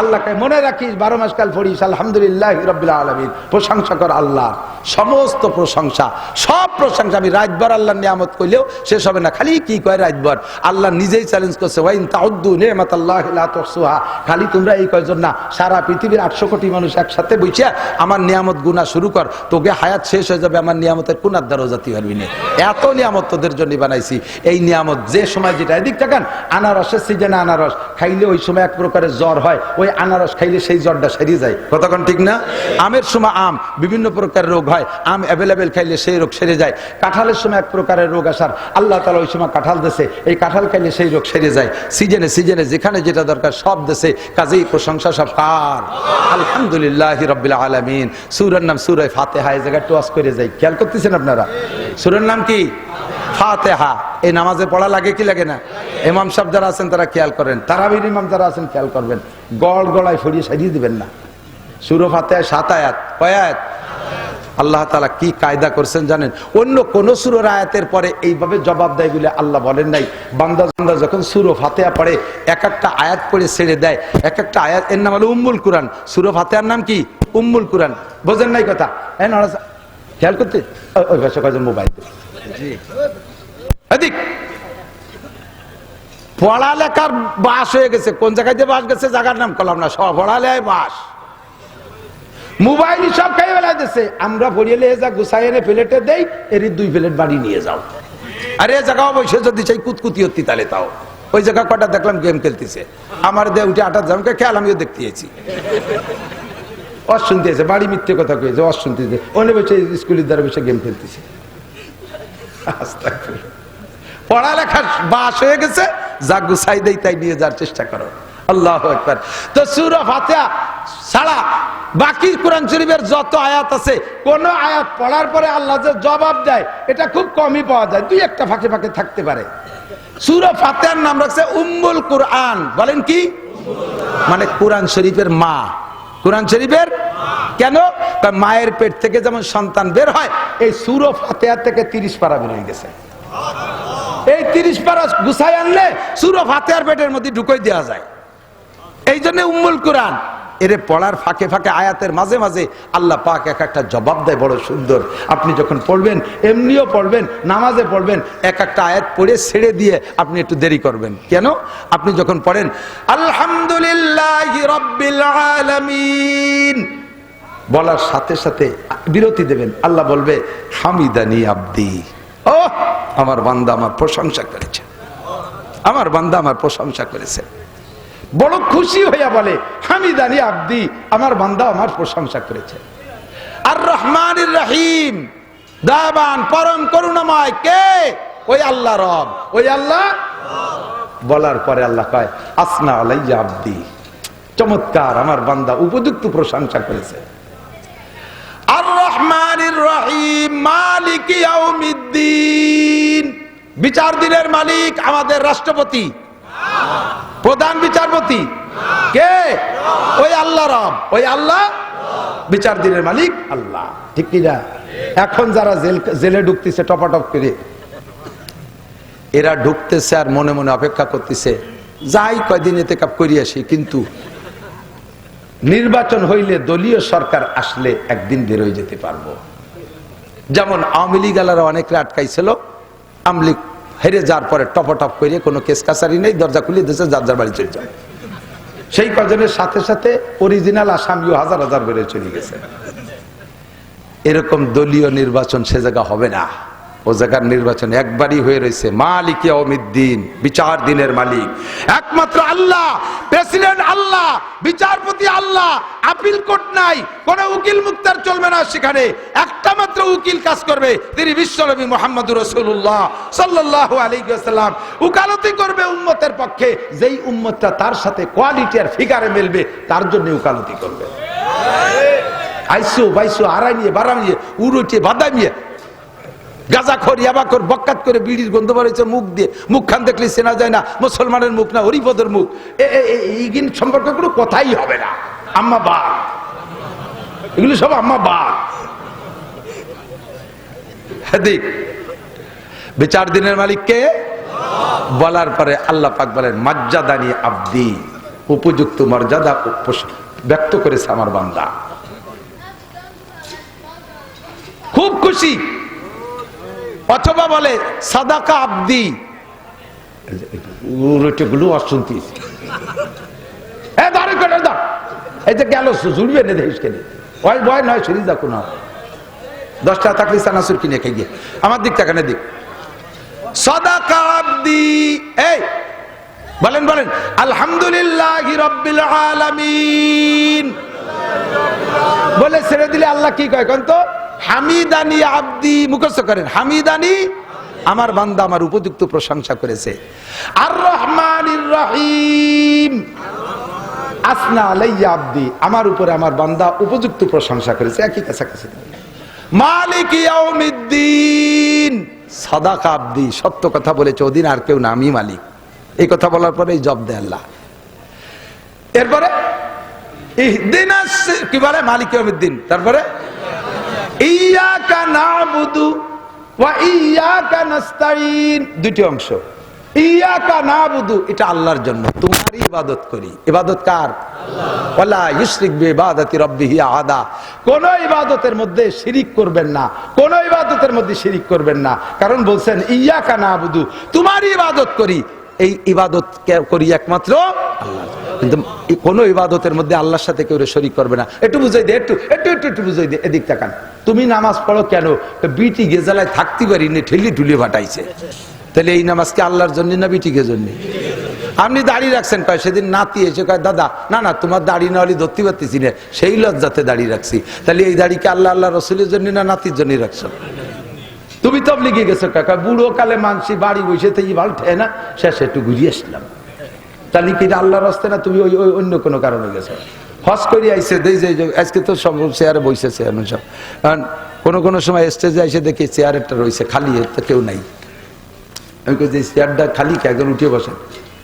আল্লাহকে মনে রাখিস, 12 মাস কাল পড়িস আলহামদুলিল্লাহি রাব্বিল আলামিন। প্রশংসা কর আল্লাহ, সমস্ত প্রশংসা, সব প্রশংসা। আমি রাতভর আল্লাহর নিয়ামত কইলেও শেষ হবে না। খালি কি কয় রাতভর? আল্লাহ নিজেই চ্যালেঞ্জ করছে, ওয়াইন তাউদ্দু নি'মাতাল্লাহি লা তুহসুহা। খালি তোমরা এই কয়জন না, সারা পৃথিবীর 800 কোটি মানুষ একসাথে বইছা আমার নিয়ামত গুনাহ শুরু কর, তোকে হায়াত শেষ হয়ে যাবে, আমার নিয়ামতের কোন আদ্দারও জাতি পারবি না। এত নিয়ামত তোদের জন্য বানাইছি। এই নিয়ামত যে সময় যেটা, এদিক তাকান, আনারসের সিজনে আনারস খাইলে ওই সময় এক প্রকারের জ্বর হয়, ওই আনারস খাইলে সেই জ্বরটা সেরে যায়। কতক্ষণ ঠিক না? আমের সময় আম, বিভিন্ন প্রকারের রোগ হয়, আম অ্যাভেলেবেল খাইলে সেই রোগ সেরে যায়। কাঁঠালের সময় এক প্রকারের রোগ আসার, আল্লাহ তাআলা ওই সময় কাঁঠাল দেশে, এই কাঁঠাল খাইলে সেই রোগ সেরে যায়। সিজনে সিজনে যেখানে যেটা দরকার সব দেশে। কাজেই প্রশংসা সব কার? আলহামদুলিল্লাহি রাব্বিল আলামিন। সূরার নাম সূরা ফাতিহা। এই জায়গায় টোয়াস করে যাই, খেয়াল করতেছেন আপনারা? সূরার নাম কি? ফাতিহা। এই নামাজে পড়া লাগে কি লাগে না? ইমাম সাহেব যারা আছেন তারা খেয়াল করেন, তারাবির ইমাম যারা আছেন খেয়াল করবেন, গড়ায় ফরিয়ে সাজিয়ে দিবেন না। সূরা ফাতিহা 7 আয়াত। কয় আয়াত? আল্লাহ তাআলা কি কায়দা করছেন জানেন? অন্য কোন সূরার আয়াতের পরে এইভাবে জবাব দেয় বলে আল্লাহ বলেন নাই। বান্দা যখন সূরা ফাতিহা পড়ে, এক একটা আয়াত পড়ে ছেড়ে দেয়, এক একটা আয়াত, এর নাম হলো উম্মুল কুরআন। সূরা ফাতিহার নাম কি? উম্মুল কুরআন। বোঝেন নাই কথা? খেয়াল করতে ওই ভাষা কয়জন মোবাইল এদিক পড়ালেখার বাস হয়ে গেছে। কোন জায়গায় যে বাস গেছে জায়গার নাম করলাম না, সব পড়ালেখায় বাস। মোবাইল সব খাই বেলা দিচ্ছে। আমরা পড়িয়ে যা গুছাই এনে প্লেটে দেই, এর 2 প্লেট বাড়ি নিয়ে যাও। আর এই জায়গা বসে যদি চাই কুতকুতি হতি তাহলে তাও। ওই জায়গা কটা দেখলাম গেম খেলতেছে, আমার দিয়ে উঠে 8 জামকে খেয়াল, আমিও দেখতে গেছি। অশুনতে আছে, বাড়ি মিথ্যে কথা কয়েছে, অশুনতে অনেক বসে স্কুলের দ্বারা বসে গেম খেলতেছে। পড়ালেখার বাস হয়ে গেছে, যা গুছাই দেই তাই নিয়ে যাওয়ার চেষ্টা করো। আল্লাহু আকবার। তো সূরা ফাতিহা ছাড়া বাকি কোরআন শরীফের যত আয়াত আছে, কোন আয়াত পড়ার পরে আল্লাহ যে জবাব দেয় এটা খুব কমই পাওয়া যায়, 2-1টা ফাঁকে ফাঁকে থাকতে পারে। সূরা ফাতিহার নাম রাখছে উম্মুল কুরআন। বলেন কি? মানে কোরআন শরীফের মা। কোরআন শরীফের কেন? মায়ের পেট থেকে যেমন সন্তান বের হয়, এই সূরা ফাতিহা থেকে 30 পারা বের হয়ে গেছে। এই 30 পারা গুছাই আনলে সূরা ফাতিহার পেটের মধ্যে ঢুকাই দেওয়া যায়। এই জন্য উম্মুল কোরআন এর পড়ার ফাঁকে ফাঁকে আয়াতের মাঝে মাঝে আল্লাহ পাক এক একটা জবাব দেয়, বড় সুন্দর। আপনি যখন পড়বেন, এমনিও পড়বেন, নামাজে পড়বেন, এক একটা আয়াত পড়ে ছেড়ে দিয়ে আপনি একটু দেরি করবেন। কেন? আপনি যখন পড়েন আলহামদুলিল্লাহি রাব্বিল আলামিন বলার সাথে সাথে বিরতি দেবেন, আল্লাহ বলবে হামিদানি আব্দি, ও আমার বান্দা আমার প্রশংসা করেছে, আমার বান্দা আমার প্রশংসা করেছে। বড় খুশি হইয়া বলে হামিদানি আব্দি, আমার বান্দা আমার প্রশংসা করেছে। আর রহমানির রহিম, দয়াবান পরম করুণাময় কে? ওই আল্লাহ রব, ওই আল্লাহ। বলার পরে আল্লাহ কয় আসনা আলাইয়া আব্দি, চমৎকার, আমার বান্দা উপযুক্ত প্রশংসা করেছে। আর রহমানির রহিম মালিক ইয়াউমিদ্দিন, বিচার দিনের মালিক আমাদের রাষ্ট্রপতি, প্রধান বিচারপতি কে? ওই আল্লাহ রব, ওই আল্লাহ বিচার দিনের মালিক আল্লাহ। ঠিক কিনা? এখন যারা জেলে ঢুকতেছে টপাটপ করে, এরা ঢুকতেছে আর মনে মনে অপেক্ষা করতেছে যাই কয়দিন এতে কাপ করি আসি, কিন্তু নির্বাচন হইলে দলীয় সরকার আসলে একদিন বেরোয় যেতে পারবো। যেমন আওয়ামী লীগ আলারা অনেকে আটকাইছিল, আওয়ামী লীগ হেরে যাওয়ার পরে টপটপ করে কোনো কেস কাছারি নেই, দরজা খুলে দিয়েছে, যার যার বাড়ি চলে যায়। সেই কজনের সাথে সাথে অরিজিনাল আসামিও হাজার হাজার বেড়ে চলে গেছে। এরকম দলীয় নির্বাচন সে জায়গা হবে না। ও জায়গার নির্বাচন একবারই হয়ে রয়েছে মালিক ইয়াউমিদ্দিন, বিচার দিনের মালিক একমাত্র আল্লাহ, প্রেসিডেন্ট আল্লাহ, বিচারপতি আল্লাহ, আপিল কোর্ট নাই, কোন উকিল মুক্তার চলবে না। সেখানে একটা মাত্র উকিল কাজ করবে, তিনি বিশ্বনবী মুহাম্মদুর রাসূলুল্লাহ সাল্লাল্লাহু আলাইহি ওয়াসাল্লাম। উকালতি করবে উম্মতের পক্ষে, যেই উম্মতটা তার সাথে কোয়ালিটি আর ফিগারে মিলবে তার জন্য উকালতি করবে। আইসো বাইসো আড়াইয়ে বাড়াইয়ে উড়োটিয়ে বাদামিয়ে গাঁজাখোর ইয়াবাখোর বক্কাত করে বিড়ির গন্ধ বেরোচ্ছে মুখ দিয়ে, মুখখান দেখলে চেনা যায় না মুসলমানের মুখ না হরিপদের মুখ। এইগিন সম্পর্কে কোনো কথাই হবে না। আম্মা বা, এগুলো সব আম্মা বা। দেখ বিচার দিনের মালিক কে? বলার পরে আল্লাহ পাক বলেন মর্যাদানি আব্দি, উপযুক্ত মর্যাদা ব্যক্ত করেছে আমার বান্দা, খুব খুশি। অথবা বলে সাদাকা আব্দি, গুলো অশুনতি এই যে গেল জুড়বে না দেখিস কেন ওই ভয় নয় শরীর দেখো না 10 টাকা থাকলে চানাচুর কিনে খেয়ে গিয়ে আমার দিক টাকা দিক সাদাকা আব্দি। এই বলেন বলেন আলহামদুলিল্লাহি রাব্বিল আলামিন বলে ছেড়ে দিলে আল্লাহ কি কয় কোন তো? হামিদানি আব্দি, মুখস্থ করেন হামিদানি, আমার বান্দা আমার উপযুক্ত প্রশংসা করেছে। আর রহমানির রহিম আসনা আলাইয়া আব্দি, আমার উপরে আমার বান্দা উপযুক্ত প্রশংসা করেছে, একই কাছাকাছি। মালিক ইয়াউমিদ্দিন, সাদাকা আব্দি, সত্য কথা বলেছে ওদিন আর কেউ না, আমি মালিক। এই কথা বলার পরে জব দেয় আল্লাহ। এরপরে ইহদিনাস কি বলে? মালিক ইয়াউমিদ্দিন। তারপরে ইয়াকা নাবুদু ওয়া ইয়াকা নাস্তাইন, দুটি অংশ। ইয়াকা নাবুদু এটা আল্লাহর জন্য, তোমারই ইবাদত করি। ইবাদত কার? আল্লাহ। ওয়ালা ইউশরিক বিইবাদাতি রাব্বিহি আহাদা, কোন ইবাদতের মধ্যে শিরিক করবেন না, কোন ইবাদতের মধ্যে শিরিক করবেন না। কারণ বলছেন ইয়াকা নাবুদু, তোমারই ইবাদত করি। এই ইবাদত করি একমাত্র আল্লাহ, কিন্তু কোন ইবাদতের মধ্যে আল্লাহর সাথে কেউ শরীক করবে না। একটু বুঝাই দে, একটু একটু একটু একটু বুঝাই দে। এদিক তাকান, তুমি নামাজ পড়ো কেন? বিটি গেজালায় থাকতে পারি না, ঠেলি ঠুলি ফাটাইছে। তাহলে এই নামাজ কি আল্লাহর জন্য না বিটিকে জন্য? আপনি দাড়ি রাখছেন, কয় সেদিন নাতি এসে কয় দাদা না না তোমার দাড়ি না হলে ধরতে পারতেছি না, সেই লজ্জাতে দাড়ি রাখছি। তাহলে এই দাড়িকে আল্লাহ আল্লাহ রসুলের জন্য না নাতির জন্য রাখছো? তুমি তবলিগে গেছো কাকা, বুড়ো কালে মানসি বাড়ি বসে থেকে ভালো ঠে না, শেষে একটু ঘুরিয়ে আসলাম। তাহলে কি আল্লাহর রাস্তা না? তুমি ওই অন্য কোনো কারণে গেছো। হজ করে আইসে আজকে তো সব চেয়ারে বসে চেয়ারম্যান সব, কারণ কোনো সময় স্টেজে আইসে দেখি চেয়ারটা রয়েছে খালি, তো কেউ নাই। আমি কই যে চেয়ারটা খালি, একজন উঠে বসেন,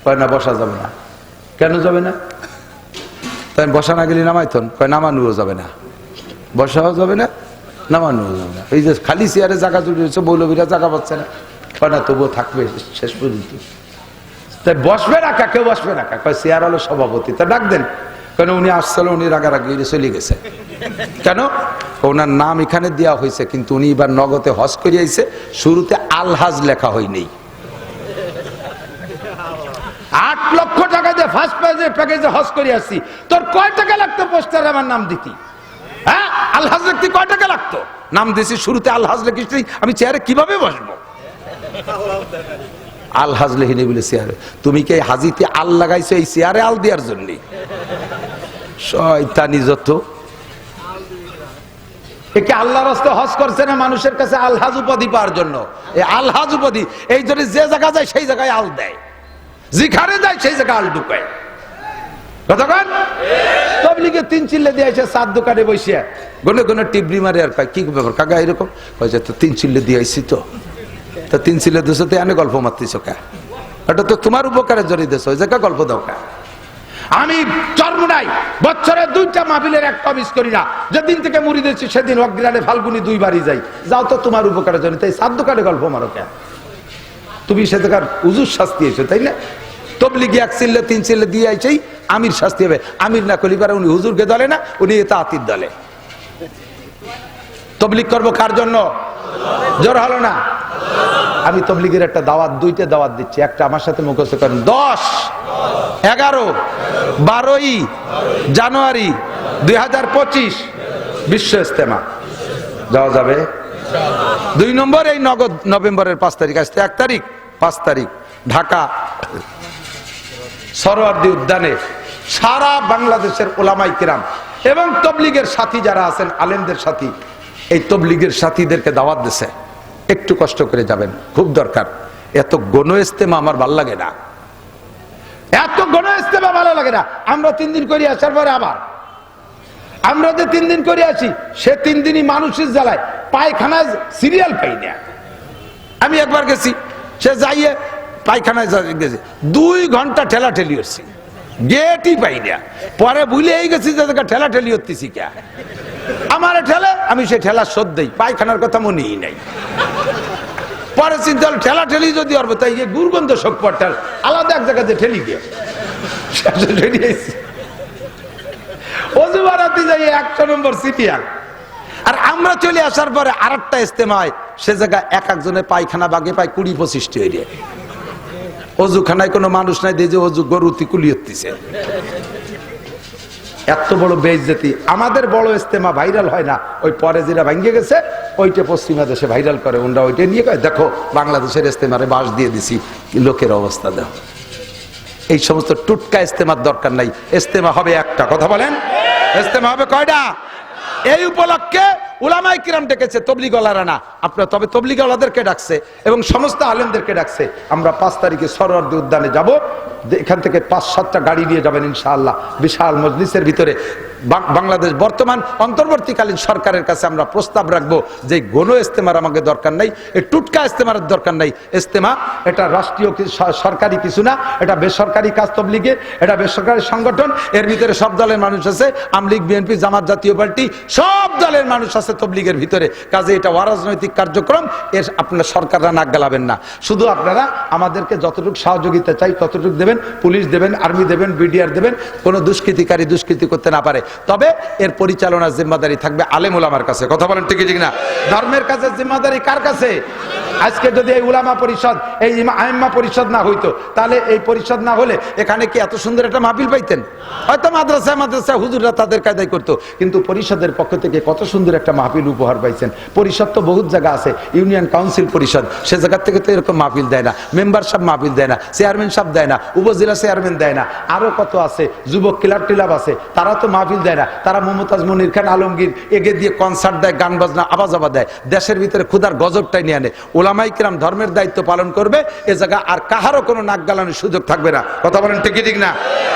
কয় না বসা যাবে না। কেন যাবে না? তাই বসা না গেলে নামাইতন, কয় নামানুও যাবে না, বসাও যাবে না, নামানুও যাবে না। এই যে খালি চেয়ারে জায়গা জুড়ে হচ্ছে, মৌলবীরা জায়গা পাচ্ছে না, না তবুও থাকবে শেষ পর্যন্ত। তাই বসবে না কা, কেউ বসবে না কা, কয় চেয়ার হলো সভাপতি, তা ডাক দেন। কেন উনি আসছিল, উনি রাগারাগি চলে গেছে। কেন? ওনার নাম এখানে দেওয়া হয়েছে, কিন্তু উনি এবার নগদে হজ করে আইছে, শুরুতে আলহাজ লেখা হয়নি। 8 লক্ষ টাকা দিয়ে ফার্স্ট প্যাকেজে হজ করে আসছি, তোর কয় টাকা লাগতো পোস্টারে আমার নাম দিতি? হ্যাঁ, আলহাজ লিখতে কয় টাকা লাগতো? নাম দিছি শুরুতে আলহাজ লিখিস, আমি চেয়ারে কিভাবে বসবো? আলহাজ লিখিনি বলে চেয়ারে। তুমি কি হাজিতে আল লাগাইছো এই চেয়ারে আল দেওয়ার জন্য? শয়তানি যত। একে আল্লাহর রাস্তে হজ করছে না মানুষের কাছে আলহাজ উপাধি পাওয়ার জন্য। এই আলহাজ উপাধি এই জন্য যে জায়গা যায় সেই জায়গায় আল দেয়, যেখানে যায় সেই জায়গায় আল ঢুকায়। কতক্ষণ তবলিগে 3 চিল্লে দিয়েছে 4 দোকানে বসে গনে গনে টিবরি মারে আর কয় কি ব্যাপার কাকা এরকম? কয়েছে তো 3 চিল্লে দিয়েছি, তো 3 চিল্লে দিয়েছো তো এনে গল্প মারতেছো কা? এটা তো তোমার উপকারে জড়িয়ে দিয়েছো, ওই জায়গায় গল্প দাও কা? আমি চরমুনাই বছরে 2টা মাহফিলের একটা মিস করি না। যেদিন থেকে মুড়ি দিয়েছি সেদিন অগ্রাণে ফাল্গুনি 2 বারই যাই। যাও তো তোমার উপকারে জড়িত, এই 4 দোকানে গল্প মারো কে? তুমি সেটাকার হুজুর শাস্তি এসো, তাই না? তবলিগি 1 চিল্লে 3 চিল্লে দিয়ে আইছেই আমির শাস্তি হবে। আমির না কলিবার উনি হুজুরকে দলে না, উনি এটা আতির দলে। তবলিগ করবো কার জন্য? জোর হলো না? আমি তবলিগের একটা দাওয়াত, 2টা দাওয়াত দিচ্ছি। একটা আমার সাথে মুখস্থ করেন, 10, 11, 12 জানুয়ারি 2025 বিশ্ব ইস্তেমা। যাওয়া যাবে? 2 নম্বর এই নভেম্বরের 5 তারিখ, আসতে 1 তারিখ 5 তারিখ ঢাকা সরোয়ার্দী উদ্যানে সারা বাংলাদেশের ওলামাই কিরাম এবং তবলিগের সাথী যারা আছেন, আলেমদের সাথী, এই তবলিগের সাথীদেরকে দাওয়াত দিছে। একটু কষ্ট করে যাবেন, খুব দরকার। এত গণ ইস্তেমা আমার ভালো লাগে না, এত গণ ইস্তেমা ভালো লাগে না। আমরা 3 দিন করে আসার পরে আবার আমরা যে 3 দিন করে আসি, সে 3 দিনই মানুষের জ্বালায় পায়খানায় সিরিয়াল পাই না। আমি একবার গেছি, সে যাইয়ে পায়খানায় গেছে, 2 ঘন্টা ঠেলা ঠেলি হচ্ছি, গেটই পাই না। পরে ভুলেই গেছি যে ঠেলা ঠেলি হচ্ছি কে আমার ঠেলে, আমি সেই ঠেলা শোধ দেই, পায়খানার কথা মনেই নাই। পরে চিন্তা হল ঠেলা ঠেলি যদি অর্ব তাই দুর্গন্ধ শোক পড়তে আলাদা এক জায়গাতে ঠেলি গিয়ে অজু বাড়াতে যাই 100 নম্বর সিরিয়াল। আর আমরা চলে আসার পরে আরেকটা ইস্তেমায়, সে জায়গায় এক একজনের পায়খানা বাগে পায় 20-25টি এরিয়া। অজুখানায় কোনো মানুষ নাই, দিয়ে যে অজু গরুতি কুলিয়ে। এত বড় বেইজ্জতি। আমাদের বড় ইস্তেমা ভাইরাল হয় না, ওই পরে যেটা ভাঙ্গে গেছে ওইটা পশ্চিমা দেশে ভাইরাল করে, ওনরা ওইটা নিয়ে কয় দেখো বাংলাদেশের ইস্তেমারে বাস দিয়ে দিছি, লোকের অবস্থা দেখো। এই সমস্ত টুটকা ইস্তেমার দরকার নাই। ইস্তেমা হবে একটা, কথা বলেন, ইস্তেমা হবে কয়টা? এই উপলক্ষে উলামায়ে কিরাম ডেকেছে, তবলিগওয়ালারা না আপনারা, তবে তবলিগওয়ালাদেরকে ডাকছে এবং সমস্ত আলেমদেরকে ডাকছে। আমরা 5 তারিখে সরোয়ার্দী উদ্যানে যাব। এখান থেকে 5-7টা গাড়ি নিয়ে যাবেন ইনশাআল্লাহ। বিশাল মজলিসের ভিতরে বাংলাদেশ বর্তমান অন্তর্বর্তীকালীন সরকারের কাছে আমরা প্রস্তাব রাখবো যে গণ ইস্তেমার আমাকে দরকার নাই, এই টুটকা ইস্তেমার দরকার নাই। ইস্তেমা এটা রাষ্ট্রীয় সরকারি কিছু না, এটা বেসরকারি কাজ। তবলিগের এটা বেসরকারি সংগঠন, এর ভিতরে সব দলের মানুষ আছে, আমলিগ, বিএনপি, জামাত, জাতীয় পার্টি, সব দলের মানুষ আছে তবলিগের ভিতরে। কাজে এটা অরাজনৈতিক কার্যক্রম, এর আপনারা সরকাররা নাক গালাবেন না। শুধু আপনারা আমাদেরকে যতটুকু সহযোগিতা চাই ততটুকু দেবেন, পুলিশ দেবেন, আর্মি দেবেন, বিডিআর দেবেন, কোনো দুষ্কৃতিকারী দুষ্কৃতি করতে না পারে। তবে এর পরিচালনার জিম্মাদারি থাকবে আলেম ওলামার কাছে, কথা বলেন ঠিক ঠিক না? ধর্মের কাছে জিম্মাদারি কার কাছে? আজকে যদি এই উলামা পরিষদ, এই আইম্মা পরিষদ না হইতো, তাহলে এই পরিষদ না হলে এখানে কি এত সুন্দর একটা মাহফিল পাইতেন? হয়তো মাদ্রাসায় হুজুররা তাদের কায়দায় করতো, কিন্তু পরিষদের পক্ষ থেকে কত সুন্দর একটা মাহফিল উপহার পাইছেন। পরিষদ তো বহুত জায়গা আছে, ইউনিয়ন কাউন্সিল পরিষদ, সে জায়গার থেকে তো এরকম মাহফিল দেয় না, মেম্বার সাহেব মাহফিল দেয় না, চেয়ারম্যান সাহেব দেয় না, উপজেলা চেয়ারম্যান দেয় না, আরো কত আছে, যুবক ক্লাব টিলাব আছে, তারা তো মাহফিল দেয় না। তারা মমতাজ মনির খান আলমগীর এগে দিয়ে কনসার্ট দেয়, গান বাজনা আওয়াজ দেয়, দেশের ভিতরে ক্ষুধার গজবটাই নিয়ে আনে। ওলামায়ে কিরাম ধর্মের দায়িত্ব পালন করবে, এ জায়গা আর কাহারও কোনো নাক গালানোর সুযোগ থাকবে না, কথা বলেন ঠিক ঠিক না?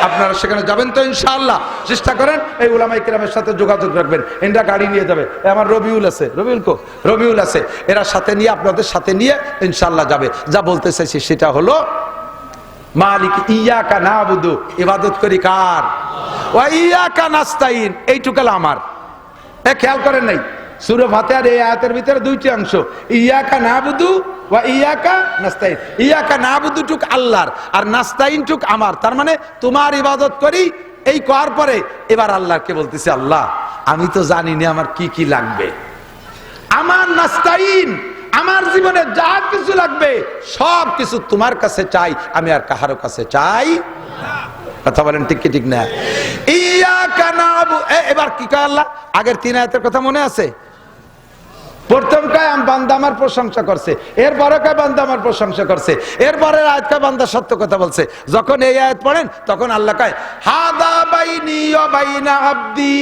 আপনারা সেখানে যাবেন তো ইনশাআল্লাহ? চেষ্টা করেন এই ওলামায়ে কিরামের সাথে যোগাযোগ রাখবেন। এরা গাড়ি নিয়ে যাবে, আমার রবিউল আছে, রবিউল আছে, এরা সাথে নিয়ে আপনাদের সাথে নিয়ে ইনশাআল্লাহ যাবে। যা বলতে চাইছি সেটা হলো মালিক ইয়াকা নাবুদু, ইবাদত করি কার? ওয়া ইয়াকা নাস্তাইন, এইটুকাল আমার। খেয়াল করেন নাই, সূরা ফাতিহার এই আয়াতের ভিতরে দুইটি অংশ, ইয়াকা নাবুদু ওয়া ইয়াকা নাস্তাইন। ইয়াকা নাবুদু টুক আল্লাহর আর নাস্তাইন টুক আমার, তার মানে তোমার ইবাদত করি। এই করার পরে এবার আল্লাহকে বলতেছে, আল্লাহ আমি তো জানি না আমার কি কি লাগবে, আমার নাস্তাইন আমার জীবনে যা কিছু লাগবে সব কিছু তোমার কাছে চাই, আমি আর কাহারো কাছে চাই না। কথা বলেন ঠিক কি ঠিক না? ইয়াকা নাবুদু, এবার কি কয় আল্লাহ? আগের 3 আয়াতের কথা মনে আছে? প্রথম কয় বান্দা আমার প্রশংসা করছে, এরপরে কয় বান্দা আমার প্রশংসা করছে, এরপরে আয়াত কয় বান্দা সত্য কথা বলছে। যখন এই আয়াত পড়েন তখন আল্লাহ কয় হাদা বাইনি ওয়া বাইনা আবদি।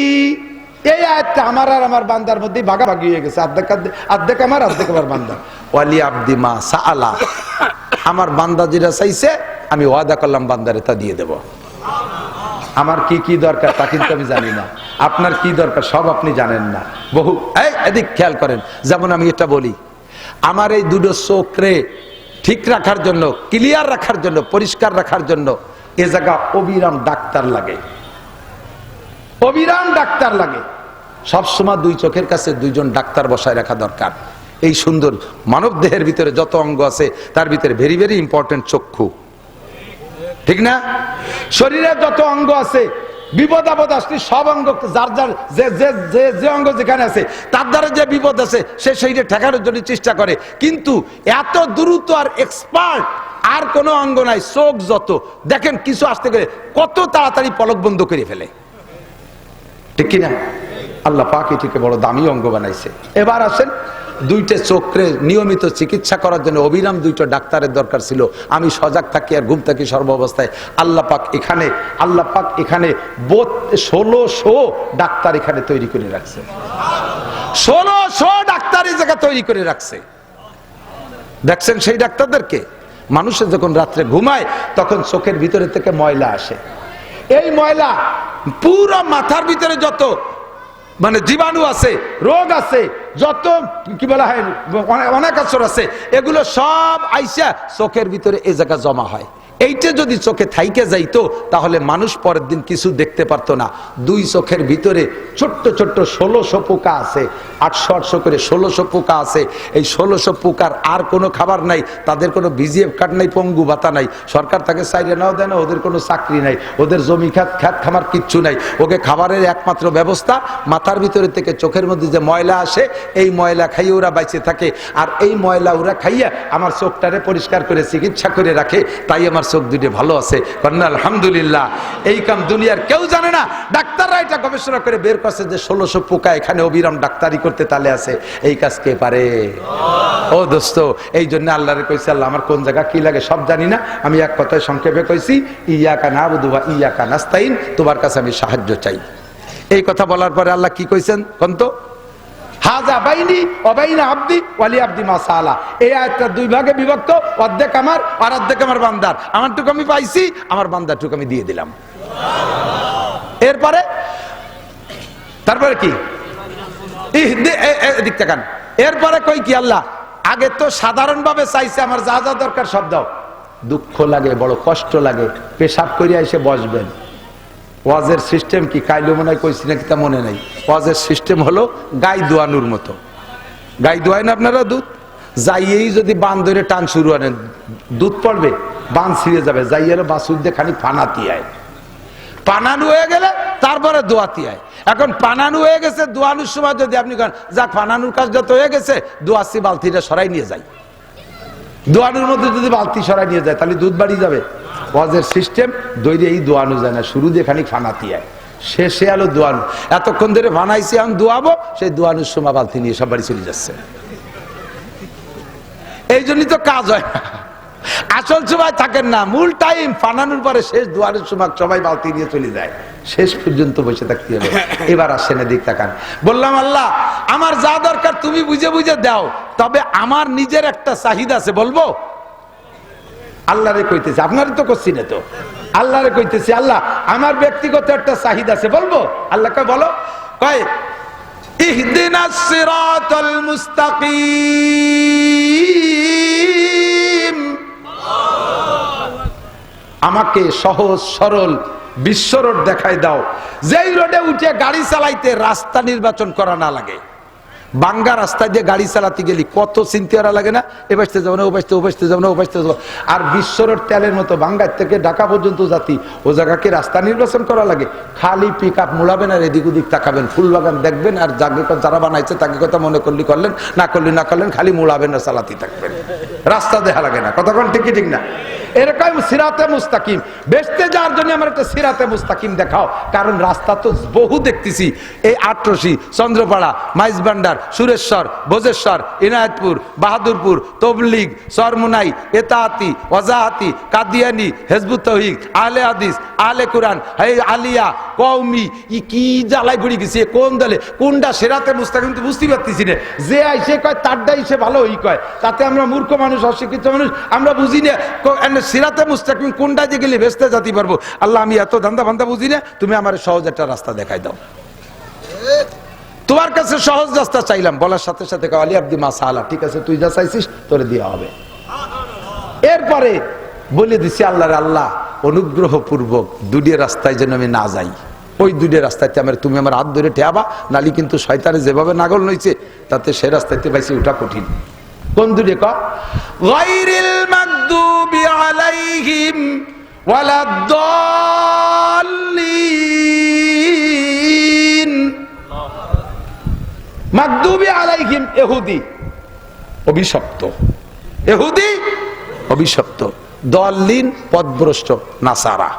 এই আয়াতটা আমার আর আমার বান্দার মধ্যে ভাগাভাগি হয়ে গেছে, অর্ধেক আমার অর্ধেক আমার বান্দা। ওয়ালি আবদি মা সাআলা, আমার বান্দা যেটা চাইছে আমি ওয়াদা করলাম বান্দারে তা দিয়ে দেব। আমার কি কি দরকার তা কিন্তু আমি জানি না, আপনার কি দরকার সব আপনি জানেন না। বহু এদিক খেয়াল করেন, যেমন আমি এটা বলি, আমার এই দুটো চোখরে ঠিক রাখার জন্য, ক্লিয়ার রাখার জন্য, পরিষ্কার রাখার জন্য এ জায়গা অবিরাম ডাক্তার লাগে, অবিরাম ডাক্তার লাগে। সবসময় 2 চোখের কাছে 2 জন ডাক্তার বসায় রাখা দরকার। এই সুন্দর মানব দেহের ভিতরে যত অঙ্গ আছে তার ভিতরে ভেরি ভেরি ইম্পর্টেন্ট চক্ষু, ঠিক না? শরীরে যত অঙ্গ আছে বিপদ আপদ আসলে সব অঙ্গ যার যার যে অঙ্গ যেখানে আছে তার দ্বারা যে বিপদ আছে সে সেইটা ঠেকানোর জন্য চেষ্টা করে, কিন্তু এত দ্রুত আর এক্সপার্ট আর কোনো অঙ্গ নাই। চোখ যত দেখেন কিছু আসতে গেলে কত তাড়াতাড়ি পলক বন্ধ করে ফেলে, ঠিক কিনা? আল্লাহ পাক এটিকে বড় দামি অঙ্গ বানাইছে। এবার আসেন, 2টে চোখে নিয়মিত চিকিৎসা করার জন্য অবিরাম 2টো ডাক্তারের দরকার ছিল। আমি সজাগ থাকি আর ঘুম থাকি সর্ব অবস্থায়। আল্লাহ পাক এখানে 1600 ডাক্তার এখানে তৈরি করে রাখছে, 1600 ডাক্তার এই জায়গা তৈরি করে রাখছে। দেখছেন সেই ডাক্তারদেরকে? মানুষের যখন রাত্রে ঘুমায় তখন চোখের ভিতরে থেকে ময়লা আসে, এই ময়লা পুরো মাথার ভিতরে যত মানে জীবাণু আছে, রোগ আছে, যত কি বলা হয় অনেক আসর আছে, এগুলো সব আইসা চোখের ভিতরে এই জায়গা জমা হয়। এইটা যদি চোখে থাইকে যাইতো তাহলে মানুষ পরের দিন কিছু দেখতে পারতো না। 2 চোখের ভিতরে ছোট্ট ছোট্ট 1600 পোকা আছে, 800 করে 1600 পোকা আছে। এই 1600 পোকার আর কোনো খাবার নাই, তাদের কোনো বিজিএফ কার্ড নাই, পঙ্গু ভাতা নাই, সরকার তাকে চাইলে নাও দেয় না, ওদের কোনো চাকরি নাই, ওদের জমি খ্যাত খামার কিচ্ছু নাই। ওকে খাবারের একমাত্র ব্যবস্থা মাথার ভিতরে থেকে চোখের মধ্যে যে ময়লা আসে এই ময়লা খাইয়ে ওরা বাইচে থাকে, আর এই ময়লা ওরা খাইয়া আমার চোখটারে পরিষ্কার করে চিকিৎসা করে রাখে, তাই আমার চোখ দুটো ভালো আছে। আলহামদুলিল্লাহ। এই কাম দুনিয়ার কেউ জানে না, ডাক্তাররা এটা গবেষণা করে বের করছে যে 1600 পোকা এখানে অবিরাম ডাক্তারি করতে তালে আছে। এই কাজ কে পারে? ও দোস্ত, এই জন্য আল্লাহরে কইছে, আল্লাহ আমার কোন জায়গা কি লাগে সব জানি না, আমি এক কথায় সংক্ষেপে কইছি ইয়াকা নাবুদু ওয়া ইয়াকা নাস্তাইন, তোমার কাছে আমি সাহায্য চাই। এই কথা বলার পরে আল্লাহ কি কইছেন কোন তো? হাজা বাইনি ওয়া বাইনা আবদি ওয়ালি আবদি মা সাআলা। এই আয়াতটা 2 ভাগে বিভক্ত, অর্ধেক আমার আর অর্ধেক আমার বান্দার। আমারটুকু আমি পাইছি, আমার বান্দারটুকু আমি দিয়ে দিলাম। তারপরে কি? এদিক তাকান। এরপরে কই কি আল্লাহ? আগে তো সাধারণভাবে চাইছে আমার যা যা দরকার সব দাও। দুঃখ লাগে, বড় কষ্ট লাগে, পেশাব করিয়া এসে বসবেন। ওয়াজের সিস্টেম কি কাইলো মনে হয় কইছি নাকি তা মনে নাই। ওয়াজের সিস্টেম হলো গাই দোয়ানোর মতো। গাই দোয়ায় না আপনারা দুধ? যাইয়েই যদি বান ধরে টান শুরু আনেন, দুধ পড়বে, বান ছিঁড়ে যাবে, যাইয়ের বাসুর দিয়ে খালি পানাতি আয়। পানানো হয়ে গেলে তারপরে দোয়াতি আয়। এখন পানানো হয়ে গেছে, দোয়ানোর সময় যদি আপনি যাক পানানোর কাজ যত হয়ে গেছে, দোয়াচ্ছি বালতিটা সরাই নিয়ে যাই। দোয়ানোর মধ্যে যদি বালতি সরাই নিয়ে যায় তাহলে দুধ বাড়ি যাবে। ওয়াজের সিস্টেম দৈরে এই দোয়ানো যায় না, শুরু দিয়ে খানিক ফানাতি আয়, শেষে আলো দোয়ানো। এতক্ষণ ধরে বানাইছি আমি দোয়াবো, সেই দোয়ানোর সময় বালতি নিয়ে সব বাড়ি চলে যাচ্ছে। এই জন্যই তো কাজ হয় না, আসল সময় থাকেন না, মূল টাইম ফানানোর পরে শেষ দোয়ানোর সময় সবাই বালতি নিয়ে চলে যায়, শেষ পর্যন্ত বসে থাকতে হবে। এবার আসেন এদিক তাকান। বললাম আল্লাহ আমার যা দরকার তুমি বুঝে বুঝে দাও, তবে আমার নিজের একটা চাহিদা আছে, বলবো? আল্লাহরে কইতেছি, আপনারই তো করছি না তো, আল্লাহরে কইতেছি আল্লাহ আমার ব্যক্তিগত একটা চাহিদা আছে, বলবো? আল্লাহ কয় বলো। কয় ইহদিনাস সিরাতাল মুস্তাকিম, আমাকে সহজ সরল বিশ্ব রোড দেখাই দাও, যেই রোডে উঠে গাড়ি চালাইতে রাস্তা নির্বাচন করা না লাগে। বাঙ্গা রাস্তায় দিয়ে গাড়ি চালাতে গেলি কত চিন্তা লাগে না, এ বাসতে যাবো না, ও বাসতে, ও বাসতে যাবো না, ও বাসতে যাবো। আর বিশ্বরোড তেলের মতো বাঙ্গার থেকে ঢাকা পর্যন্ত জাতি, ও জায়গাকে রাস্তা নির্বাচন করা লাগে? খালি পিক আপ মোড়াবেন আর এদিক ওদিক তাকাবেন, ফুল বাগান দেখবেন, আর যারা বানাইছে তাকে কথা মনে করলি করলেন, না করলি না করলেন, খালি মোড়াবেন আর চালাতে থাকবেন, রাস্তা দেখা লাগে না। কতক্ষণ ঠিক ঠিক না? এরকম সিরাতে মুস্তাকিম বেচতে যাওয়ার জন্য আমার একটা সিরাতে মুস্তাকিম দেখাও, কারণ রাস্তা তো বহু দেখতেছি, এই আটরশি, চন্দ্রপাড়া, মাইজবান্ডার, সুরেশ্বর, ভোজেশ্বর, ইনায়তপুর, বাহাদুরপুর, তবলিগ, সরমুনাই, এতাহাতি, ওয়াজাহাতি, কাদিয়ানি, হেজবুত তৌহিদ, আহলে হাদিস, আহলে কুরআন, আলিয়া, কওমি, কি জ্বালায় ঘুরে গেছি, কোন দলে কোনটা সিরাতে মুস্তাকিম তো বুঝতে পারতেছি না। যে আইসে কয় তারটাই সে ভালো ওই কয়, তাতে আমরা মূর্খ মানুষ, অশিক্ষিত মানুষ, আমরা বুঝি না সিরাতে মুস্তাকিম কোনটা যে গেলে ভেস্তে যেতে পারবো। আল্লাহ, আমি এত ধান্দা ভান্দা বুঝি না, তুমি আমার সহজ একটা রাস্তা দেখাই দাও। তোমার কাছে সহজ রাস্তা চাইলাম, বলার সাথে সাথে আলী আব্দি মাসালা, ঠিক আছে তুই যা চাইছিস তোরে দেওয়া হবে। এরপরে বলে দিছি আল্লাহর আল্লাহ অনুগ্রহ পূর্বক দুটির রাস্তায় যেন আমি না যাই, ওই দুটির রাস্তাতে তুমি আমার হাত ধরে ঠেয়াবা, নালি কিন্তু শয়তানে যেভাবে নাগল নইছে তাতে সে রাস্তাতে পাইছি ওটা কঠিন। কোন দুটি? গায়রিল মাগদুবি আলাইহিম ওয়ালাদ-দাল্লিন। মাগদুবি আলাইহিম ইহুদি, অভিশপ্ত, ইহুদি অভিশপ্ত, দাল্লিন পথভ্রষ্ট নাসারা।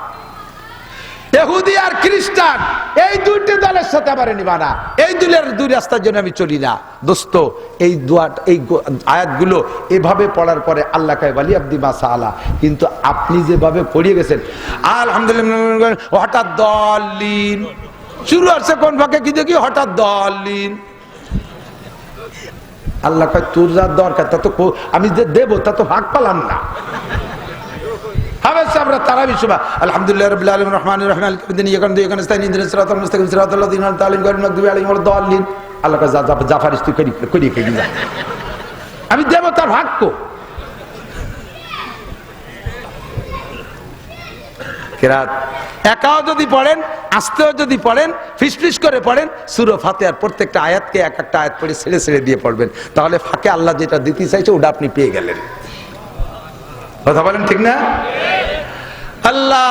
ইহুদি আর খ্রিস্টান এই দুইটি দলের সাথে আবার নিবা না, এই দুই রাস্তার জন্য আমি চলি না। দোস্ত, এই আয়াতগুলো এভাবে পড়ার পরে আল্লাহ কয় ওয়ালি আব্দি মা সাআলা, কিন্তু আপনি যেভাবে পড়িয়ে গেছেন আলহামদুলিল্লাহ, হঠাৎ দাল্লিন শুরু হচ্ছে কোন ভাগে কি দেখি, হঠাৎ দাল্লিন। আল্লাহ কয় তোর যা দরকার তা তো আমি যে দেবো তা তো ভাগ পালাম না। আমরা তারাবি সুবহ আলহামদুলিল্লাহ রাব্বিল আলামিন রহমানির রহিম মালিকিদ দিন ইয়াকানু ইয়াকানস্তাইন ইহদিনাস সিরাতাল মুস্তাকিম সিরাতাল লাযিনা আন'আমতা আলাইহিম গায়রিল মাগদুবি আলাইহিম ওয়ালাদ-দাল্লিন। আল্লাহ কা জাফারিস তুই করি যা, আমি দেব তার ভাগ্য। কিরাত একাও যদি পড়েন, আস্তেও যদি পড়েন, ফিসফিস করে পড়েন, সূরা ফাতিহার প্রত্যেকটা আয়াতকে এক একটা আয়াত পড়ে ছেড়ে ছেড়ে দিয়ে পড়বেন, তাহলে ফাঁকে আল্লাহ যেটা দিতে চাইছে ওটা আপনি পেয়ে গেলেন। কথা বলেন ঠিক না? আল্লাহ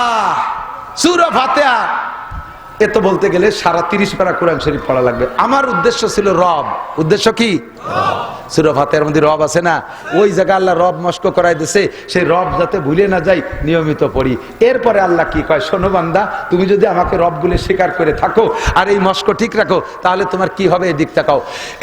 সূরা ফাতিহা এত বলতে গেলে সারা 30 পারা কোরআন শরীফ পড়া লাগবে। আমার উদ্দেশ্য ছিল রব। উদ্দেশ্য কি? সূরা ফাতিহার মধ্যে রব আছে না, ওই জায়গায় আল্লাহ রব মস্ক করাই দিয়েছে, সেই রব যাতে ভুলে না যাই নিয়মিত পড়ি। এরপরে আল্লাহ কি কয়, শোনো বান্দা, তুমি যদি আমাকে রব বলে স্বীকার করে থাকো আর এই মস্ক ঠিক রাখো, তাহলে তোমার কি হবে এদিক তাকাও।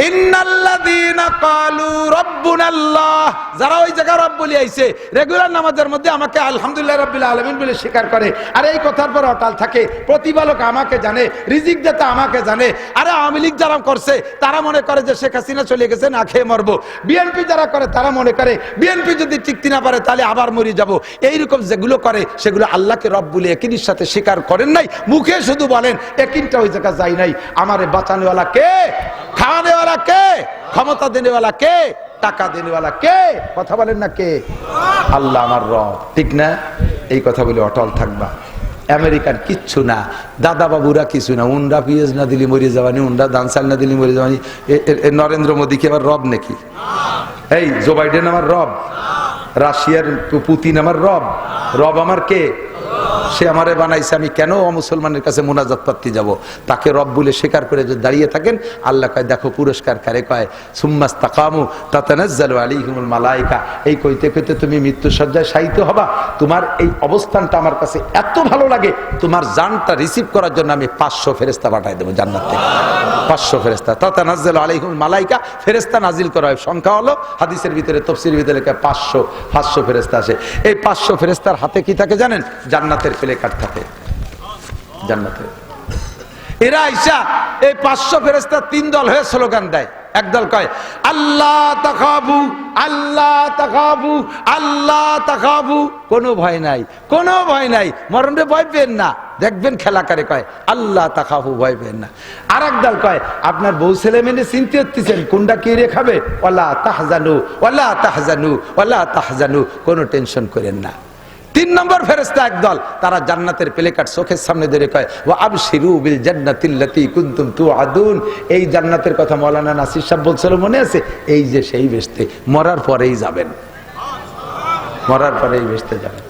ইন্নাল্লাযীনা ক্বালু রাব্বুনাল্লাহ, যারা ওই জায়গা রব বলে আইছে, রেগুলার নামাজের মধ্যে আমাকে আলহামদুলিল্লাহ রাব্বিল আলামিন বলে স্বীকার করে, আর এই কথার পর অটাল থাকে, প্রতিপালক আমাকে জানে, রিজিক দাতা আমাকে জানে। আরে আওয়ামী লীগ যারা করছে তারা মনে করে যে শেখ হাসিনা চলে গেছে, না খেয়ে মরবো। বিএনপি যারা করে তারা মনে করে বিএনপি যদি টিকতে না পারে তাহলে আবার মরে যাব। এইরকম যেগুলো করে সেগুলো আল্লাহকে রব বলে একিনের সাথে স্বীকার করেন নাই, মুখে শুধু বলেন, একিনটা ওই জায়গা যায় নাই। আমারে বাঁচানেওয়ালা কে, খাওয়ানেওয়ালা কে, ক্ষমতা দেনেওয়ালা কে, টাকা দেনেওয়ালা কে? কথা বলেন না কে? আল্লাহ আমার রব, ঠিক না? এই কথা বলে অটল থাকবা। আমেরিকার কিচ্ছু না, দাদা বাবুরা কিছু না, উন্ডা পিএস না দিলি মরে যাওয়ানি, উন্ডা ধান চাল না দিলি মরে যাওয়ানি। নরেন্দ্র মোদী কি আমার রব নাকি? এই জো বাইডেন আমার রব? রাশিয়ার পুতিন আমার রব? রব আমার কে? সে আমারে বানাইছে, আমি কেন মুসলমানের কাছে মোনাজাত পাত্তি যাব? তাকে রব বলে স্বীকার করে যদি দাঁড়িয়ে থাকেন, আল্লাহ কয় দেখো পুরস্কার কারে কয়, সুম্মাস্তাকামু তাতানাজ্জালু আলাইহিমুল মালায়েকা। এই কইতে কইতে তুমি মৃত্যু সজ্জায় শায়িত হবা। তোমার এই অবস্থানটা আমার কাছে এত ভালো লাগে, তোমার জানটা রিসিভ করার জন্য আমি 500 ফেরেশতা পাঠাই দেবো জান্নাত থেকে। 500 ফেরেশতা, তাতানাজ্জালু আলাইহিমুল মালায়েকা, ফেরেশতা নাজিল করা হয়। সংখ্যা হলো হাদিসের ভিতরে, তাফসীরের ভিতরে 500 ফেরেশতা আসে। এই 500 ফেরেশতার হাতে কি থাকে জানেন? জান্নাতের প্লে কার্ড থাকে জান্নাতে। এরা আইসা এই 500 ফেরেশতা 3 দল হয়ে স্লোগান দেয়। একদল কয় আল্লাহ তাখাবু, আল্লাহ তাখাবু, আল্লাহ তাখাবু, কোনো ভয় নাই, কোনো ভয় নাই, মরণে ভয় পেন না, দেখবেন খেলা করে কয় আল্লাহ তাখাবু, ভয় পেন না। আর একদল কয় আপনার বউ ছেলে মেয়ে চিন্তা করতেছেন কোনটা কি রে খাবে, ওয়ালা তাহজানু, ওয়ালা তাহজানু, ওয়ালা তাহজানু, কোনো টেনশন করেন না। তিন নম্বর ফেরেশতা একদল, তারা জান্নাতের প্লেকার্ড চোখের সামনে ধরে কয়, ওয়া আবশিরু বিল জান্নাতিল্লাতী কুনতুম তুআদুন। এই জান্নাতের কথা মাওলানা নাসির সাহেব বলছিল, মনে আছে? এই যে সেই বেহেশতে, মরার পরেই যাবেন, মরার পরেই বেহেশতে যাবেন।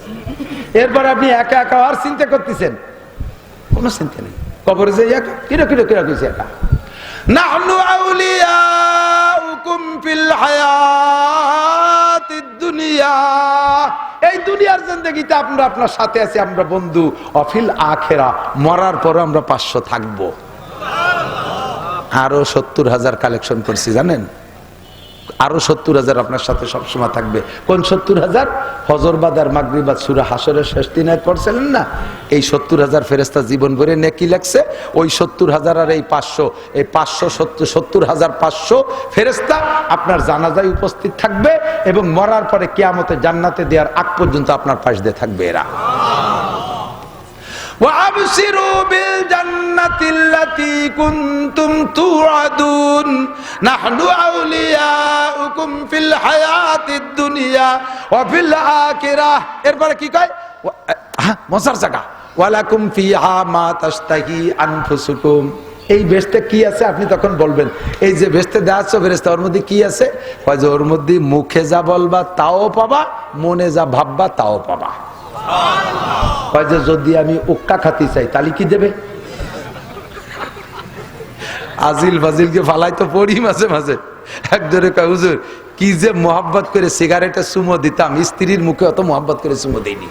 এরপর আপনি একা একা আর চিন্তা করতেছেন? কোনো চিন্তা নেই। কবরে যে একা কিরো কিরো কিরো কইছে একা। নাহনু আউলিয়াউকুম ফিল হায়াতিদ দুনিয়া, এই দুনিয়ার জিন্দেগিতে আমরা আপনার সাথে আছি, আমরা বন্ধু। অফিল আখিরা, মরার পর আমরা 500 থাকবো। আরো 70,000 কালেকশন করছি জানেন, আরো 70,000 আপনার সাথে সবসময় থাকবে। কোন 70,000? ফজরবাদ আর মাগরিবাদ সূরা হাসরের শেষ দিন আয়াত পড়ছিলেন না? এই 70,000 ফেরেশতা জীবন ভরে নেকি লাগছে। ওই 70,000 আর এই 500, এই 70,500 ফেরেশতা আপনার জানাজায় উপস্থিত থাকবে এবং মরার পরে কিয়ামতে জান্নাতে দেওয়ার আগ পর্যন্ত আপনার পাশ দিয়ে থাকবে এরা। وَأَبْشِرُوا بِالْجَنَّةِ الَّتِي كُنْتُمْ تُوعَدُونَ نَحْنُ أَوْلِيَاؤُكُمْ فِي الْحَيَاةِ الدُّنْيَا وَفِي الْآخِرَةِ। এরপরে কি কয়? মজার জায়গা, ওয়ালাকুম ফিহা মা তাশতাহি আনফুসুকুম। এই বেহেশতে কি আছে আপনি তখন বলবেন, এই যে বেহেশতে দেওয়া আছে ফেরেশতা, ওর মধ্যে কি আছে? কয় যে ওর মধ্যে মুখে যা বলবা তাও পাবা, মনে যা ভাববা তাও পাবা। কয় যে যদি আমি উক্কা খাতি চাই তাহলে কি দেবে? আজিল ফাজিলকে ফালাই তো পড়ি মাঝে মাঝে। একজনে কয়, হুজুর কি যে মোহাব্বত করে সিগারেটে চুমো দিতাম, স্ত্রীর মুখে অত মোহাব্বত করে চুমো দিইনি,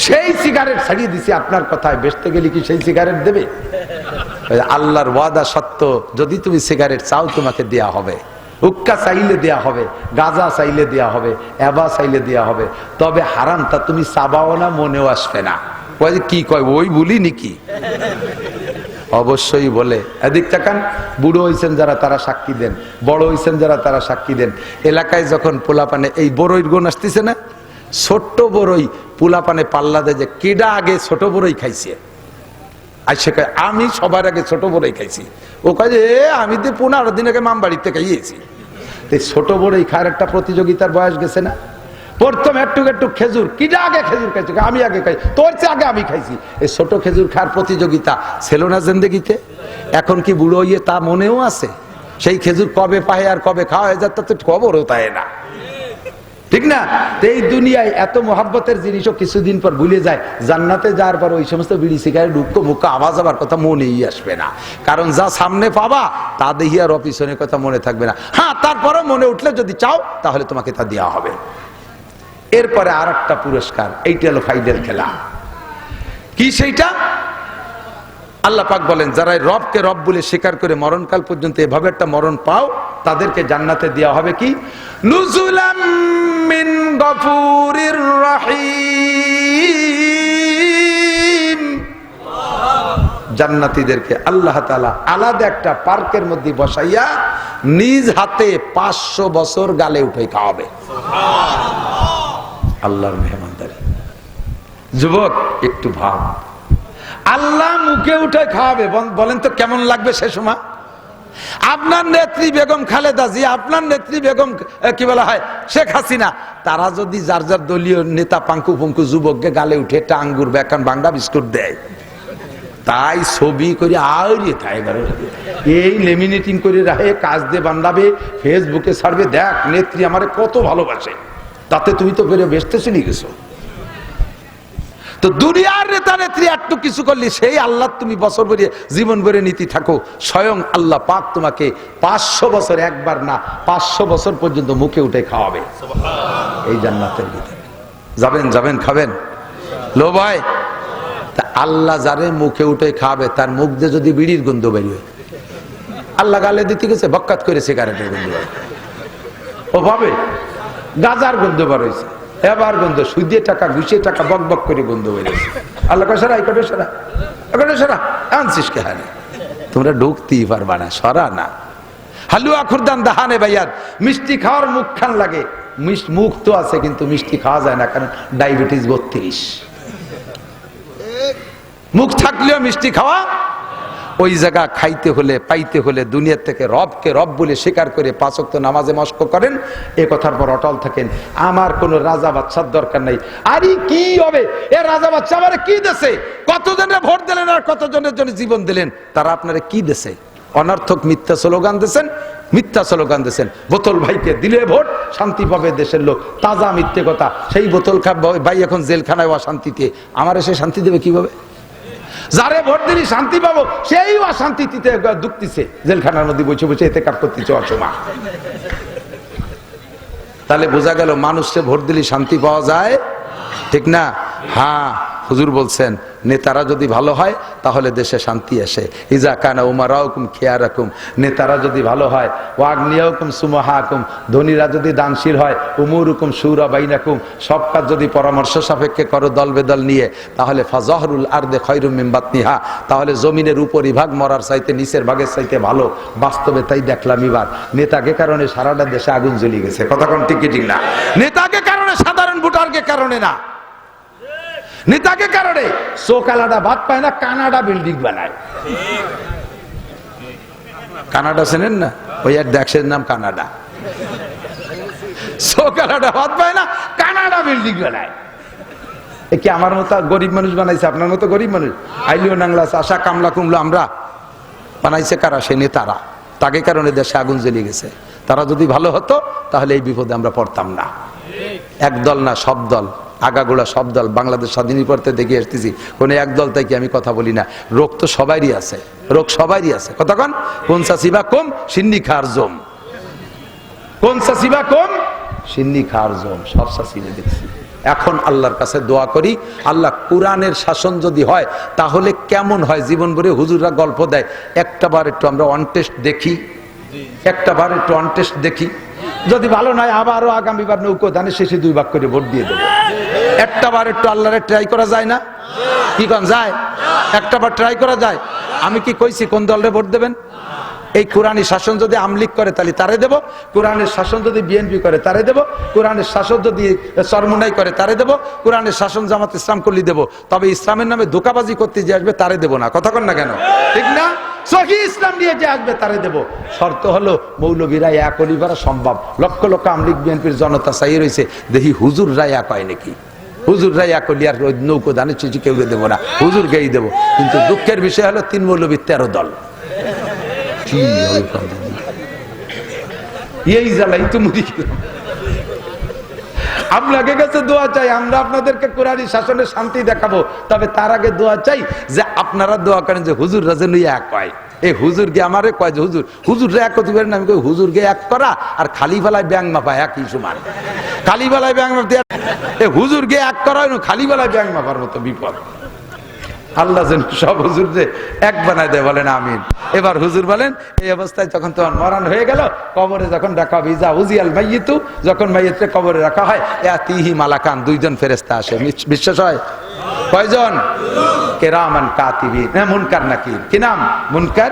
সেই সিগারেট ছাড়িয়ে দিছি আপনার কথায়, বেচতে গেলে কি সেই সিগারেট দেবে? আল্লাহর ওয়াদা সত্য, যদি তুমি সিগারেট চাও তোমাকে দেয়া হবে, হুক্কা চাইলে দেয়া হবে, গাঁজা চাইলে দেয়া হবে, এবা চাইলে দেয়া হবে, তবে হারামটা তুমি চাবাও না, মনেও আসবে না। কি কয় ওই বলি নাকি? অবশ্যই বলে। এদিক তাকান, বুড়ো হইছেন যারা তারা সাক্ষী দেন, বড় হইছেন যারা তারা সাক্ষী দেন। এলাকায় যখন পোলাপানে এই বড়ইর গুণ আসতেছে না, ছোট্ট বড়ই পোলাপানে পাল্লা দেয় যে কেডা আগে ছোট বড়ই খাইছে, আর সে কয় আমি সবার আগে ছোট বড়ই খাইছি। ও কয় যে আমি তো 15 দিন আগে মাম বাড়িতে খাইয়েছি। ছোট বড়ই খাওয়ার একটা প্রতিযোগিতার বয়স গেছে না? প্রথম একটু একটু খেজুর, কিটা আগে খেজুর খাইছে, আমি আগে খাই, তোর চেয়ে আগে আমি খাইছি। এই ছোট খেজুর খাওয়ার প্রতিযোগিতা ছিল না জিন্দেগিতে? এখন কি বুড়ো ইয়ে তা মনেও আছে? সেই খেজুর কবে পায় আর কবে খাওয়া হয়ে যায় তা তো খবরও তাই না, ঠিক না? এই দুনিয়ায় এত মোহাব্বতের জিনিসও কিছুদিন পর ভুলে যায়। জান্নাতে যাওয়ার পর ওই সমস্ত বিড়ি সিগারেট ঢুকো মুখো আওয়াজ আবার কথা মনেই আসবে না, কারণ যা সামনে পাবা তা দেখি আর অপিছনের কথা মনে থাকবে না। হ্যাঁ, তারপরে মনে উঠলে যদি চাও তাহলে তোমাকে তা দেওয়া হবে। এরপরে আর একটা পুরস্কার, এইটা হলো ফাইডের খেলা। কি সেইটা? আল্লাহ পাক বলেন, যারা রবকে রব বলে স্বীকার করে মরণকাল পর্যন্ত এভাবে একটা মরণ পাও, তাদেরকে জান্নাতে দেওয়া হবে কি? নুজুলাম মিন গফুরির রহিম। জান্নাতীদেরকে আল্লাহ তাআলা আলাদা একটা পার্কের মধ্যে বসাইয়া নিজ হাতে 500 বছর গালে উঠে খাওয়াবে। আল্লাহর মেহমানদারি। যুবক একটু ভাব, আল্লাহ মুখে উঠে খাওয়াবে, বলেন তো কেমন লাগবে সে সময়? আপনার নেত্রী বেগম খালেদা জি, আপনার নেত্রী বেগম কি বলা হয় শেখ হাসিনা, তারা যদি যার যার দলীয় নেতা পাঙ্কু পঙ্কু যুবককে গালে উঠে একটা আঙ্গুর বেকান বাংলা বিস্কুট দেয়, তাই ছবি করে আড়িয়ে থাকে, এই লেমিনেটিং করে রাখে, কাজ দিয়ে বান্ধাবে, ফেসবুকে ছাড়বে, দেখ নেত্রী আমারে কত ভালোবাসে, তাতে তুমি তো ফেরে বেসতে চলে গেছো। তো দুনিয়ার নেতা নেত্রী একটু কিছু করলে সেই আল্লাহ তুমি বছর ভরে জীবন ভরে নীতি থাকো, স্বয়ং আল্লাহ পাক তোমাকে 500 বছর, একবার না 500 বছর পর্যন্ত মুখে উঠে খাওয়াবে এই জান্নাতের ভিতরে। যাবেন যাবেন খাবেন লো ভাই। তা আল্লাহ যারে মুখে উঠে খাওয়াবে তার মুখ দিয়ে যদি বিড়ির গন্ধ বেরিয়ে, আল্লাহ গালে দিতে গেছে বক্কাত করে সিগারেটের গন্ধ, ও ভাবে গাজার গন্ধ বার হয়েছে, এবার গন্ধ, সুদিয়ে টাকা ঘুষিয়ে টাকা বক বক করে গন্ধ বেরিয়েছে। আল্লাহ কসারা এই কটে সারা এ সারা আনছিস কে হারে, তোমরা ঢুকতেই পারবা না, সরা না। হালুয়া খুরদান দাহানে ভাইয়ার, মিষ্টি খাওয়ার মুখ খান লাগে, মুখ তো আছে কিন্তু মিষ্টি খাওয়া যায় না, কারণ ডায়াবেটিস 32। মুখ থাকলেও মিষ্টি খাওয়া ওই জায়গা খাইতে হলে পাইতে হলে দুনিয়ার থেকে রবকে রব বলে স্বীকার করে 5 ওয়াক্ত নামাজে মস্ক করেন, এ কথার পর অটল থাকেন। আমার কোনো রাজা বাদশার দরকার নাই। আরে কি হবে এ রাজা বাদশা আমারে কি দেশে, কতজনের ভোট দিলেন আর কতজনের জন্য জীবন দিলেন, তারা আপনারা কি দেশে? অনর্থক মিথ্যা স্লোগান দিয়েছেন, মিথ্যা স্লোগান দিয়েছেন। বোতল ভাইকে দিলে ভোট শান্তি পাবে দেশের লোক, তাজা মিথ্যে কথা। সেই বোতল ভাই এখন জেলখানায় অশান্তিতে, আমার এসে শান্তি দেবে কিভাবে? যারে ভোট দিলি শান্তি পাবো সেই অশান্তিতে দুঃখতিছে, জেলখানার মধ্যে বসে বসে এতে কাপ করতেছে অসমা। তাহলে বোঝা গেল মানুষকে ভোট দিলি শান্তি পাওয়া যায়, ঠিক না? হ্যাঁ, হুজুর বলছেন নেতারা যদি ভালো হয় তাহলে দেশে শান্তি আসে। ইজা কানা উমারাউকুম খিয়ারাকুম, নেতারা যদি ভালো হয়, ওয়াগনিয়াকুম সুমাহাকুম, ধনীরা যদি দানশীল হয়, উমুরুকুম শুরা বাইনাকুম, সব কাজ যদি পরামর্শ সাপেক্ষে করো দল বেদল নিয়ে, তাহলে ফাজহরুল আরদে খয়রুম মিন বাতনিহা, তাহলে জমিনের উপরিভাগ মরার চাইতে নিচের ভাগের চাইতে ভালো। বাস্তবে তাই দেখলাম এবার নেতাকে কারণে সারাটা দেশে আগুন জ্বলে গেছে। কথা কোন ঠিক ঠিক না? নেতাকে কারণে, সাধারণ ভোটারকে কারণে না, নেতাকে কারণে সোকালাটা ভাত পায় না, কানাডা বিল্ডিং বানায়। কানাডা চেনেন না? ওই এক দেশের নাম কানাডা। সোকালাটা ভাত পায় না, কানাডা বিল্ডিং বানায়। এ কি আমার মতো গরিব মানুষ বানাইছে? আপনার মতো গরিব মানুষ? আইলিও নাংলাস আশা কামলা কুমলা আমরা বানাইছে কারা? সে নেতারা। তাকে কারণে দেশে আগুন জ্বলে গেছে। তারা যদি ভালো হতো তাহলে এই বিপদে আমরা পড়তাম না। এক দল না, সব দল, আগাগোড়া সব দল। বাংলাদেশ স্বাধীনের পর দেখে আসতেছি কোন এক দল থেকে আমি কথা বলি না। রোগ তো সবারই আছে, রোগ সবারই আছে। কতক্ষণ কোন সাসিবা কম সিন্নি খার জম, কোন সাসিবা কম সিন্নি খার জম, সব সাসিবে দেখছি। এখন আল্লাহর কাছে দোয়া করি, আল্লাহ কোরআনের শাসন যদি হয় তাহলে কেমন হয়? জীবন ভরে হুজুররা গল্প দেয়, একটা বার একটু আমরা অন টেস্ট দেখি, একটা বার একটু অন টেস্ট দেখি, যদি ভালো নয় আবারও আগামীবার নৌকো ধানের শেষে 2 ভাগ করে ভোট দিয়ে দেবো। একটা বার একটু আল্লাহরে ট্রাই করা যায় না? কি কোন যায়? একটা বার ট্রাই করা যায়? আমি কি কইছি কোন দলরে ভোট দেবেন? এই কোরআনী শাসন যদি আমলিক করে তাহলে তারে দেব, কোরআনের শাসন যদি বিএনপি করে তারে দেব, কোরআনের শাসন যদি চরমুনাই করে তারে দেব, কোরআনের শাসন জামাত ইসলাম করলে দেব। তবে ইসলামের নামে ধোঁকাবাজি করতে যে আসবে তারে দেব না। কথা কন না কেন? ঠিক না? সহি ইসলাম নিয়ে যে আসবে তারে দেব। শর্ত হলো মৌলবীরা এক অলিভারা সম্ভব। লক্ষ লক্ষ আমলিক বিএনপির জনতা চাই রয়েছে, দেখি হুজুররা এক হয় নাকি। হুজুররা এক হলি আর নৌকো দানের চিঠি কেউ দেবো না, হুজুরকেই দেবো। কিন্তু দুঃখের বিষয় হলো 3 মৌলবীর 13 দল। এই জ্বালাই তো মুড়ি। আপনাকে কাছে দোয়া চাই, আমরা আপনাদেরকে কোরআনী শাসনের শান্তি দেখাবো, তবে তার আগে দোয়া চাই যে আপনারা দোয়া করেন যে হুজুররা যেন এক হয়। এই হুজুরকে আমারে কয় যে হুজুররা এক করতে পারেন। আমি কই হুজুরকে এক করা আর খালি বেলায় ব্যাং মাপা একই সমান। খালি বেলায় ব্যাং মাপতে হুজুরকে এক করা, খালি বেলায় ব্যাং মাপার মতো বিপদ। আল্লাহ যেন সব হুজুর যে এক বানায় দেয়, বলেন আমিন। এবার হুজুর বলেন এই অবস্থায় যখন তোমার মরণ হয়ে গেল, কবরে যখন রাখা হবে, ইজা উজিয়াল মাইয়িতু, যখন মাইয়িতকে কবরে রাখা হয়, ইয়াতিহি মালাকান, 2 জন ফেরেশতা আসে। বিশ্বাস হয়? কয়জন? কিরামান কাতিবিন, মুনকার নাকির। কি নাম? মুনকার।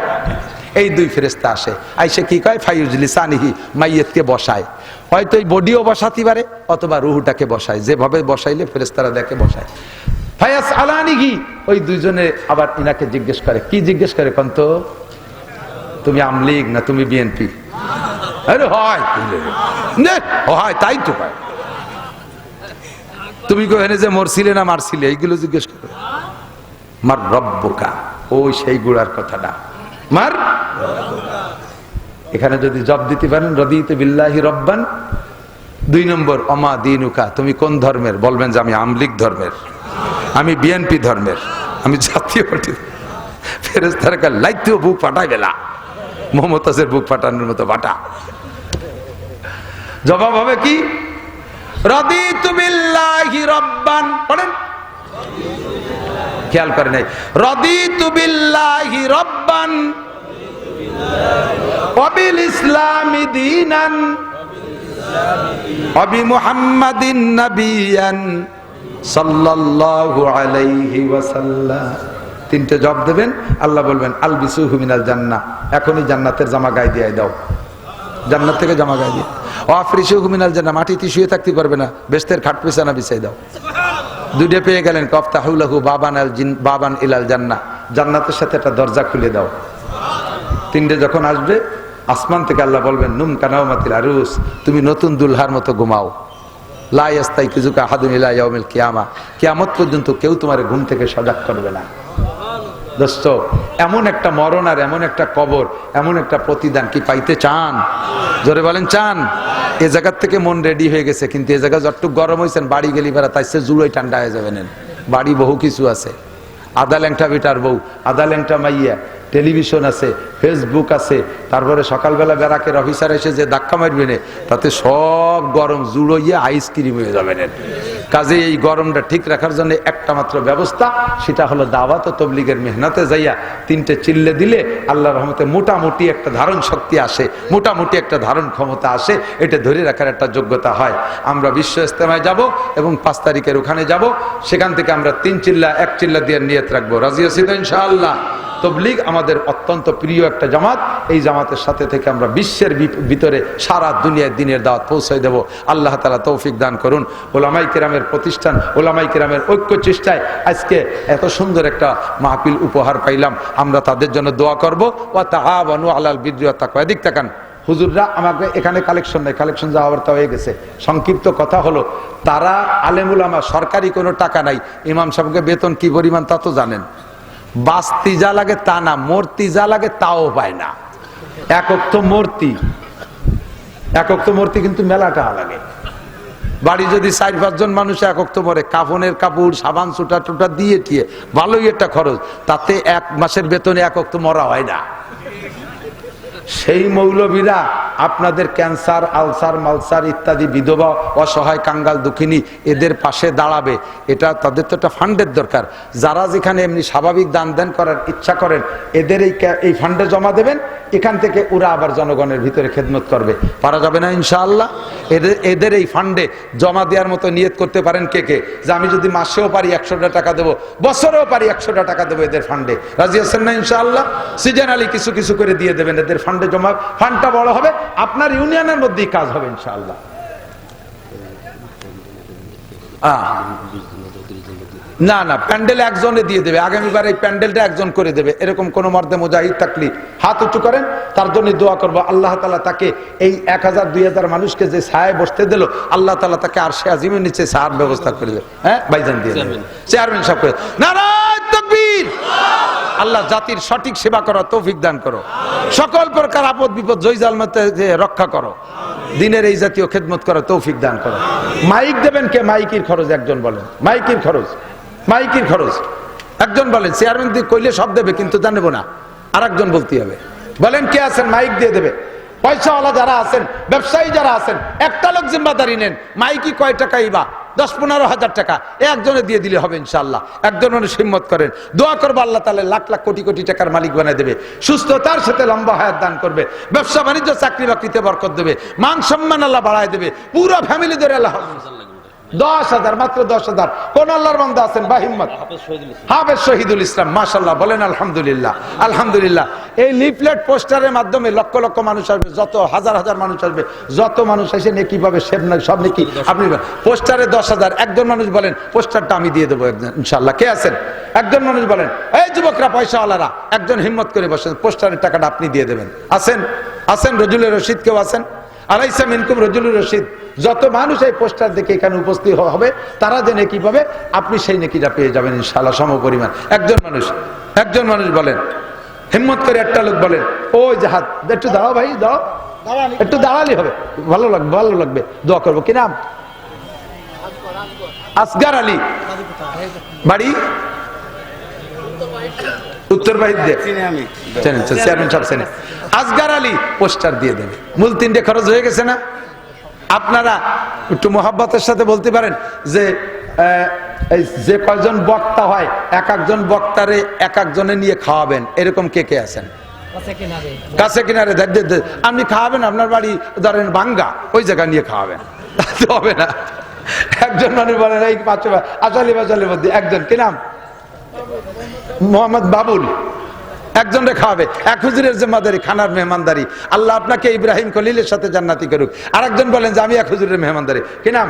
এই 2 ফেরেশতা আসে, আইসে কি কয়? ফায়ুজলিসানিহি, মাইয়িতকে বসায়। হয়তো এই বডিও বসাতে পারে অথবা রুহুটাকে বসায়, যেভাবে বসাইলে ফেরেশতারা দেখে বসায়। ফায়াস আলানিহি, ওই 2 জনে আবার ইনাকে জিজ্ঞেস করে। কি জিজ্ঞেস করে? কন্ত তুমি আমলিগ না তুমি বিএনপি? আরে হয় হয়, তাই তো পায়। তুমি কোহেনে যে মরছিলে না মারছিলে, এইগুলো জিজ্ঞেস করে। মার রব্বুকা, ওই সেই গুড়ার কথাটা, মার। এখানে যদি জব দিতে পারেন রদিতু বিল্লাহি রব্বান। 2 নম্বর অমা দিনুকা, তুমি কোন ধর্মের? বলবেন যে আমি আমলিগ ধর্মের, আমি বিএনপি ধর্মের, আমি জাতীয় পার্টি। ফেরেশতারা লাইতেও বুক ফাটাই গেলা, মমতাজের বুক ফাটানোর মতো ফাটা। জবাব হবে কি? রাদিতু বিল্লাহি রাব্বান। পড়েন, খেয়াল করে নাই। রাদিতু বিল্লাহি রাব্বান ওয়া বিল ইসলামি দীনান ওয়া বি মুহাম্মাদিন নাবিয়ান সাল্লাল্লাহু আলাইহি ওয়াসাল্লাম। 3টে জব দেবেন। আল্লাহ বলবেন আলবিসুহু মিনাল জান্নাহ, এখনই জান্নাতের জামা গায়ে দিয়ে দাও, জান্নাত থেকে জামা গায়ে দিয়ে। ওয়াফরিসুহু মিনাল জান্নাহ, মাটিতে শুয়ে থাকতে পারবে না, বেহেশতের খাট বিছানা বিছাই দাও। 2টে পেয়ে গেলেন। কফতাহু লাহু বাবান ইলাল জান্নাহ, জান্নাতের সাথে একটা দরজা খুলে দাও। তিনটে যখন আসবে আসমান থেকে আল্লাহ বলবেন নুম কানাউমাতিল আরুস, তুমি নতুন দুলহার মতো ঘুমাও। লা ইয়াস্তাইকিজুকা আহাদুন ইলা ইয়াউমিল কিয়ামা, কিয়ামত পর্যন্ত কেউ তোমার ঘুম থেকে সজাগ করবে না। দোস্ত, এমন একটা মরণ আর এমন একটা কবর, এমন একটা প্রতিদান কি পাইতে চান? জোরে বলেন চান? এ জায়গার থেকে মন রেডি হয়ে গেছে, কিন্তু এ জায়গা যতটুকু গরম হয়েছেন বাড়ি গেলি বেড়া তাইছে জুড়োই ঠান্ডা হয়ে যাবেন। বাড়ি বহু কিছু আছে, আদা ল্যাংটা বেটার বউ, আদা ল্যাংটা মাইয়া, টেলিভিশন আছে, ফেসবুক আছে, তারপরে সকালবেলা ব্যারাকের অফিসার এসে যে ধাক্কা মারবে না তাতে সব গরম জুড়োইয়া আইসক্রিম হয়ে যাবেন। কাজে এই গরমটা ঠিক রাখার জন্য একটা মাত্র ব্যবস্থা, সেটা হলো দাওয়াত ও তবলিগের মেহনতে যাইয়া তিনটে চিল্লে দিলে আল্লাহর রহমতে মোটামুটি একটা ধারণ শক্তি আসে, মোটামুটি একটা ধারণ ক্ষমতা আসে, এটা ধরে রাখার একটা যোগ্যতা হয়। আমরা বিশ্ব ইজতেমায় যাব এবং 5 তারিখের ওখানে যাব, সেখান থেকে আমরা 3 চিল্লা 1 চিল্লা দিয়ে নিয়ত রাখবো। রাজি আছি তো ইনশাআল্লাহ? তবলিগ আমাদের অত্যন্ত প্রিয় একটা জামাত, এই জামাতের সাথে থেকে আমরা বিশ্বের ভিতরে সারা দুনিয়ায় দিনের দাওয়াত পৌঁছায় দেব। আল্লাহ তাআলা তৌফিক দান করুন। ওলামাই কেরামের প্রতিষ্ঠান, ওলামাই কেরামের ঐক্য চেষ্টায় আজকে এত সুন্দর একটা মাহফিল উপহার পাইলাম, আমরা তাদের জন্য দোয়া করব। ওয়া তাআওয়ানু আলাল বিররি ওয়াত তাকওয়া। এদিক তাকান হুজুররা, আমাকে এখানে কালেকশন নেই, কালেকশন যাওয়ার তো হয়ে গেছে। সংক্ষিপ্ত কথা হলো, তারা আলেমুল আমা, সরকারি কোনো টাকা নাই, ইমাম সাহেবকে বেতন কি পরিমাণ তা তো জানেন। বাস্তি যা লাগে তা না, মূর্তি যা লাগে তাও পায় না। একক তো মূর্তি কিন্তু মেলাটা লাগে। বাড়ি যদি 4-5 জন মানুষ একক তো মরে, কাফনের কাপড় সাবান চুটা টুটা দিয়ে টিয়ে ভালোই একটা খরচ, তাতে 1 মাসের বেতনে একক তো মরা হয় না। সেই মৌলবীরা আপনাদের ক্যান্সার, আলসার, মালসার ইত্যাদি বিধবা, অসহায়, কাঙ্গাল, দুঃখিনী এদের পাশে দাঁড়াবে। এটা তাদের তো একটা ফান্ডের দরকার। যারা যেখানে এমনি স্বাভাবিক দান দেন করার ইচ্ছা করেন, এদের এই ফান্ডে জমা দেবেন, এখান থেকে ওরা আবার জনগণের ভিতরে খেদমত করবে। পারা যাবে না ইনশাআল্লাহ? এদের এই ফান্ডে জমা দেওয়ার মতো নিয়ত করতে পারেন কে কে, যে আমি যদি মাসেও পারি 100টা টাকা দেবো, বছরেও পারি 100টা টাকা দেবো এদের ফান্ডে। রাজি আছেন না ইনশাআল্লাহ? সিজন আলী কিছু কিছু করে দিয়ে দেবেন এদের ফান্ডে জমা। ফান্ডটা বড় হবে, আপনার ইউনিয়নের মধ্যেই কাজ হবে ইনশাআল্লাহ। না না, প্যান্ডেল একজনে দিয়ে দেবে, আগামীবার এই প্যান্ডেলটা একজন করে দেবে। এরকম কোন মর্দে মুজাহিদ থাকলে হাত উঁচু করেন, তার জন্য দোয়া করবো। আল্লাহ তাআলা তাকে এই 1000-2000 মানুষকে যে ছায়ায় বসতে দিল, আল্লাহ তাআলা তাকে আরশে আজিমের নিচে ছায়ার ব্যবস্থা করে দেবে। হ্যাঁ ভাইজান, দিয়ে চেয়ারম্যান সাহেব করে নারায়ে তাকবীর। আল্লাহ জাতির সঠিক সেবা করার তৌফিক দান করো, সকল প্রকার আপদ বিপদ জয়জালমতে রক্ষা করো, দিনের এই জাতীয় খেদমত করার তৌফিক দান করো। মাইক দেবেন কে? মাইকের খরচ একজন বলেন, মাইকের খরচ একজন বলেন। চেয়ারম্যান দিয়ে কইলে সব দেবে, কিন্তু জানবো না, আর একজন বলতে হবে। বলেন কে আছেন মাইক দিয়ে দেবে? পয়সাওয়ালা যারা আছেন, ব্যবসায়ী যারা আছেন, একটা লোক জিম্মাদারি নেন। মাইকি কয় টাকাই বা? 10-15 হাজার টাকা একজনে দিয়ে দিলে হবে ইনশাআল্লাহ। একজন মানুষ হিম্মত করেন, দোয়া করবো আল্লাহ তাআলা লাখ লাখ কোটি কোটি টাকার মালিক বানিয়ে দেবে, সুস্থতার সাথে লম্বা হায়াত দান করবে, ব্যবসা বাণিজ্য চাকরি বাকরিতে বরকত দেবে, মান সম্মান আল্লাহ বাড়ায় দেবে, পুরো ফ্যামিলি ধরে আল্লাহ। 10,000, মাত্র 10,000। কোন আল্লাহর বান্দা আছেন বা হিম্মত? হাফেজ শহীদুল ইসলাম, মাশাআল্লাহ, বলেন আলহামদুলিল্লাহ। আলহামদুলিল্লাহ। এই লিফলেট পোস্টারের মাধ্যমে লক্ষ লক্ষ মানুষ আসবে, যত হাজার হাজার মানুষ আসবে, যত মানুষ এসে নেকি পাবে, সব নেকি আপনি। পোস্টারে 10,000, একজন মানুষ বলেন পোস্টারটা আমি দিয়ে দেবো একজন ইনশাআল্লাহ। কে আছেন? একজন মানুষ বলেন, এই যুবকরা পয়সাওয়ালারা একজন হিম্মত করে বসেন, পোস্টারের টাকাটা আপনি দিয়ে দেবেন। আছেন রজুলের রশিদ, কেউ আছেন? আলাইসা মিনকুম রজুলুর রশিদ। যত মানুষ এই পোস্টার দেখে এখানে উপস্থিত হবে, তারা যে নেকি পাবে, আপনি সেই নেকিটা পেয়ে যাবেন ইনশাআল্লাহ সমপরিমাণ। একজন মানুষ বলেন, হিম্মত করে একটা লোক বলেন, ওই যে হাত একটু দাও ভাই, দাও, একটু দাঁড়ালি হবে, ভালো লাগবে, দোয়া করবো। কি নাম? আসগার আলী, বাড়ি উত্তর বাহির দিয়ে চেয়ারম্যান সাহেব চেনে। আসগার আলী পোস্টার দিয়ে দেবে। মূল 3টে খরচ হয়ে গেছে না? আপনারা একটু মোহাব্বতের সাথে বলতে পারেন যে কয়জন বক্তা হয়, একজন বক্তারে একজনে নিয়ে খাওয়াবেন, এরকম কে কে আছেন? কাছে কিনারে আপনি খাওয়াবেন, আপনার বাড়ি ধরেন ভাঙ্গা, ওই জায়গা নিয়ে খাওয়াবেন, হবে না। একজন মানুষ বলেন এই 5 আচালির মধ্যে একজন, কি নাম? মোহাম্মদ বাবুল, একজনরে খাওয়াবে। এক হুজুরের জিম্মাদারি খানার মেহমানদারি। আল্লাহ আপনাকে ইব্রাহিম খলিলের সাথে জান্নাতি করুক। আর একজন বলেন যে আমি এক হুজুরের মেহমানদারি। কি নাম?